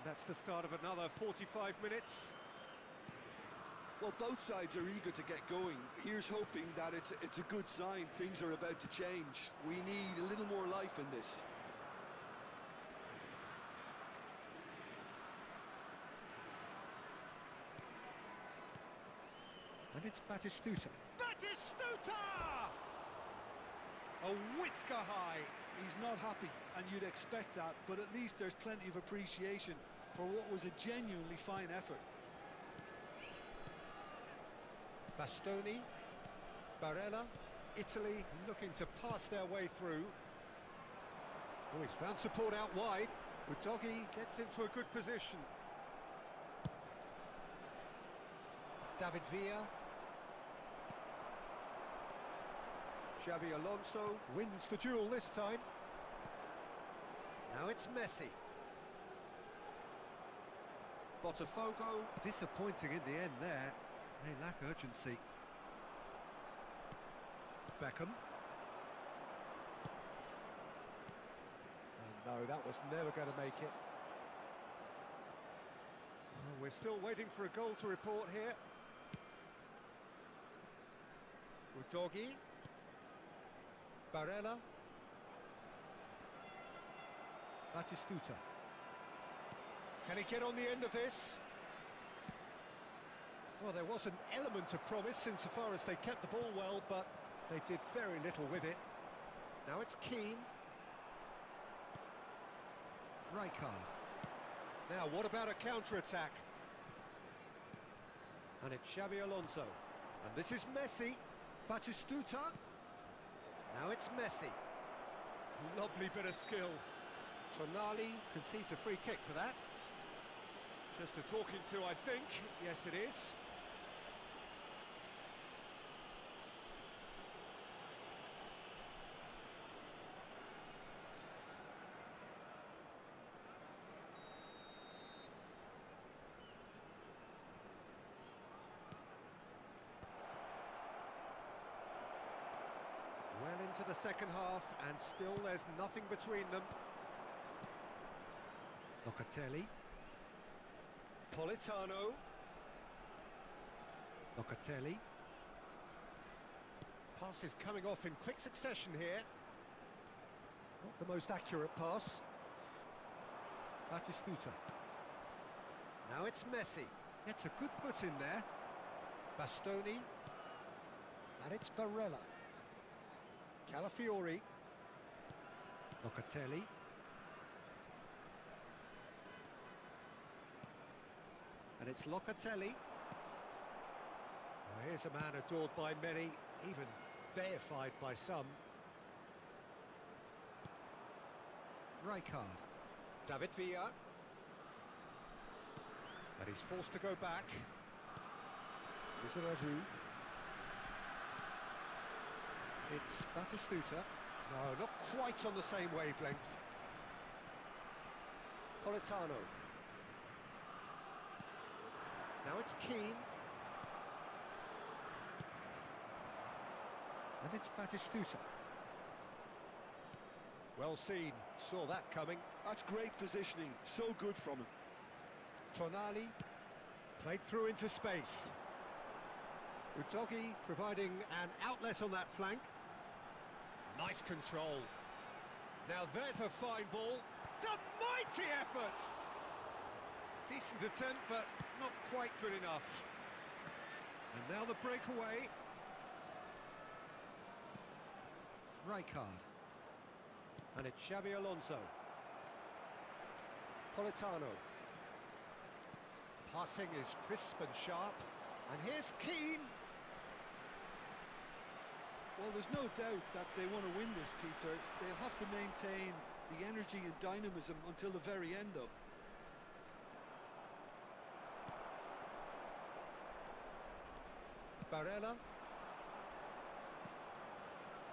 That's the start of another 45 minutes. Well, both sides are eager to get going. Here's hoping that it's a good sign. Things are about to change. We need a little more life in this. And it's Batistuta. Batistuta! A whisker high. He's not happy, and you'd expect that, but at least there's plenty of appreciation for what was a genuinely fine effort. Bastoni, Barella, Italy looking to pass their way through. Oh, he's found support out wide. Udogi gets into a good position. David Villa. Xabi Alonso wins the duel this time. Now it's Messi. Botafogo, disappointing in the end there. They lack urgency. Beckham. Oh no, that was never going to make it. Well, we're still waiting for a goal to report here. Udogi. Barella. Batistuta. Can he get on the end of this? Well, there was an element of promise insofar as they kept the ball well, but they did very little with it. Now it's Keane. Rijkaard. Now, what about a counter-attack? And it's Xabi Alonso. And this is Messi. Batistuta. Now it's Messi. Lovely bit of skill. Tonali concedes a free kick for that. Just a talking to, I think. Yes, it is. into the second half, and still there's nothing between them. Locatelli. Politano. Locatelli. Pass is coming off in quick succession here. Not the most accurate pass. Batistuta. Now it's Messi. Gets a good foot in there. Bastoni. And it's Barella. Calafiori. Locatelli. And it's Locatelli. Well, here's a man adored by many, even deified by some. Rijkaard. David Villa. And he's forced to go back. Lizarazu. It's Batistuta. No, not quite on the same wavelength. Politano. Now it's Keane. And it's Batistuta. Well seen, saw that coming. That's great positioning, so good from him. Tonali, played through into space. Udogi providing an outlet on that flank. Nice control. Now there's a fine ball. It's a mighty effort! Decent attempt, but not quite good enough. And now the breakaway. Rijkaard. And it's Xabi Alonso. Politano. Passing is crisp and sharp. And here's Keane. Well, there's no doubt that they want to win this, Peter. They'll have to maintain the energy and dynamism until the very end, though. Barella.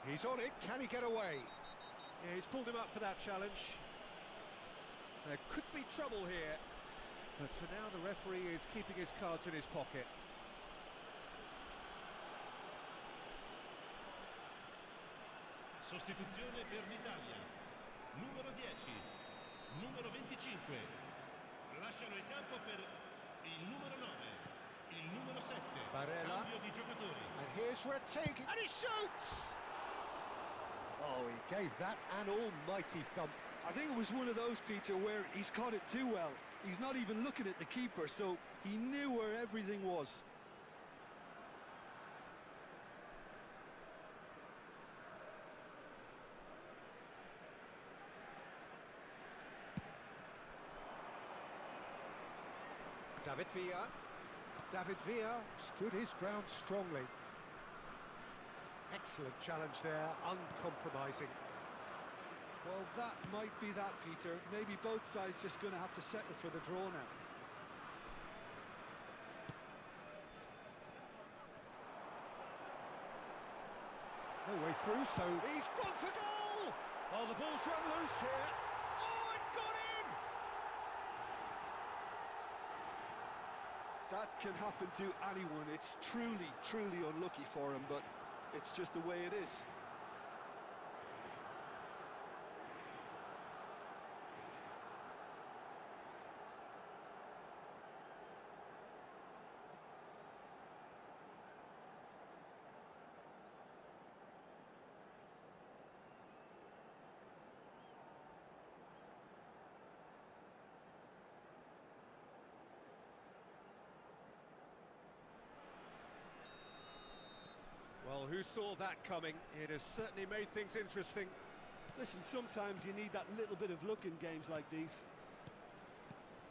He's on it. Can he get away? Yeah, he's pulled him up for that challenge. There could be trouble here. But for now, the referee is keeping his cards in his pocket. Sostituzione per l'Italia. Numero 10, numero 25. Lasciano il campo per il numero 9, il numero 7. Barella. Cambio di giocatori. And here's Retteg. And he shoots! Oh, he gave that an almighty thump. I think it was one of those, Peter, where he's caught it too well. He's not even looking at the keeper, so he knew where everything was. David Villa. David Villa stood his ground strongly. Excellent challenge there, uncompromising. Well, that might be that, Peter. Maybe both sides just going to have to settle for the draw now. No way through, so he's gone for goal! Oh, the ball's run loose here. Oh, it's gone in! That can happen to anyone. It's truly, truly unlucky for him, but it's just the way it is. Well, who saw that coming? It has certainly made things interesting. Listen, sometimes you need that little bit of luck in games like these.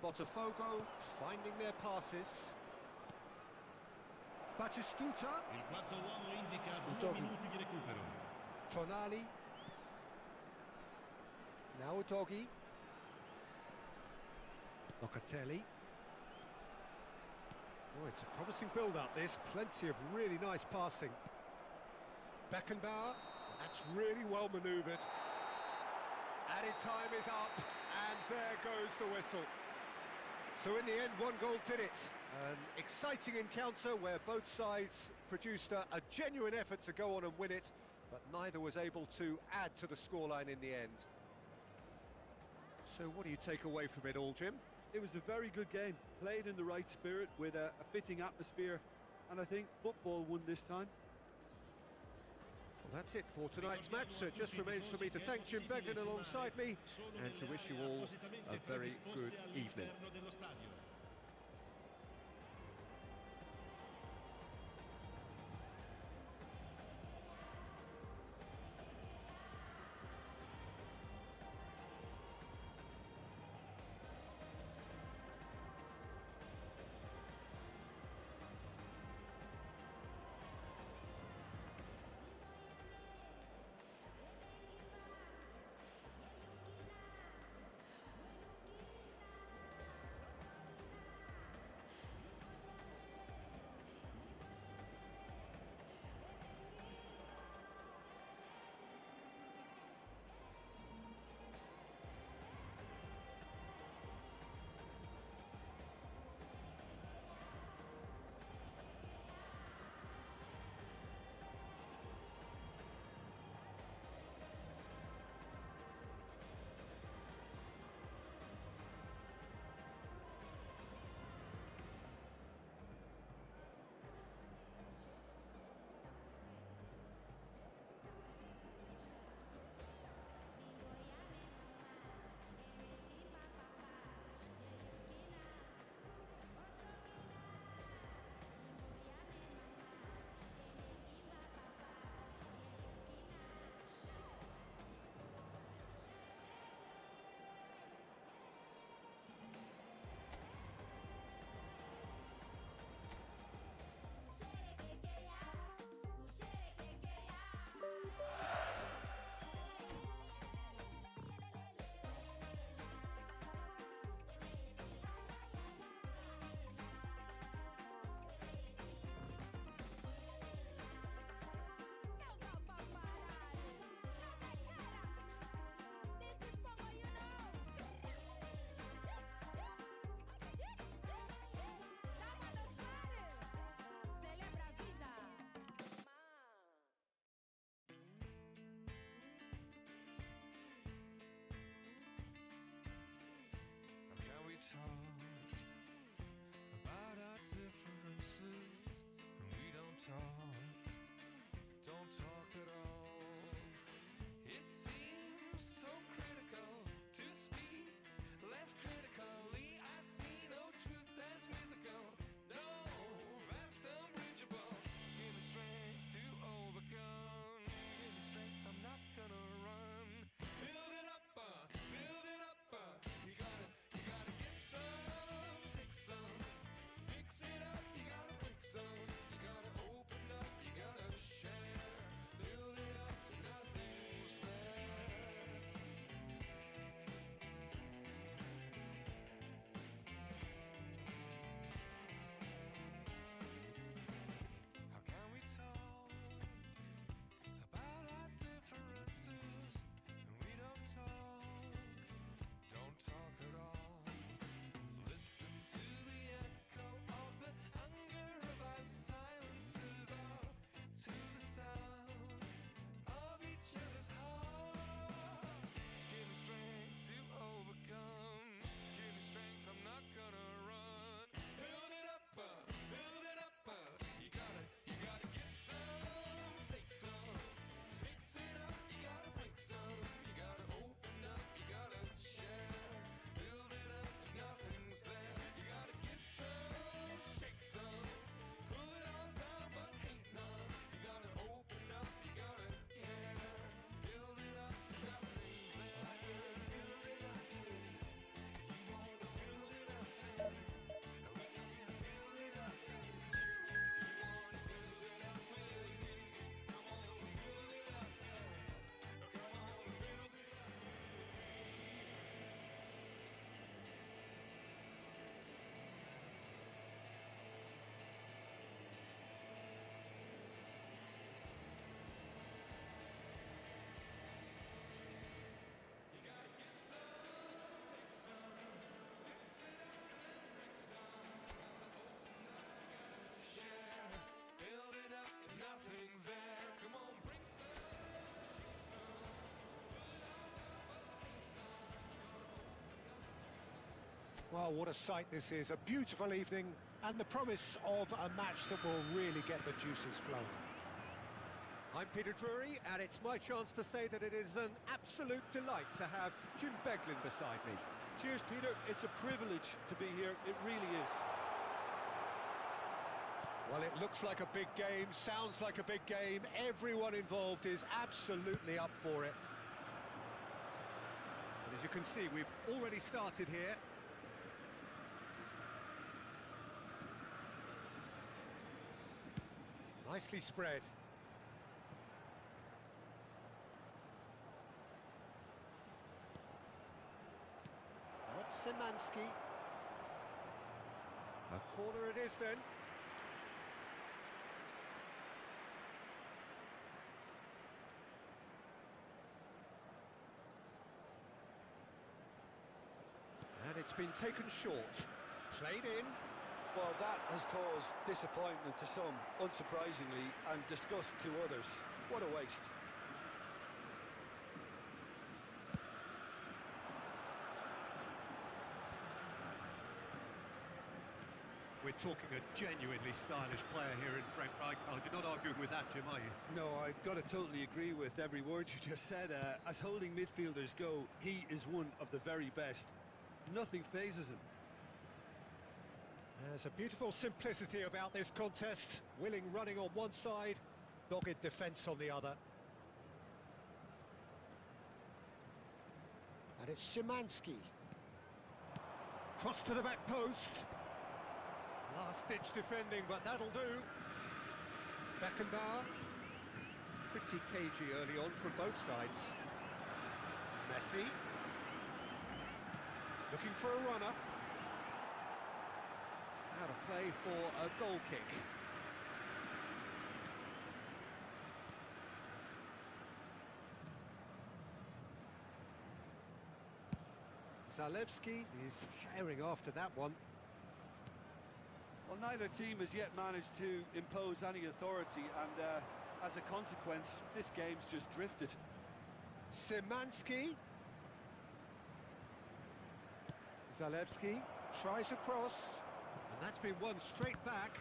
Botafogo finding their passes. Batistuta. Il quarto uomo indica 2 Udogi. minuti di recupero. Tonali. Now Udogi. Locatelli. Oh, it's a promising build-up, this. Plenty of really nice passing. Beckenbauer. That's really well manoeuvred. Added time is up, and there goes the whistle. So in the end, one goal did it. An exciting encounter where both sides produced a genuine effort to go on and win it, but neither was able to add to the scoreline in the end. So what do you take away from it all, Jim? It was a very good game, played in the right spirit with a fitting atmosphere, and I think football won this time. Well, that's it for tonight's match, so it just remains for me to thank Jim Beglin alongside me and to wish you all a very good evening. Oh, what a sight this is. A beautiful evening and the promise of a match that will really get the juices flowing. I'm Peter Drury, and it's my chance to say that it is an absolute delight to have Jim Beglin beside me. Cheers, Peter. It's a privilege to be here. It really is. Well, it looks like a big game, sounds like a big game. Everyone involved is absolutely up for it. And as you can see, we've already started here. Nicely spread. That's Szymanski. A corner it is then. And it's been taken short. Played in. Well, that has caused disappointment to some, unsurprisingly, and disgust to others. What a waste. We're talking a genuinely stylish player here in Frank Rijkaard. You're not arguing with that, Jim, are you? No, I've got to totally agree with every word you just said. As holding midfielders go, he is one of the very best. Nothing phases him. There's a beautiful simplicity about this contest. Willing running on one side, dogged defence on the other. And it's Szymanski. Cross to the back post. Last-ditch defending, but that'll do. Beckenbauer. Pretty cagey early on from both sides. Messi. Looking for a runner. Out of play for a goal kick. Zalewski is herring after that one. Well, neither team has yet managed to impose any authority, and as a consequence, this game's just drifted. Szymanski. Zalewski tries a cross, and that's been won straight back.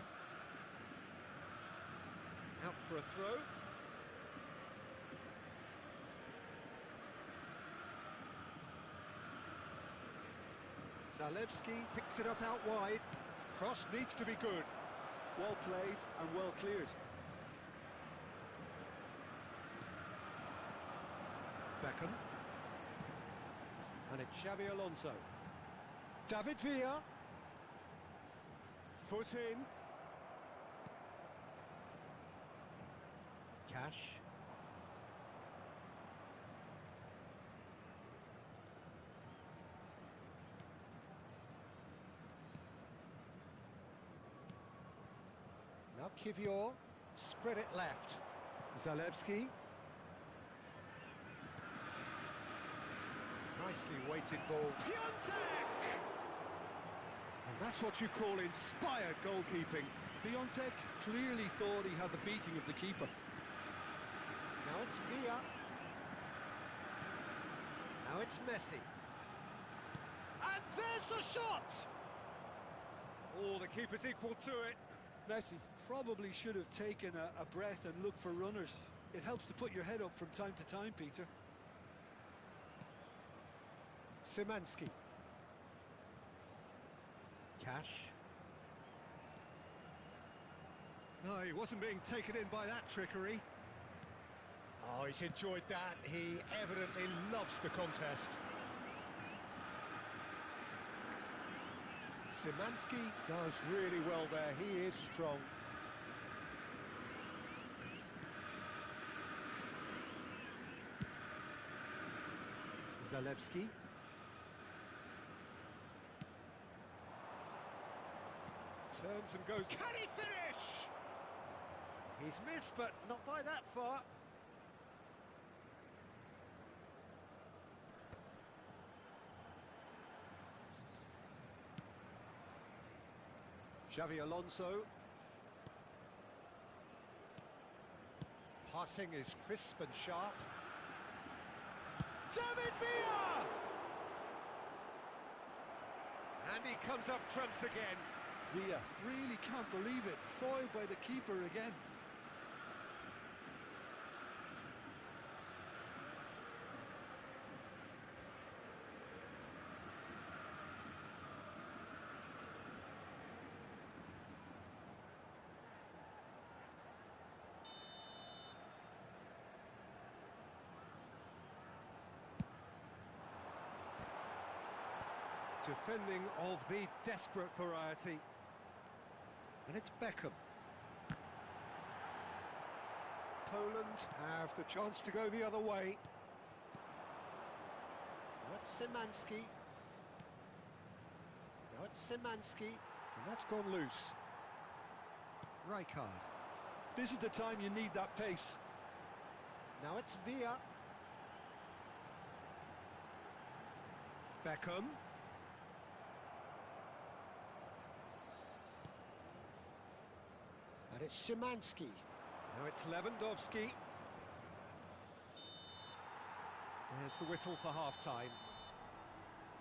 Out for a throw. Zalewski picks it up out wide. Cross needs to be good. Well played and well cleared. Beckham. And it's Xabi Alonso. David Villa. Foot in. Cash. Now Kivior, spread it left. Zalewski. Nicely weighted ball. Piontek! And that's what you call inspired goalkeeping. Piontek clearly thought he had the beating of the keeper. Now it's Villa. Now it's Messi. And there's the shot! Oh, the keeper's equal to it. Messi probably should have taken a breath and looked for runners. It helps to put your head up from time to time, Peter. Szymanski. Cash. No, he wasn't being taken in by that trickery. Oh, he's enjoyed that. He evidently loves the contest. Szymanski does really well there. He is strong. Zalewski. Turns and goes. Can he finish? He's missed, but not by that far. Xabi Alonso. Passing is crisp and sharp. David Villa! And he comes up trumps again. Villa really can't believe it. Foiled by the keeper again. Defending of the desperate variety. And it's Peçam. Poland have the chance to go the other way. Now it's Szymanski. Now it's Szymanski. And that's gone loose. Rijkaard. This is the time you need that pace. Now it's Villa. Peçam. And it's Szymanski. Now it's Lewandowski. There's the whistle for half-time.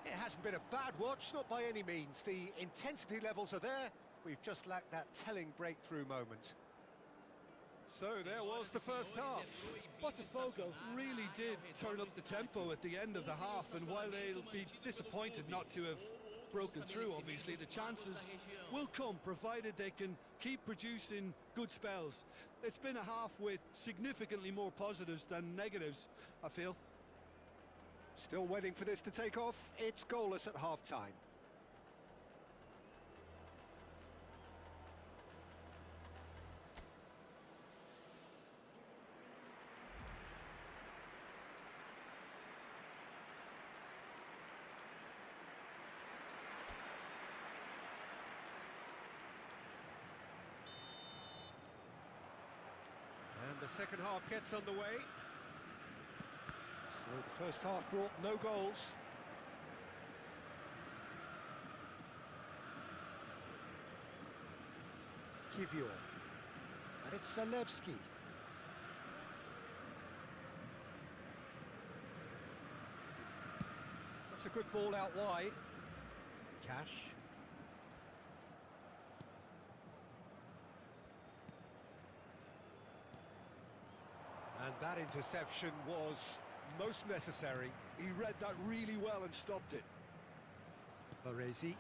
It hasn't been a bad watch, not by any means. The intensity levels are there. We've just lacked that telling breakthrough moment. So there was the first half. Botafogo really did turn up the tempo at the end of the half, and while they'll be disappointed not to have broken through, obviously, the chances will come, provided they can keep producing good spells. It's been a half with significantly more positives than negatives, I feel. Still waiting for this to take off. It's goalless at half-time. And the second half gets underway. So the first half brought no goals. Kivior. And it's Zalewski. That's a good ball out wide. Cash. And that interception was most necessary. He read that really well and stopped it. Baresi.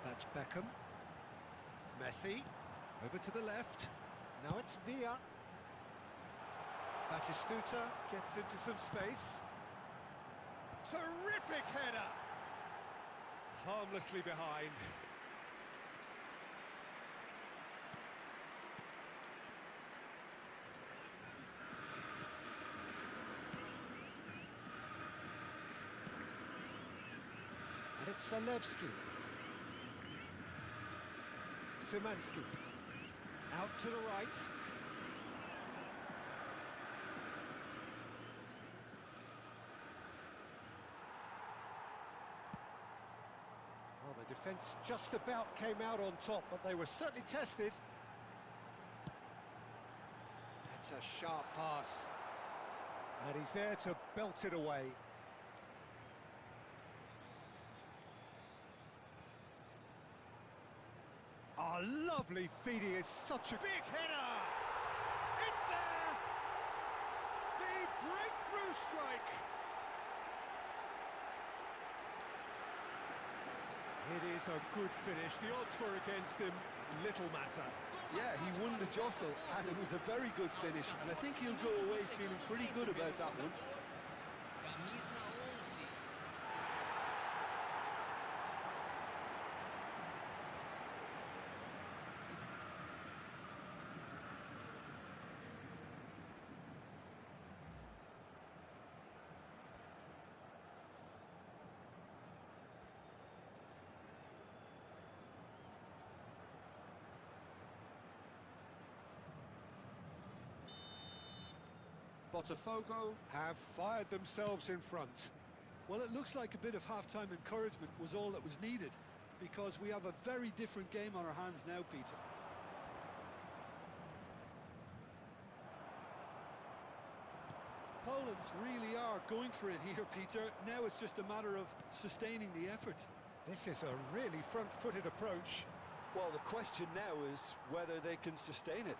That's Peçam. Messi. Over to the left. Now it's Villa. Batistuta gets into some space. Terrific header! Harmlessly behind. And it's Zalewski. Szymanski. Out to the right. Well, the defence just about came out on top, but they were certainly tested. That's a sharp pass. And he's there to belt it away. Oh, lovely feeding, is such a big header! It's there! The breakthrough strike! It is a good finish. The odds were against him, little matter. Yeah, he won the jostle, and it was a very good finish, and I think he'll go away feeling pretty good about that one. Botafogo have fired themselves in front. Well, it looks like a bit of half-time encouragement was all that was needed, because we have a very different game on our hands now, Peter. Poland Holland really are going for it here, Peter. Now it's just a matter of sustaining the effort. This is a really front-footed approach. Well, the question now is whether they can sustain it.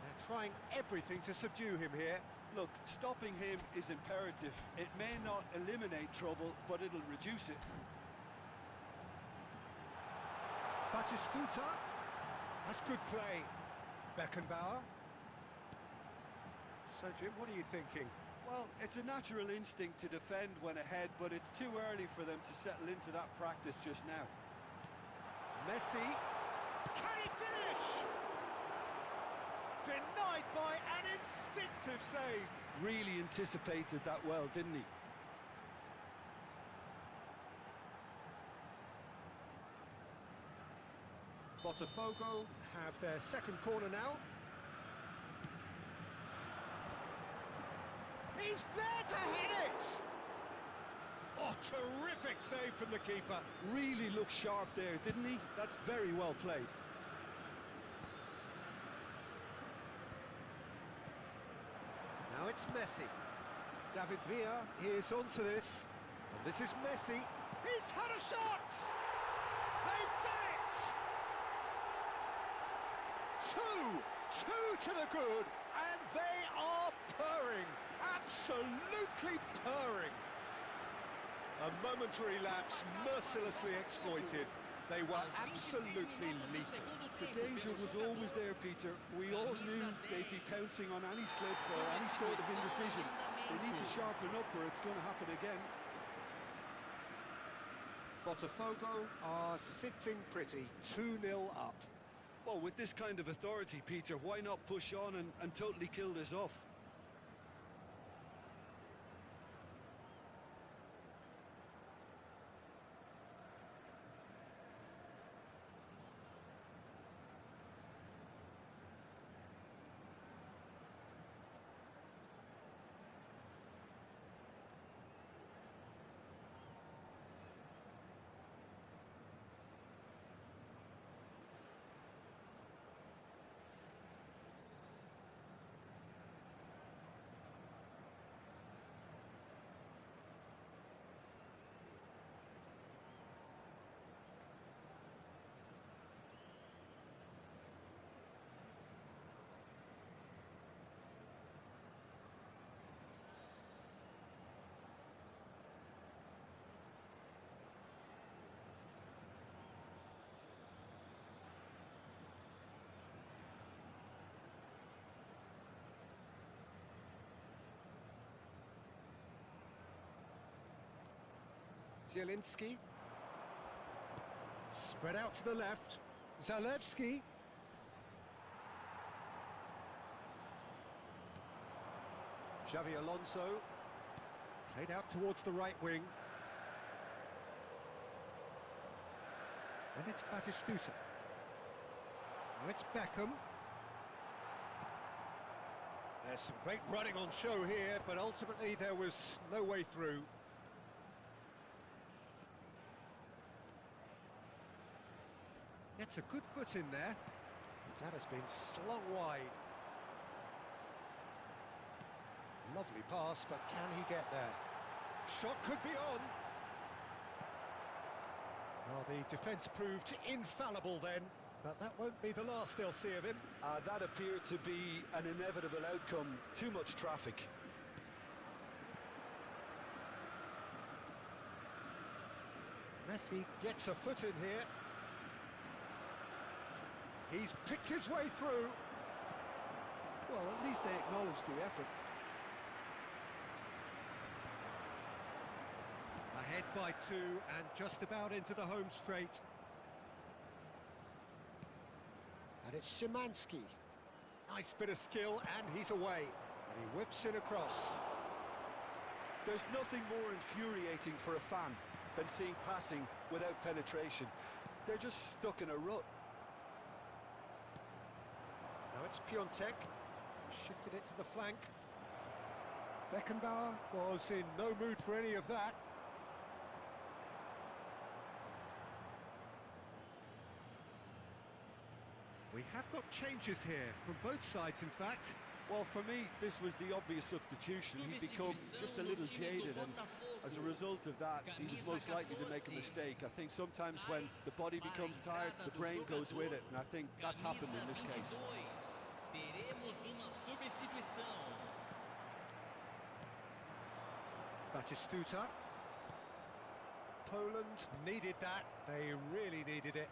They're trying everything to subdue him here. Look, stopping him is imperative. It may not eliminate trouble, but it'll reduce it. Batistuta. That's good play. Beckenbauer. So, Jim, what are you thinking? Well, it's a natural instinct to defend when ahead, but it's too early for them to settle into that practice just now. Messi. Can he finish? Denied by an instinctive save. Really anticipated that well, didn't he? Botafogo have their second corner now. He's there to hit it! Oh, terrific save from the keeper. Really looked sharp there, didn't he? That's very well played. Now it's Messi. David Villa is onto this. And this is Messi. He's had a shot! They've done it! Two to the good, and they are purring. Absolutely purring. A momentary lapse mercilessly exploited. They were absolutely lethal. The danger was always there, Peter. We all knew they'd be pouncing on any slip or any sort of indecision. They need to sharpen up or it's going to happen again. Botafogo are sitting pretty, 2-0 up. Well, with this kind of authority, Peter, why not push on and totally kill this off? Zielinski. Spread out to the left. Zalewski. Xavi Alonso. Played out towards the right wing. And it's Batistuta. Now it's Beckham. There's some great running on show here, but ultimately there was no way through. Gets a good foot in there. That has been slung wide. Lovely pass, but can he get there? Shot could be on. Well, the defence proved infallible then, but that won't be the last they'll see of him. That appeared to be an inevitable outcome. Too much traffic. Messi gets a foot in here. He's picked his way through. Well, at least they acknowledge the effort. Ahead by 2 and just about into the home straight. And it's Szymanski. Nice bit of skill and he's away. And he whips it across. There's nothing more infuriating for a fan than seeing passing without penetration. They're just stuck in a rut. Now it's Piontek, shifted it to the flank. Beckenbauer was in no mood for any of that. We have got changes here from both sides, in fact. Well, for me, this was the obvious substitution. He'd become just a little jaded, and as a result of that, he was most likely to make a mistake. I think sometimes when the body becomes tired, the brain goes with it, and I think that's happened in this case. Batistuta. Poland needed that. They really needed it.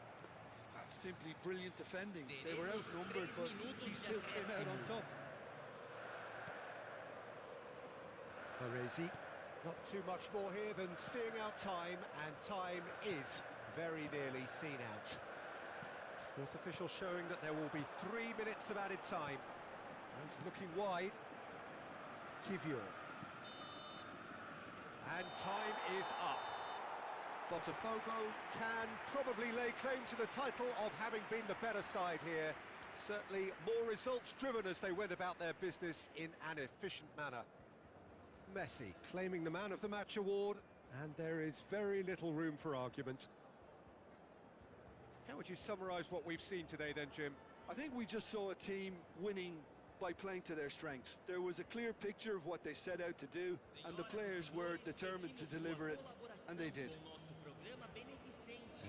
That's simply brilliant defending. They were outnumbered, but he still came out on top. Baresi. Not too much more here than seeing out time, and time is very nearly seen out. Fourth official showing that there will be 3 minutes of added time. He's looking wide. Kivio. And time is up. Botafogo can probably lay claim to the title of having been the better side here. Certainly more results driven as they went about their business in an efficient manner. Messi claiming the Man of the Match award, and there is very little room for argument. How would you summarise what we've seen today then, Jim? I think we just saw a team winning by playing to their strengths. There was a clear picture of what they set out to do, and the players were determined to deliver it, and they did.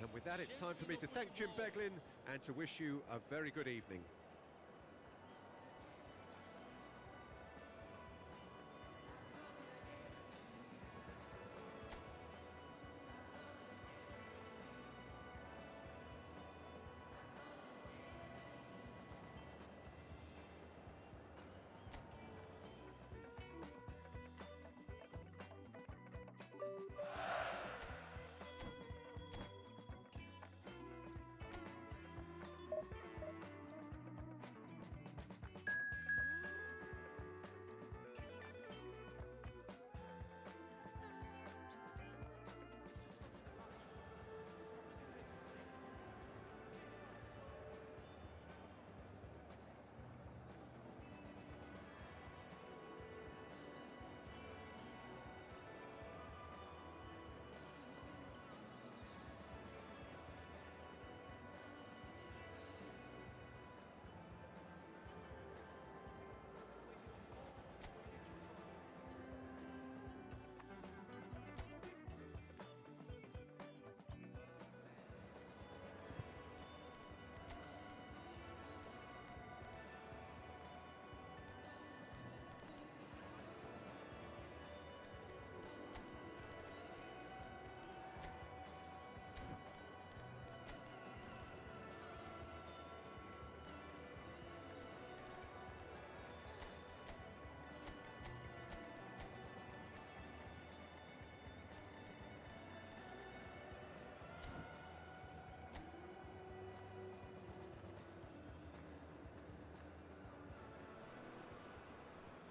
And with that, it's time for me to thank Jim Beglin and to wish you a very good evening.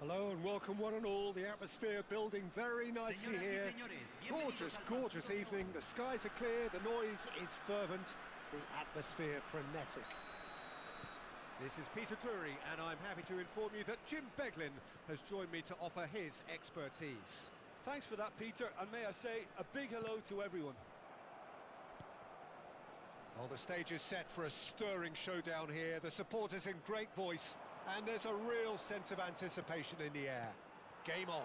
Hello and welcome one and all. The atmosphere building very nicely here. Gorgeous, gorgeous evening. The skies are clear, the noise is fervent, the atmosphere frenetic. This is Peter Drury, and I'm happy to inform you that Jim Beglin has joined me to offer his expertise. Thanks for that, Peter, and may I say a big hello to everyone. Well, the stage is set for a stirring showdown here. The supporters in great voice, and there's a real sense of anticipation in the air. Game on.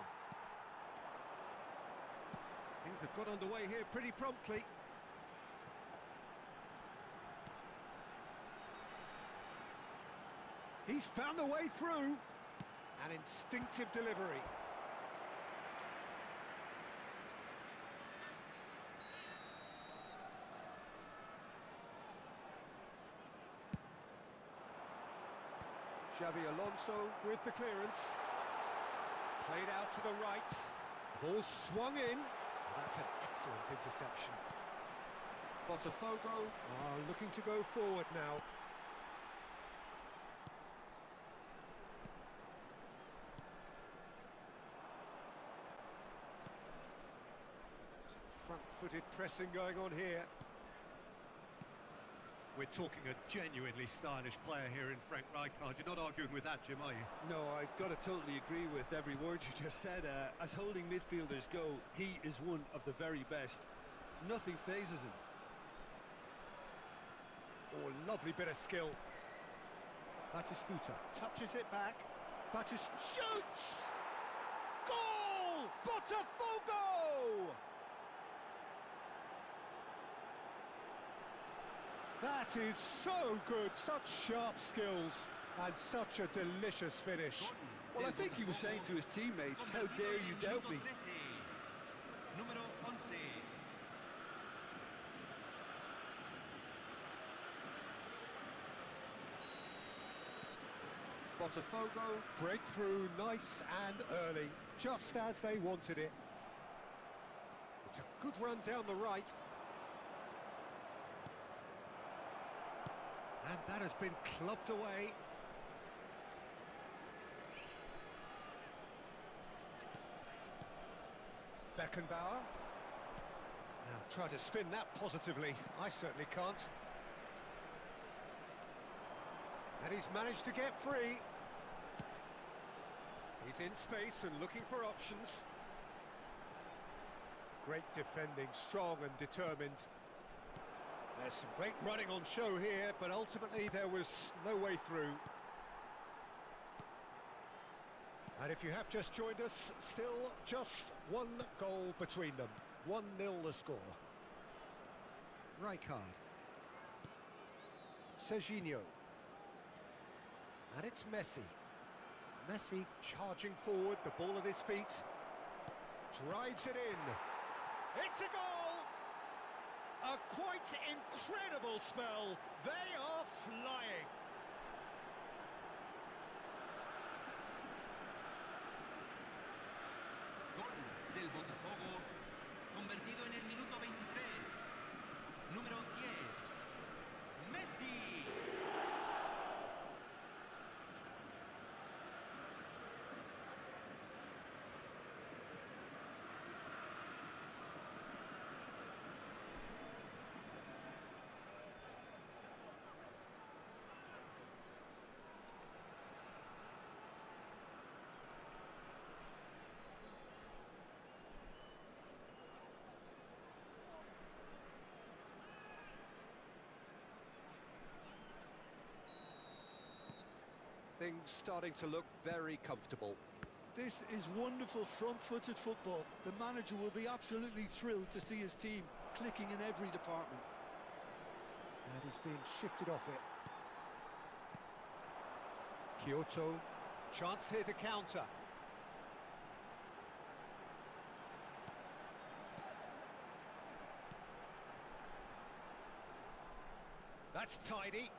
Things have got underway here pretty promptly. He's found a way through. An instinctive delivery. Xabi Alonso with the clearance. Played out to the right. Ball swung in. That's an excellent interception. Botafogo are looking to go forward now. Front-footed pressing going on here. We're talking a genuinely stylish player here in Frank Rijkaard. You're not arguing with that, Jim, are you? No, I've got to totally agree with every word you just said. As holding midfielders go, he is one of the very best. Nothing phases him. Oh, lovely bit of skill. Batistuta touches it back. Batist shoots! Goal! Botafogo! That is so good, such sharp skills and such a delicious finish. Well, I think he was saying to his teammates, how dare you doubt me? Numero 11. Botafogo break through nice and early, just as they wanted it. It's a good run down the right. And that has been clubbed away. Beckenbauer. Now try to spin that positively. I certainly can't. And he's managed to get free. He's in space and looking for options. Great defending, strong and determined. There's some great running on show here, but ultimately there was no way through. And if you have just joined us, still just one goal between them. 1-0 the score. Rijkaard. Serginho. And it's Messi. Messi charging forward, the ball at his feet. Drives it in. It's a goal! A quite incredible spell. They are flying. Gol del Botafogo, convertido en el minuto 23. Número 10. Messi. Things starting to look very comfortable. This is wonderful front-footed football. The manager will be absolutely thrilled to see his team clicking in every department. And he's been shifted off it. Kyoto. Chance here to counter. That's tidy.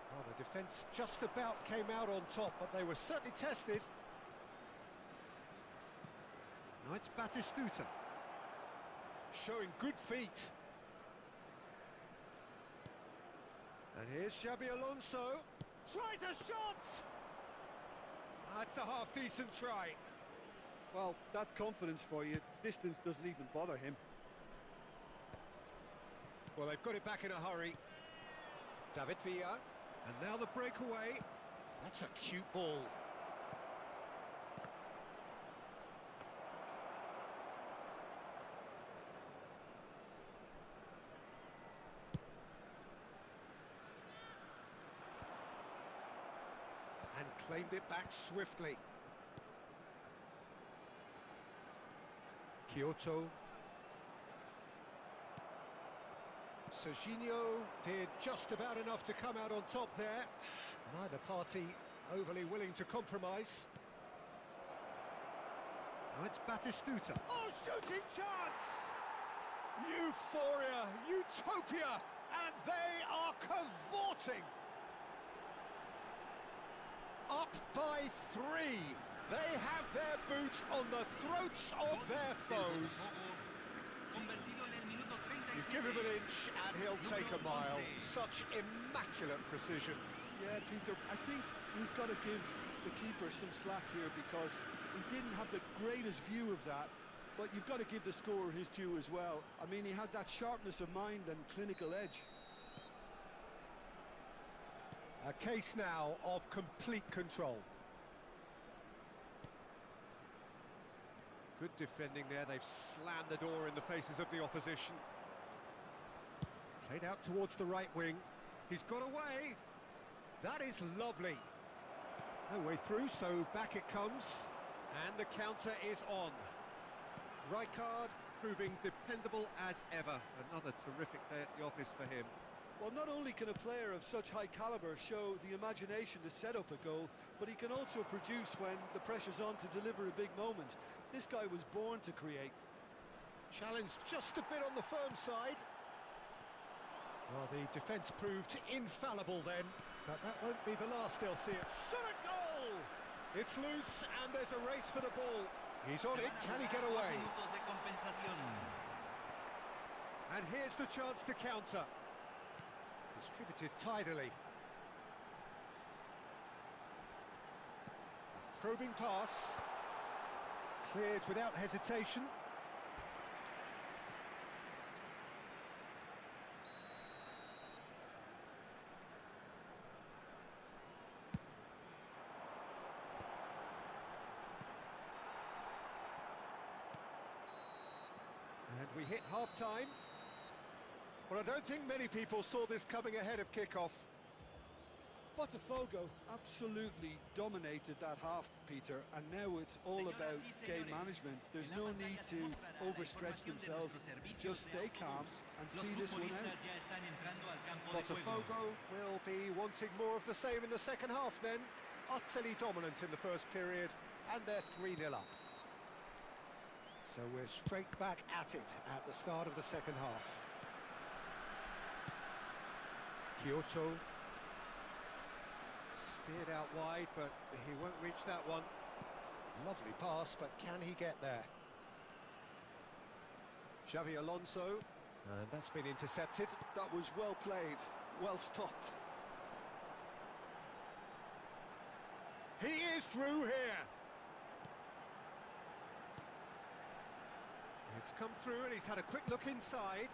Well, the defence just about came out on top, but they were certainly tested. Now it's Batistuta. Showing good feet. And here's Xabi Alonso. Tries a shot! That's a half-decent try. Well, that's confidence for you. Distance doesn't even bother him. Well, they've got it back in a hurry. David Villa. And now the breakaway. That's a cute ball. And claimed it back swiftly. Kyoto. Serginho did just about enough to come out on top there. Neither party overly willing to compromise. Now it's Batistuta. Oh, shooting chance! Euphoria, utopia, and they are cavorting. Up by 3. They have their boot on the throats of their foes. You give him an inch and he'll take a mile. Such immaculate precision. Yeah, Peter, I think we've got to give the keeper some slack here because he didn't have the greatest view of that, but you've got to give the scorer his due as well. I mean, he had that sharpness of mind and clinical edge. A case now of complete control. Good defending there. They've slammed the door in the faces of the opposition. Played out towards the right wing. He's got away. That is lovely. No way through, so back it comes. And the counter is on. Rijkaard proving dependable as ever. Another terrific day at the office for him. Well, not only can a player of such high caliber show the imagination to set up a goal, but he can also produce when the pressure's on to deliver a big moment. This guy was born to create. Challenge just a bit on the firm side. Well, the defence proved infallible then, but that won't be the last they'll see it. Shot a goal! It's loose and there's a race for the ball. He's on it, can he get away? And here's the chance to counter. Distributed tidily. A probing pass. Cleared without hesitation. And we hit half-time. Well, I don't think many people saw this coming ahead of kick-off. Botafogo absolutely dominated that half, Peter, and now it's all about game management. There's no need to overstretch themselves. Just stay calm and see this one out. Botafogo will be wanting more of the same in the second half then. Utterly dominant in the first period, and they're 3-0 up. So we're straight back at it at the start of the second half. Kyoto steered out wide, but he won't reach that one. Lovely pass, but can he get there? Xavi Alonso, and that's been intercepted. That was well played, well stopped. He is through here. It's come through and he's had a quick look inside.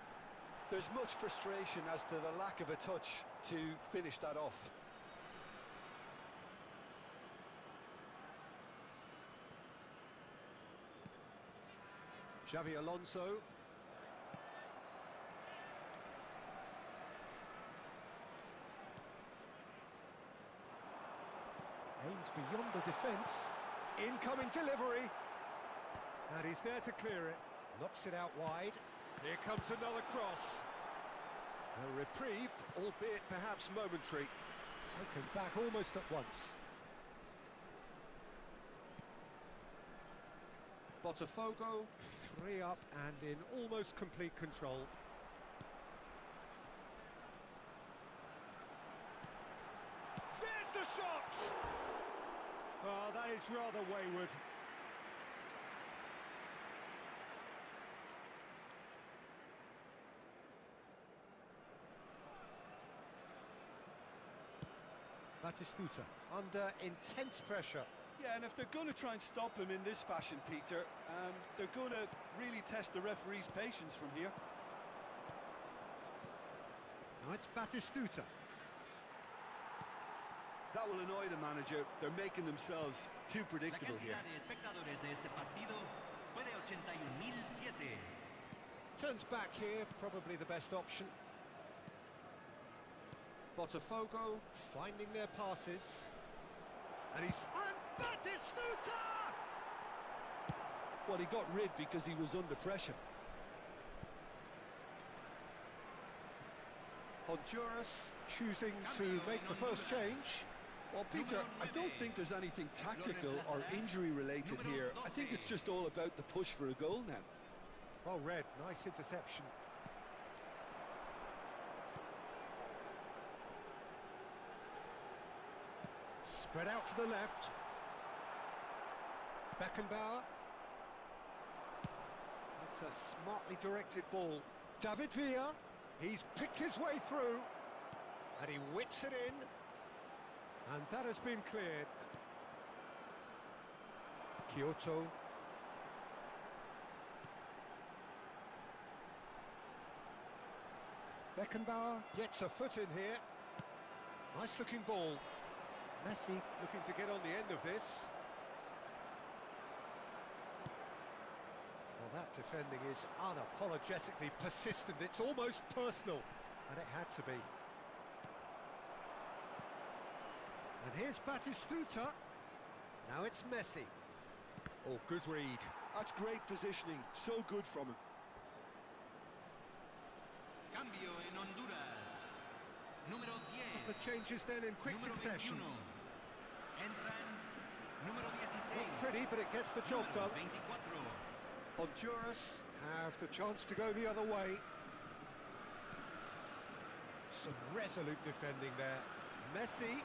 There's much frustration as to the lack of a touch to finish that off. Xavi Alonso. Aims beyond the defence. Incoming delivery. And he's there to clear it. Knocks it out wide. Here comes another cross. A reprieve, albeit perhaps momentary. Taken back almost at once. Botafogo, 3 up and in almost complete control. There's the shot! Oh, that is rather wayward. Batistuta under intense pressure. Yeah, and if they're going to try and stop him in this fashion, Peter, they're going to really test the referee's patience from here. Now it's Batistuta. That will annoy the manager. They're making themselves too predictable here. Turns back here, probably the best option. Botafogo finding their passes. And he's... And Batistuta! Well, he got rid because he was under pressure. Honduras choosing to make the first change. Well, Peter, I don't think there's anything tactical or injury related here. I think it's just all about the push for a goal now. Well read, nice interception. Spread out to the left. Beckenbauer. That's a smartly directed ball. David Villa. He's picked his way through. And he whips it in. And that has been cleared. Kyoto. Beckenbauer gets a foot in here. Nice looking ball. Messi looking to get on the end of this. Well, that defending is unapologetically persistent. It's almost personal, and it had to be. And here's Batistuta. Now it's Messi. Oh, good read. That's great positioning, so good from him. Cambio en Honduras. Número 10. The changes then in quick Número succession. 21. Entran número 16. Not pretty, but it gets the job Número done. 24. Honduras have the chance to go the other way. Some resolute defending there. Messi.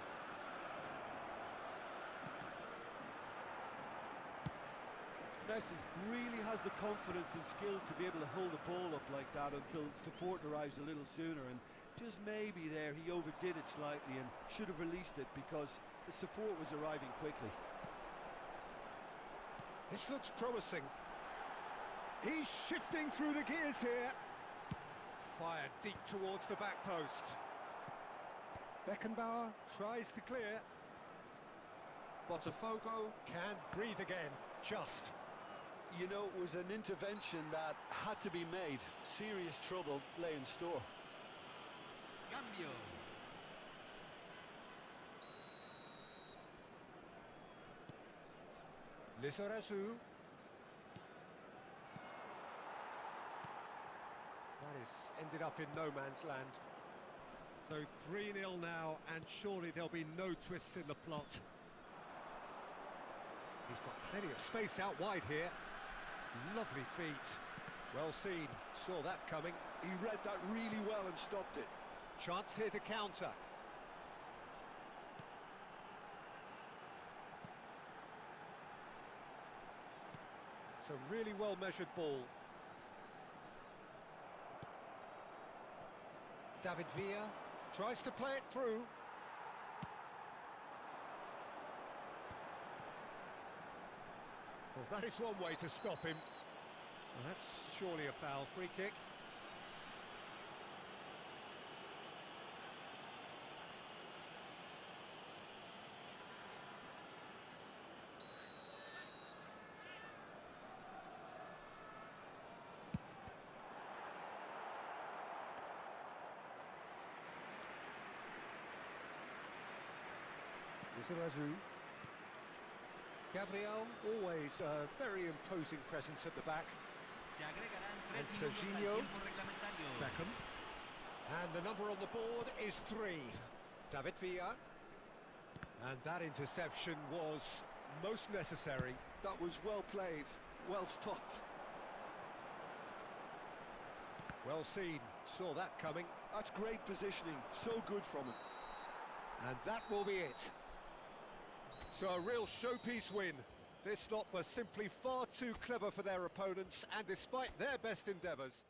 Messi really has the confidence and skill to be able to hold the ball up like that until support arrives a little sooner, and just maybe there he overdid it slightly and should have released it because the support was arriving quickly. This looks promising. He's shifting through the gears here. Fired deep towards the back post. Beckenbauer tries to clear. Botafogo can breathe again, just. You know, it was an intervention that had to be made. Serious trouble lay in store. Cambio. Lizarazu. That is ended up in no man's land. So 3-0 now, and surely there'll be no twists in the plot. He's got plenty of space out wide here. Lovely feet. Well seen. Saw that coming. He read that really well and stopped it. Chance here to counter. It's a really well-measured ball. David Villa tries to play it through. Well, that is one way to stop him. Well, that's surely a foul. Free kick. Lizarazu. Gabriel, always a very imposing presence at the back. Se agregarán And 3 minutos al Serginho. tiempo reglamentario. Beckham. And the number on the board is 3. David Villa. And that interception was most necessary. That was well played, well stopped. Well seen. Saw that coming. That's great positioning, so good from him. And that will be it. So a real showpiece win. This lot were simply far too clever for their opponents, and despite their best endeavours,